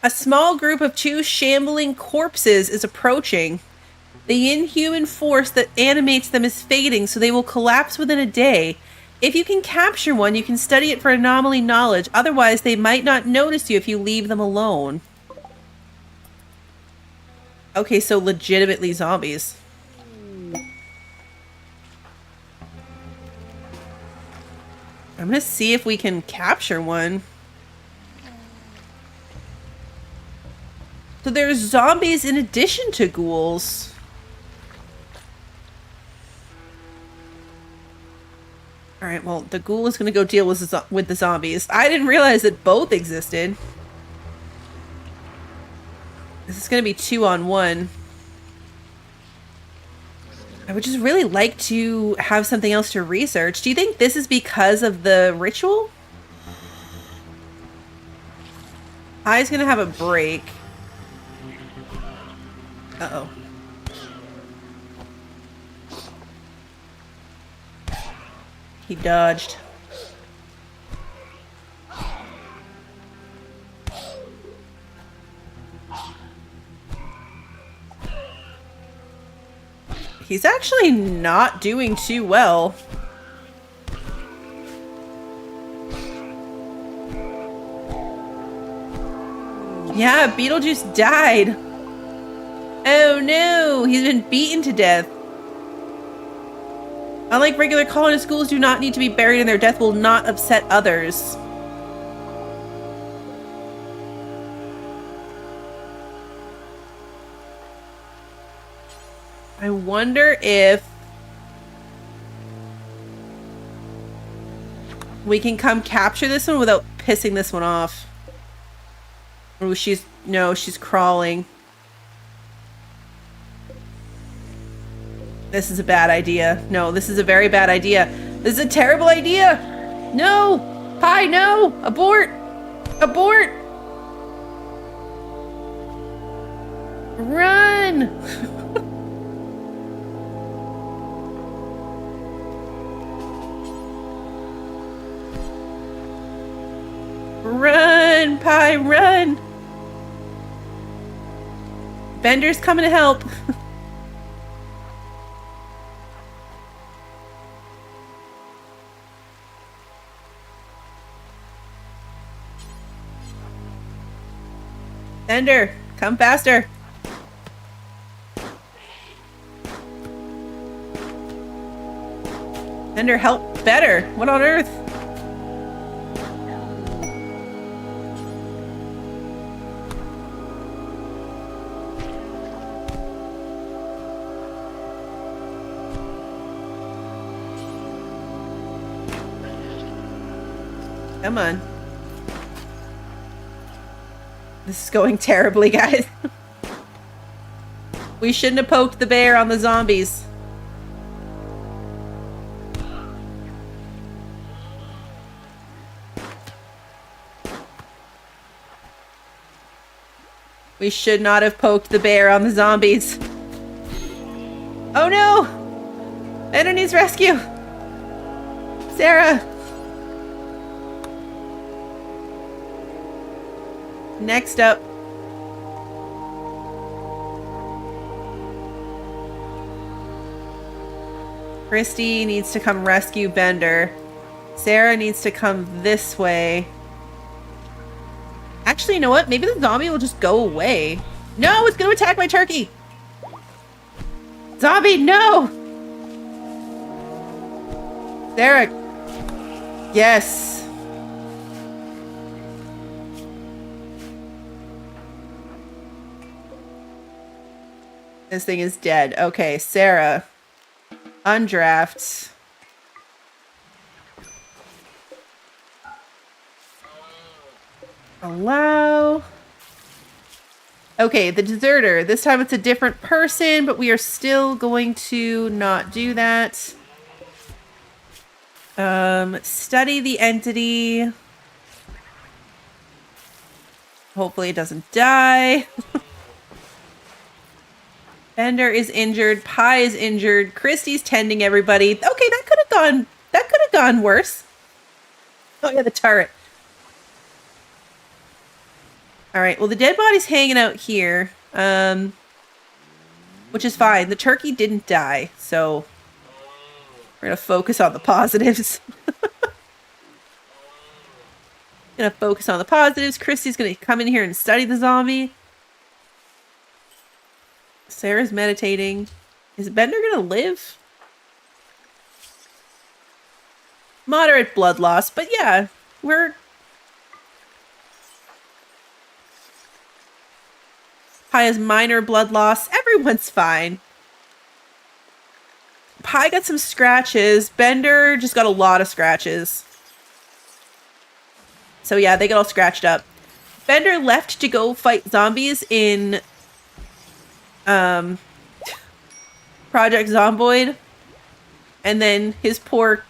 A small group of 2 shambling corpses is approaching. The inhuman force that animates them is fading, so they will collapse within a day. If you can capture one, you can study it for anomaly knowledge. Otherwise, they might not notice you if you leave them alone. Okay, so legitimately zombies. I'm gonna see if we can capture one. So there's zombies in addition to ghouls. All right, well, the ghoul is going to go deal with the zombies. I didn't realize that both existed. This is going to be 2-on-1. I would just really like to have something else to research. Do you think this is because of the ritual? I's going to have a break. Uh-oh. He dodged. He's actually not doing too well. Yeah, Beetlejuice died. Oh no, he's been beaten to death. Unlike regular colonist ghouls, do not need to be buried and their death will not upset others. I wonder if we can come capture this one without pissing this one off. Oh, she's crawling. This is a bad idea. No, this is a very bad idea. This is a terrible idea. No! Pie, no! Abort! Abort! Run! Run, Pie, run! Bender's coming to help. Bender, come faster. Bender, help better. What on earth? Come on. This is going terribly, guys. We shouldn't have poked the bear on the zombies. We should not have poked the bear on the zombies. Oh no! Ender needs rescue! Sarah! Next up. Christy needs to come rescue Bender. Sarah needs to come this way. Actually, you know what? Maybe the zombie will just go away. No, it's going to attack my turkey. Zombie, no! Sarah. Yes. This thing is dead. Okay, Sarah. Undraft. Allow. Okay, the deserter. This time it's a different person, but we are still going to not do that. Study the entity. Hopefully it doesn't die. Bender is injured. Pie is injured. Christy's tending everybody. Okay, that could have gone worse. Oh yeah, the turret. All right, well the dead body's hanging out here. Which is fine. The turkey didn't die, so we're gonna focus on the positives. Gonna focus on the positives. Christy's gonna come in here and study the zombie. Sarah's meditating. Is Bender gonna live? Moderate blood loss, but yeah, we're... Pie has minor blood loss. Everyone's fine. Pi got some scratches. Bender just got a lot of scratches. So yeah, they get all scratched up. Bender left to go fight zombies in Project Zomboid. And then his poor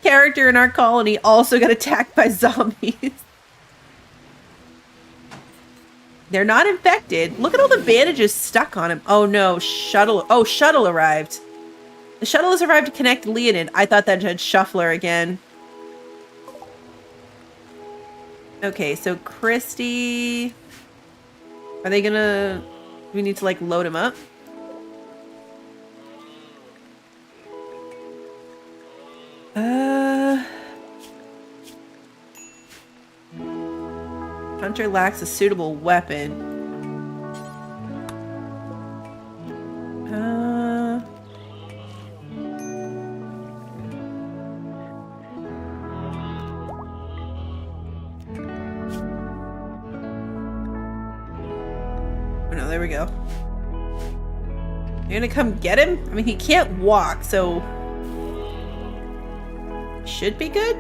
character in our colony also got attacked by zombies. They're not infected. Look at all the bandages stuck on him. Oh no, shuttle. Oh, shuttle arrived. The shuttle has arrived to connect Leonid. I thought that said Shuffler again. Okay, so Christy. Are they gonna... We need to like load him up. Hunter lacks a suitable weapon. Oh no, there we go. You're gonna come get him? I mean, he can't walk, so... Should be good?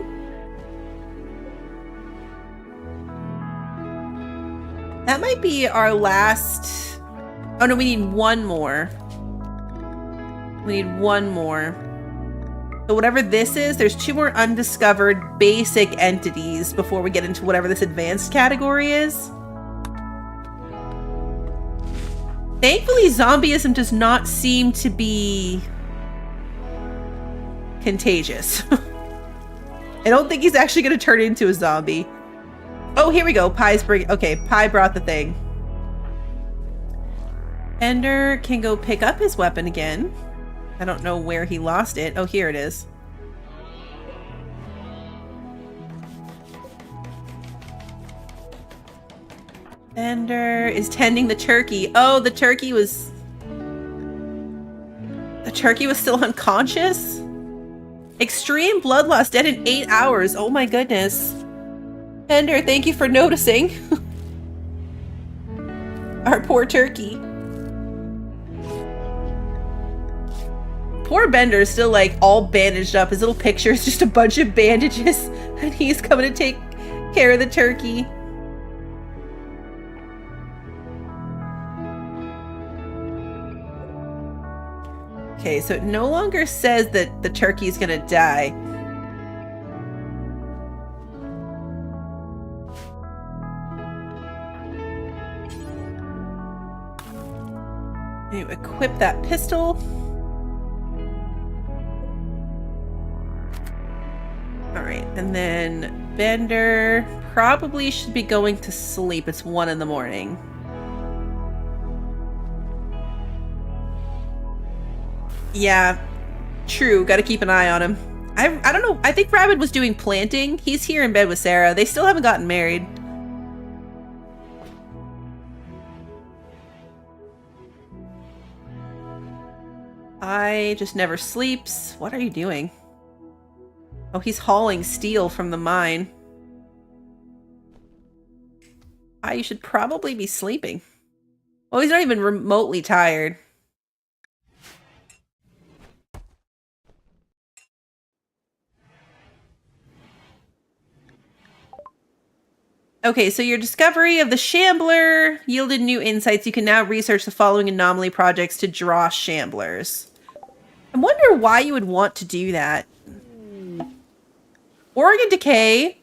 That might be our last... Oh no, we need one more. We need one more. So whatever this is, there's 2 more undiscovered basic entities before we get into whatever this advanced category is. Thankfully, zombieism does not seem to be contagious. I don't think he's actually going to turn into a zombie. Oh, here we go. Pi's bring. Okay, Pi brought the thing. Ender can go pick up his weapon again. I don't know where he lost it. Oh, here it is. Ender is tending the turkey. Oh, the turkey was... The turkey was still unconscious? Extreme bloodlust, dead in 8 hours. Oh my goodness. Bender, thank you for noticing. Our poor turkey. Poor Bender's still like all bandaged up. His little picture is just a bunch of bandages. And he's coming to take care of the turkey. Okay, so it no longer says that the turkey is gonna die. You equip that pistol. Alright, and then Bender probably should be going to sleep. It's 1 in the morning. Yeah, true. Gotta keep an eye on him. I don't know. I think Rabbit was doing planting. He's here in bed with Sarah. They still haven't gotten married. I just never sleeps. What are you doing? Oh, he's hauling steel from the mine. You should probably be sleeping. Oh, he's not even remotely tired. Okay, so your discovery of the Shambler yielded new insights. You can now research the following anomaly projects to draw Shamblers. I wonder why you would want to do that. Organ decay.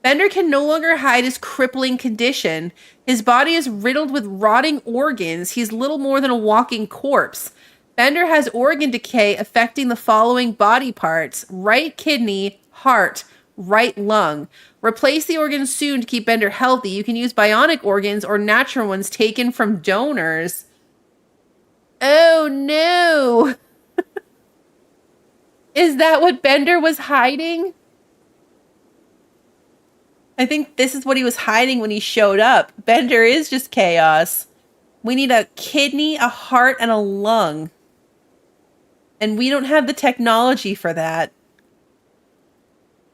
Bender can no longer hide his crippling condition. His body is riddled with rotting organs. He's little more than a walking corpse. Bender has organ decay affecting the following body parts: right kidney, heart, right lung. Replace the organs soon to keep Bender healthy. You can use bionic organs or natural ones taken from donors. Oh no! Is that what Bender was hiding? I think this is what he was hiding when he showed up. Bender is just chaos. We need a kidney, a heart, and a lung. And we don't have the technology for that.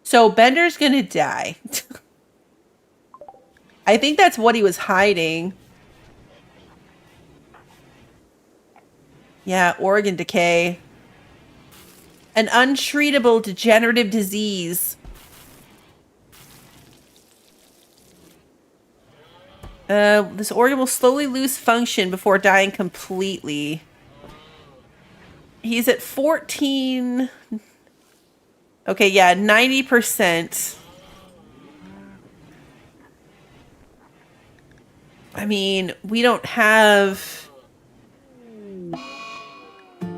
So Bender's gonna die. I think that's what he was hiding. Yeah, organ decay. An untreatable degenerative disease. This organ will slowly lose function before dying completely. He's at 14. Okay, yeah, 90%. I mean, we don't have...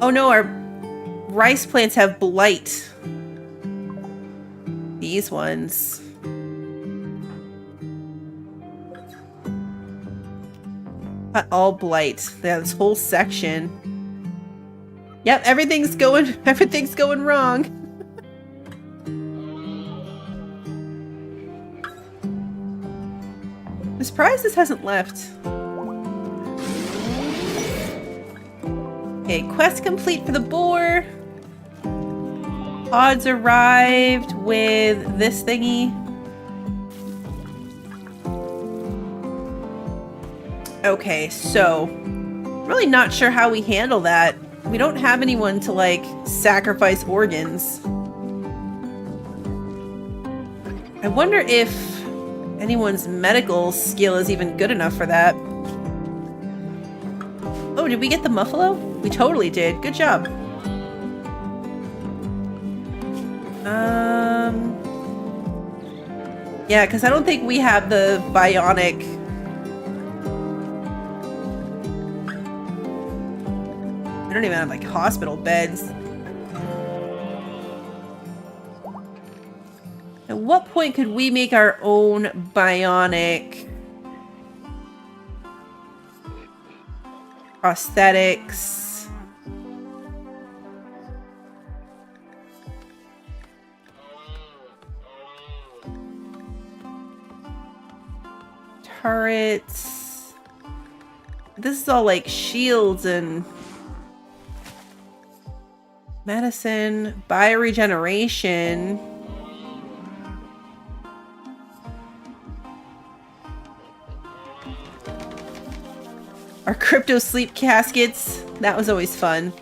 Oh no, our rice plants have blight. These ones. Not all blight. Yeah, this whole section. Yep, everything's going wrong. I'm surprised this hasn't left. Okay, quest complete for the boar. Pods arrived with this thingy. Okay, so really not sure how we handle that. We don't have anyone to like sacrifice organs. I wonder if anyone's medical skill is even good enough for that. Oh, did we get the muffalo? We totally did. Good job. Yeah, because I don't think we have the bionic. I don't even have like hospital beds. At what point could we make our own bionic prosthetics? Turrets. This is all like shields and medicine, bioregeneration. Our crypto sleep caskets. That was always fun.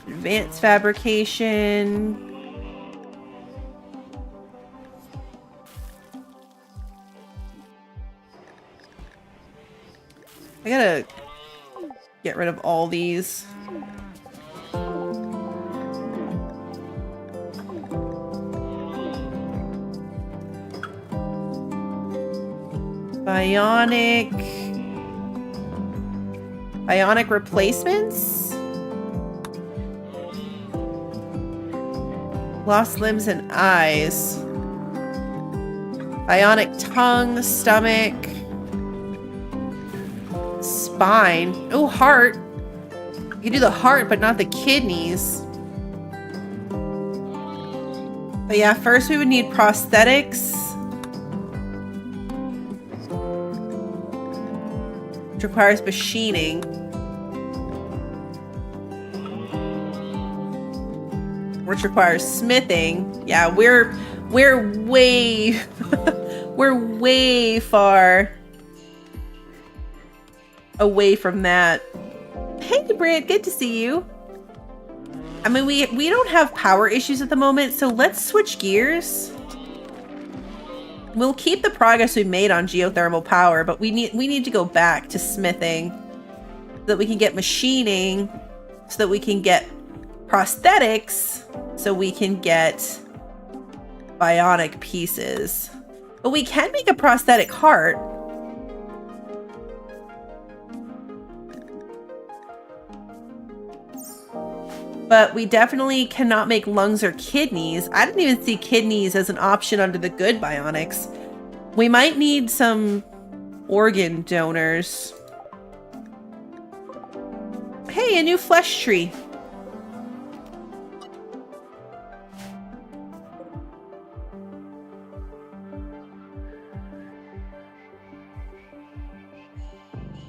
Advanced fabrication. I gotta get rid of all these. Bionic replacements? Lost limbs and eyes. Bionic tongue, stomach. Spine. Oh, heart. You can do the heart, but not the kidneys. But yeah, first we would need prosthetics. Which requires machining. Which requires smithing. Yeah, we're way we're way far away from that. Hey Brant, good to see you. I mean, we don't have power issues at the moment, so let's switch gears. We'll keep the progress we made on geothermal power, but we need to go back to smithing so that we can get machining, so that we can get prosthetics, so we can get bionic pieces. But we can make a prosthetic heart. But we definitely cannot make lungs or kidneys. I didn't even see kidneys as an option under the good bionics. We might need some organ donors. Hey, a new flesh tree.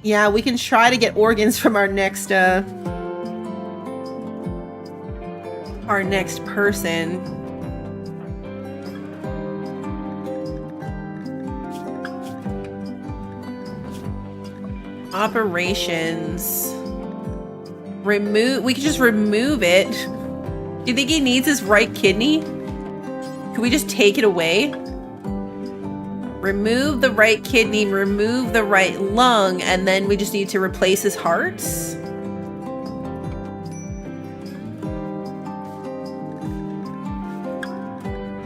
Yeah, we can try to get organs from our next person. Operations. Remove. We could just remove it. Do you think he needs his right kidney? Could we just take it away? Remove the right kidney, remove the right lung, and then we just need to replace his hearts?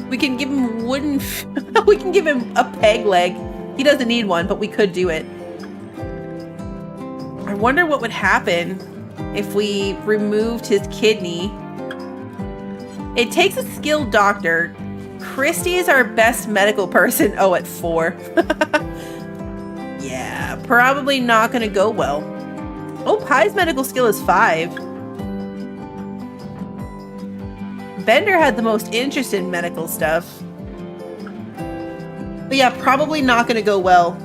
We can give him wooden... we can give him a peg leg. He doesn't need one, but we could do it. I wonder what would happen if we removed his kidney. It takes a skilled doctor. Christy is our best medical person. Oh, at 4. Yeah, probably not going to go well. Oh, Pie's medical skill is 5. Bender had the most interest in medical stuff. But yeah, probably not going to go well.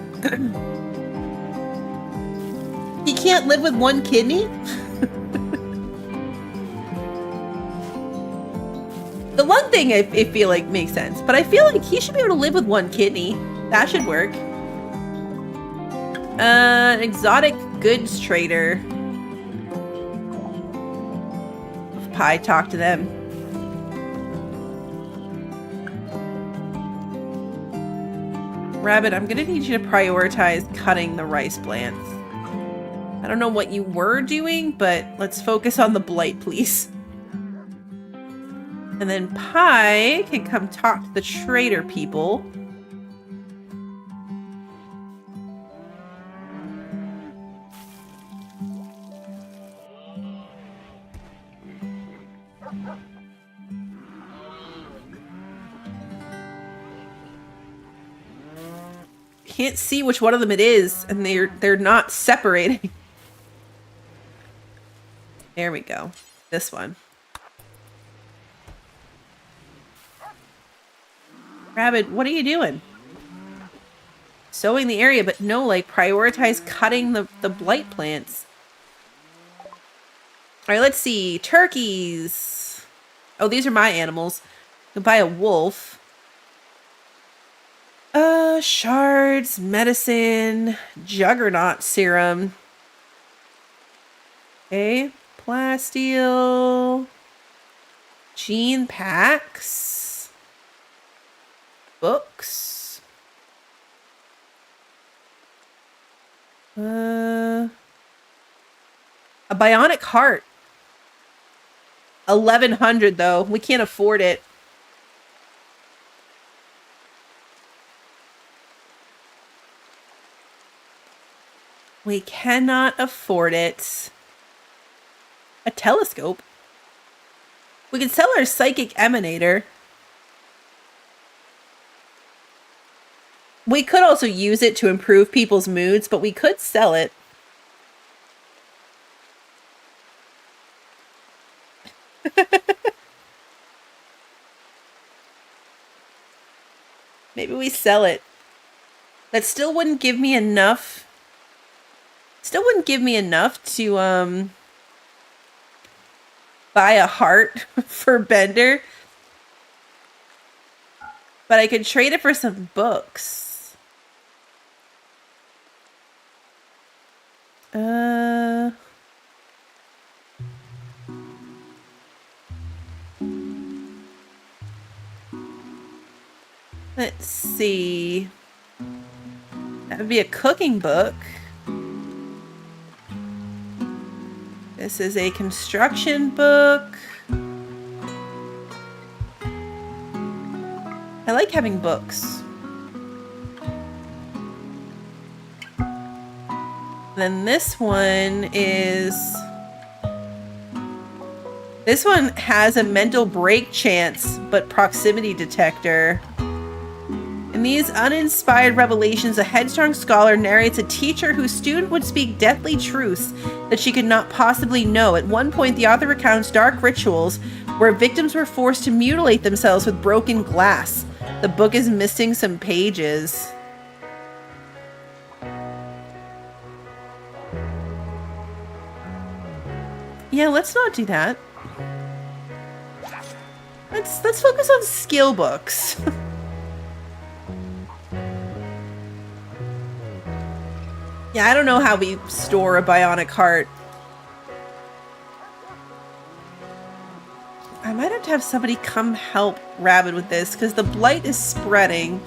He can't live with one kidney? The lung thing I feel like makes sense, but I feel like he should be able to live with one kidney. That should work. Exotic goods trader. Pie, talk to them. Rabbit, I'm gonna need you to prioritize cutting the rice plants. I don't know what you were doing, but let's focus on the blight, please. And then Pie can come talk to the trader people. Can't see which one of them it is, and they're not separating. There we go. This one. Rabbit, what are you doing? Sowing the area, but no, like, prioritize cutting the blight plants. Alright, let's see. Turkeys. Oh, these are my animals. Can buy a wolf. Shards, medicine, juggernaut serum. Okay. Plasteel. Gene packs. Books. A bionic heart. 1100 though. We can't afford it. We cannot afford it. A telescope. We could sell our psychic emanator. We could also use it to improve people's moods, but we could sell it. Maybe we sell it. That still wouldn't give me enough. Still wouldn't give me enough to buy a heart for Bender. But I could trade it for some books. Let's see. That would be a cooking book. This is a construction book. I like having books. Then this one is... This one has a mental break chance, but proximity detector. In these uninspired revelations, a headstrong scholar narrates a teacher whose student would speak deathly truths that she could not possibly know. At one point, the author recounts dark rituals where victims were forced to mutilate themselves with broken glass. The book is missing some pages. Yeah, let's not do that. Let's focus on skill books. Yeah, I don't know how we store a bionic heart. I might have to have somebody come help Rabbit with this, because the blight is spreading.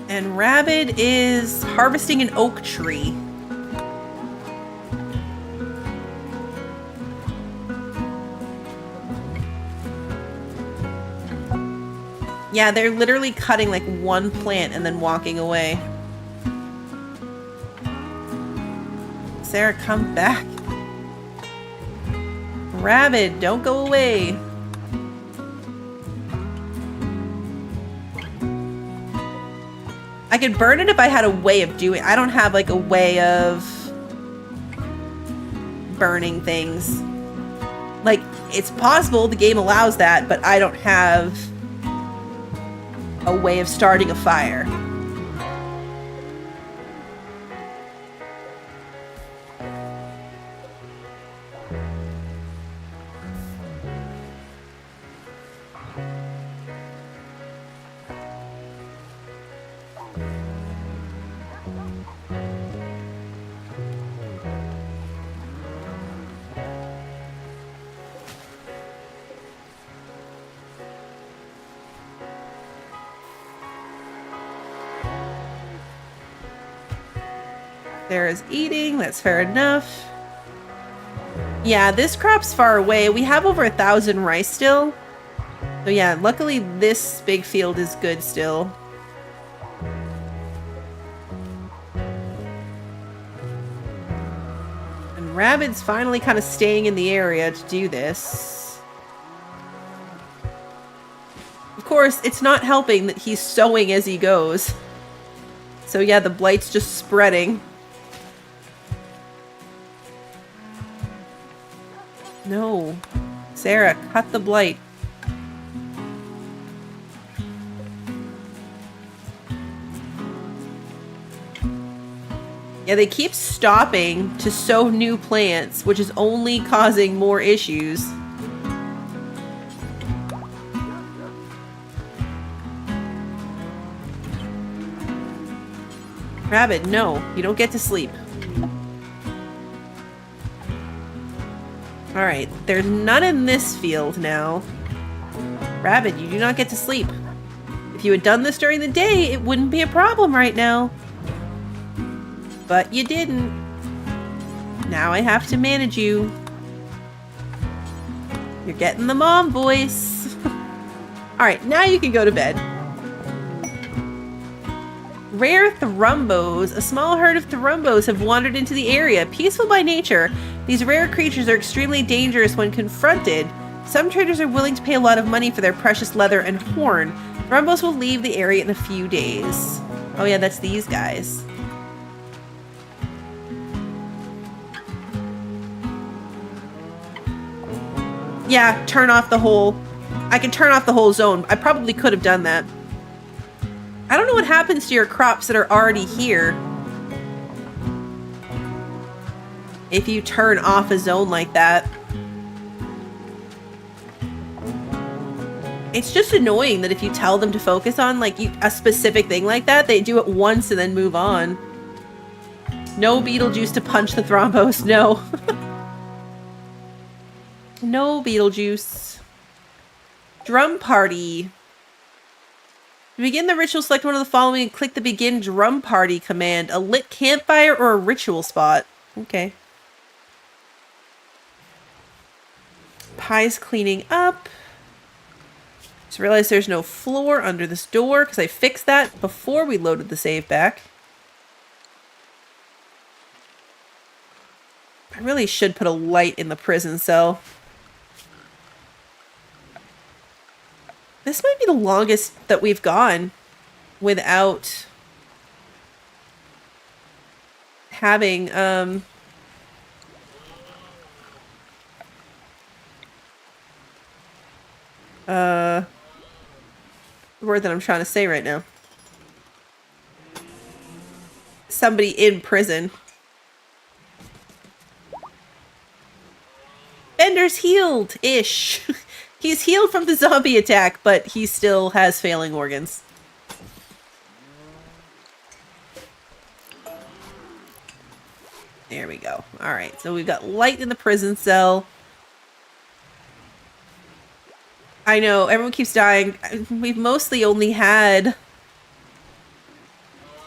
And Rabbit is harvesting an oak tree. Yeah, they're literally cutting like one plant and then walking away. Sarah, come back. Rabbit, don't go away. I could burn it if I had a way of doing it. I don't have like a way of burning things. Like, it's possible the game allows that, but I don't have a way of starting a fire. Sarah's eating, that's fair enough. Yeah, this crop's far away. We have over 1,000 rice still. So yeah, luckily this big field is good still. And Rabbit's finally kind of staying in the area to do this. Of course, it's not helping that he's sowing as he goes. So yeah, the blight's just spreading. No. Sarah, cut the blight. Yeah, they keep stopping to sow new plants, which is only causing more issues. Rabbit, no. You don't get to sleep. Alright, there's none in this field now. Rabbit, you do not get to sleep. If you had done this during the day, it wouldn't be a problem right now. But you didn't. Now I have to manage you. You're getting the mom voice. Alright, now you can go to bed. Rare thrumbos. A small herd of thrumbos have wandered into the area. Peaceful by nature, these rare creatures are extremely dangerous when confronted. Some traders are willing to pay a lot of money for their precious leather and horn. Thrumbos will leave the area in a few days. Oh yeah, that's these guys. Yeah, turn off the whole... I can turn off the whole zone. I probably could have done that. I don't know what happens to your crops that are already here if you turn off a zone like that. It's just annoying that if you tell them to focus on like a specific thing like that, they do it once and then move on. No Beetlejuice to punch the thrombos, no. No Beetlejuice. Drum party. To begin the ritual, select one of the following and click the begin drum party command. A lit campfire or a ritual spot. Okay. Pie's cleaning up. Just realized there's no floor under this door because I fixed that before we loaded the save back. I really should put a light in the prison cell. This might be the longest that we've gone without having, the word that I'm trying to say right now. Somebody in prison. Bender's healed-ish. He's healed from the zombie attack, but he still has failing organs. There we go. All right, so we've got light in the prison cell. I know, everyone keeps dying. We've mostly only had...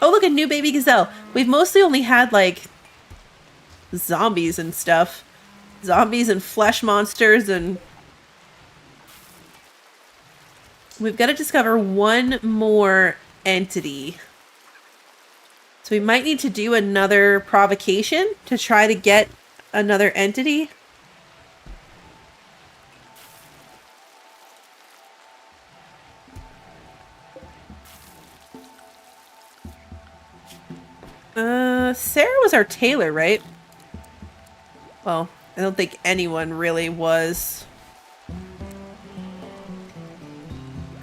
Oh, look, a new baby gazelle. We've mostly only had, like, zombies and stuff. Zombies and flesh monsters, and... We've got to discover one more entity. So we might need to do another provocation to try to get another entity. Sarah was our tailor, right? Well, I don't think anyone really was.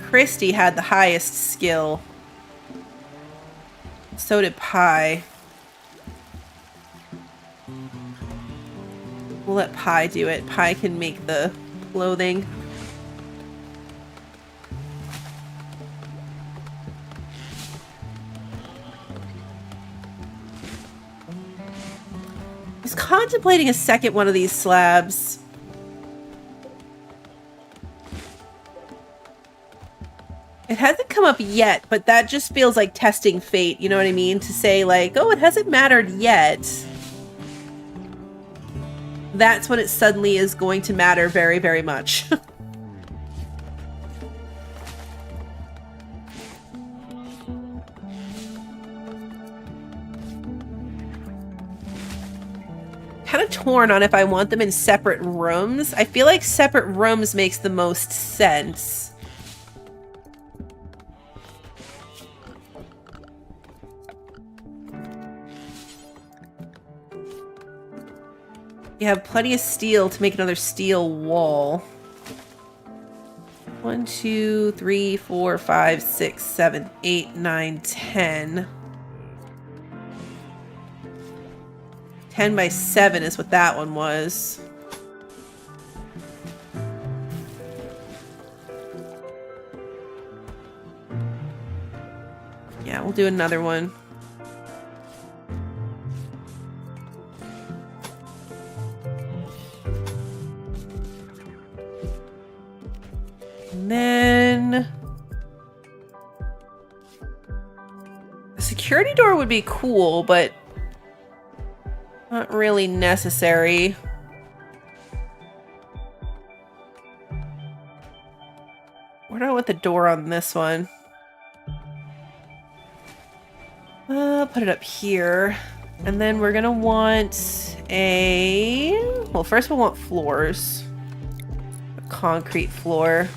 Christy had the highest skill. So did Pi. We'll let Pi do it. Pi can make the clothing. I was contemplating a second one of these slabs. It hasn't come up yet, but that just feels like testing fate, you know what I mean? To say like, oh, it hasn't mattered yet. That's when it suddenly is going to matter very, very much. Kind of torn on if I want them in separate rooms. I feel like separate rooms makes the most sense. You have plenty of steel to make another steel wall. 1, 2, 3, 4, 5, 6, 7, 8, 9, 10. 10 by 7 is what that one was. Yeah, we'll do another one. And then... a security door would be cool, but... not really necessary. Where do I want the door on this one? Put it up here. And then we're gonna want a... well, first we'll want floors. A concrete floor.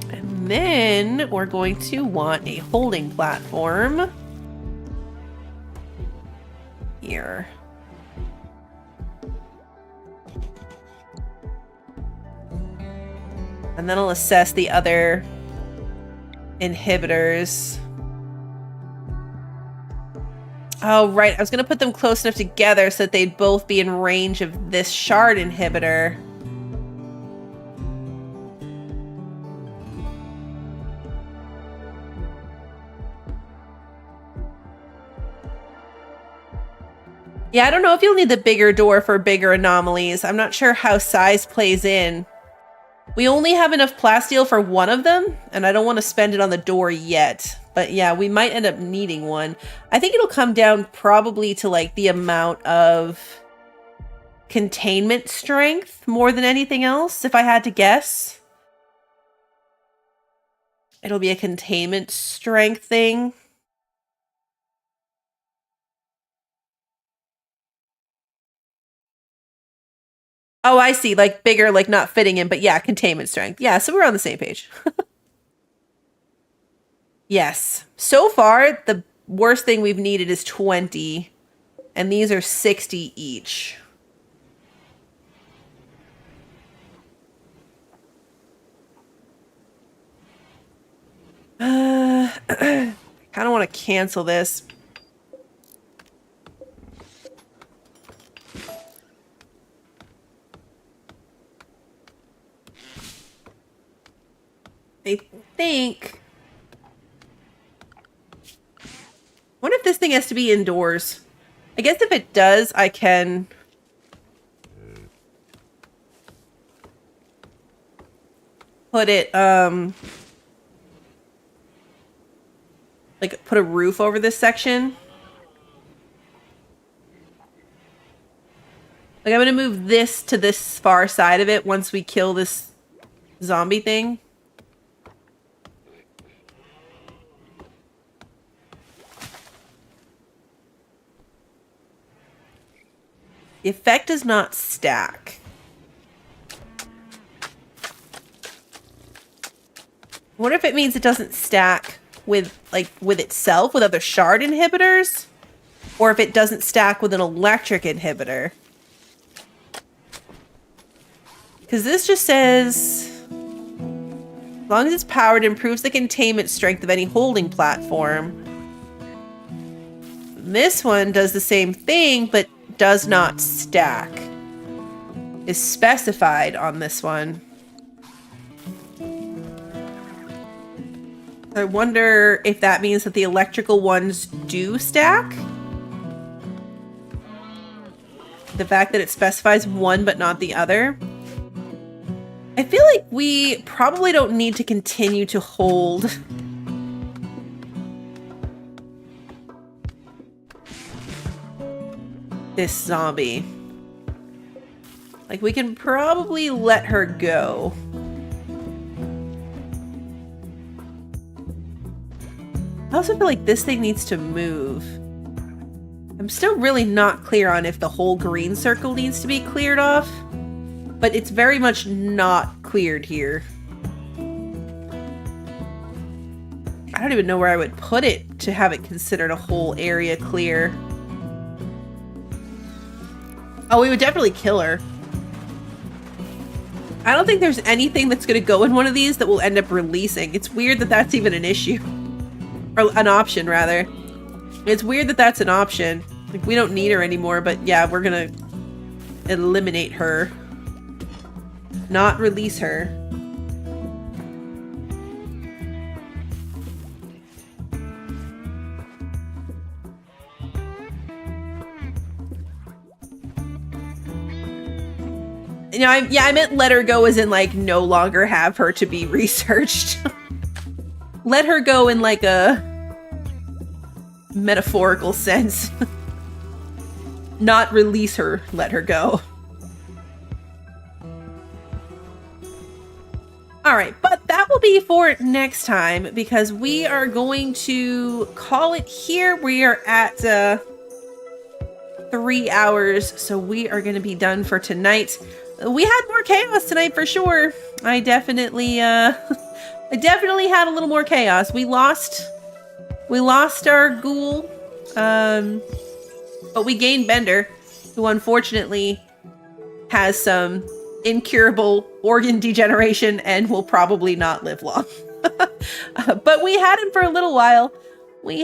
And then we're going to want a holding platform. Here. And then I'll assess the other inhibitors. Oh, right. I was going to put them close enough together so that they'd both be in range of this shard inhibitor. Yeah, I don't know if you'll need the bigger door for bigger anomalies. I'm not sure how size plays in. We only have enough plasteel for one of them, and I don't want to spend it on the door yet. But yeah, we might end up needing one. I think it'll come down probably to like the amount of containment strength more than anything else, if I had to guess. It'll be a containment strength thing. Oh, I see. Like bigger, like not fitting in, but yeah, containment strength. Yeah, so we're on the same page. Yes. So far, the worst thing we've needed is 20. And these are 60 each. I kind of want to cancel this. I think wonder if this thing has to be indoors. I guess if it does, I can... put it, like, put a roof over this section. Like, I'm gonna move this to this far side of it once we kill this zombie thing. The effect does not stack. I wonder if it means it doesn't stack with, like, with itself, with other shard inhibitors, or if it doesn't stack with an electric inhibitor. Because this just says, as long as it's powered, improves the containment strength of any holding platform. This one does the same thing, but does not stack. Is specified on this one. I wonder if that means that the electrical ones do stack. The fact that it specifies one but not the other. I feel like we probably don't need to continue to hold this zombie. Like, we can probably let her go. I also feel like this thing needs to move. I'm still really not clear on if the whole green circle needs to be cleared off, but it's very much not cleared here. I don't even know where I would put it to have it considered a whole area clear. Oh, we would definitely kill her. I don't think there's anything that's going to go in one of these that will end up releasing. It's weird that that's even an issue. Or an option, rather. It's weird that that's an option. Like, we don't need her anymore, but yeah, we're gonna eliminate her. Not release her. You know, I meant let her go as in, like, no longer have her to be researched. Let her go in, like, a metaphorical sense. Not release her, let her go. Alright, but that will be for next time, because we are going to call it here. We are at 3 hours, so we are going to be done for tonight. We had more chaos tonight for sure. I definitely had a little more chaos. We lost our ghoul, but we gained Bender, who unfortunately has some incurable organ degeneration and will probably not live long. But we had him for a little while. We'll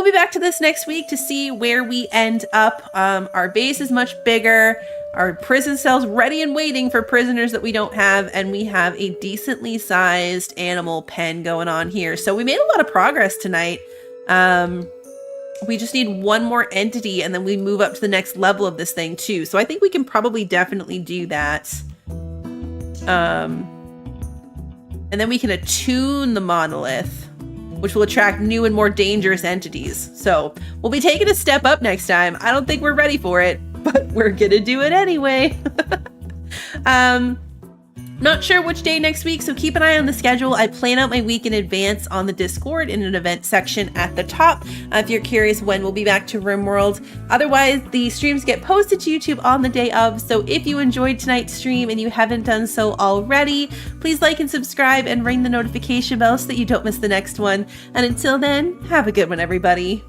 be back to this next week to see where we end up. Our base is much bigger. Our prison cell's ready and waiting for prisoners that we don't have. And we have a decently sized animal pen going on here. So we made a lot of progress tonight. We just need one more entity and then we move up to the next level of this thing too. So I think we can probably definitely do that. And then we can attune the monolith, which will attract new and more dangerous entities. So we'll be taking a step up next time. I don't think we're ready for it, but we're gonna do it anyway. Not sure which day next week, so keep an eye on the schedule. I plan out my week in advance on the Discord in an event section at the top. If you're curious when we'll be back to RimWorld. Otherwise, the streams get posted to YouTube on the day of, so if you enjoyed tonight's stream and you haven't done so already, please like and subscribe and ring the notification bell so that you don't miss the next one. And until then, have a good one, everybody.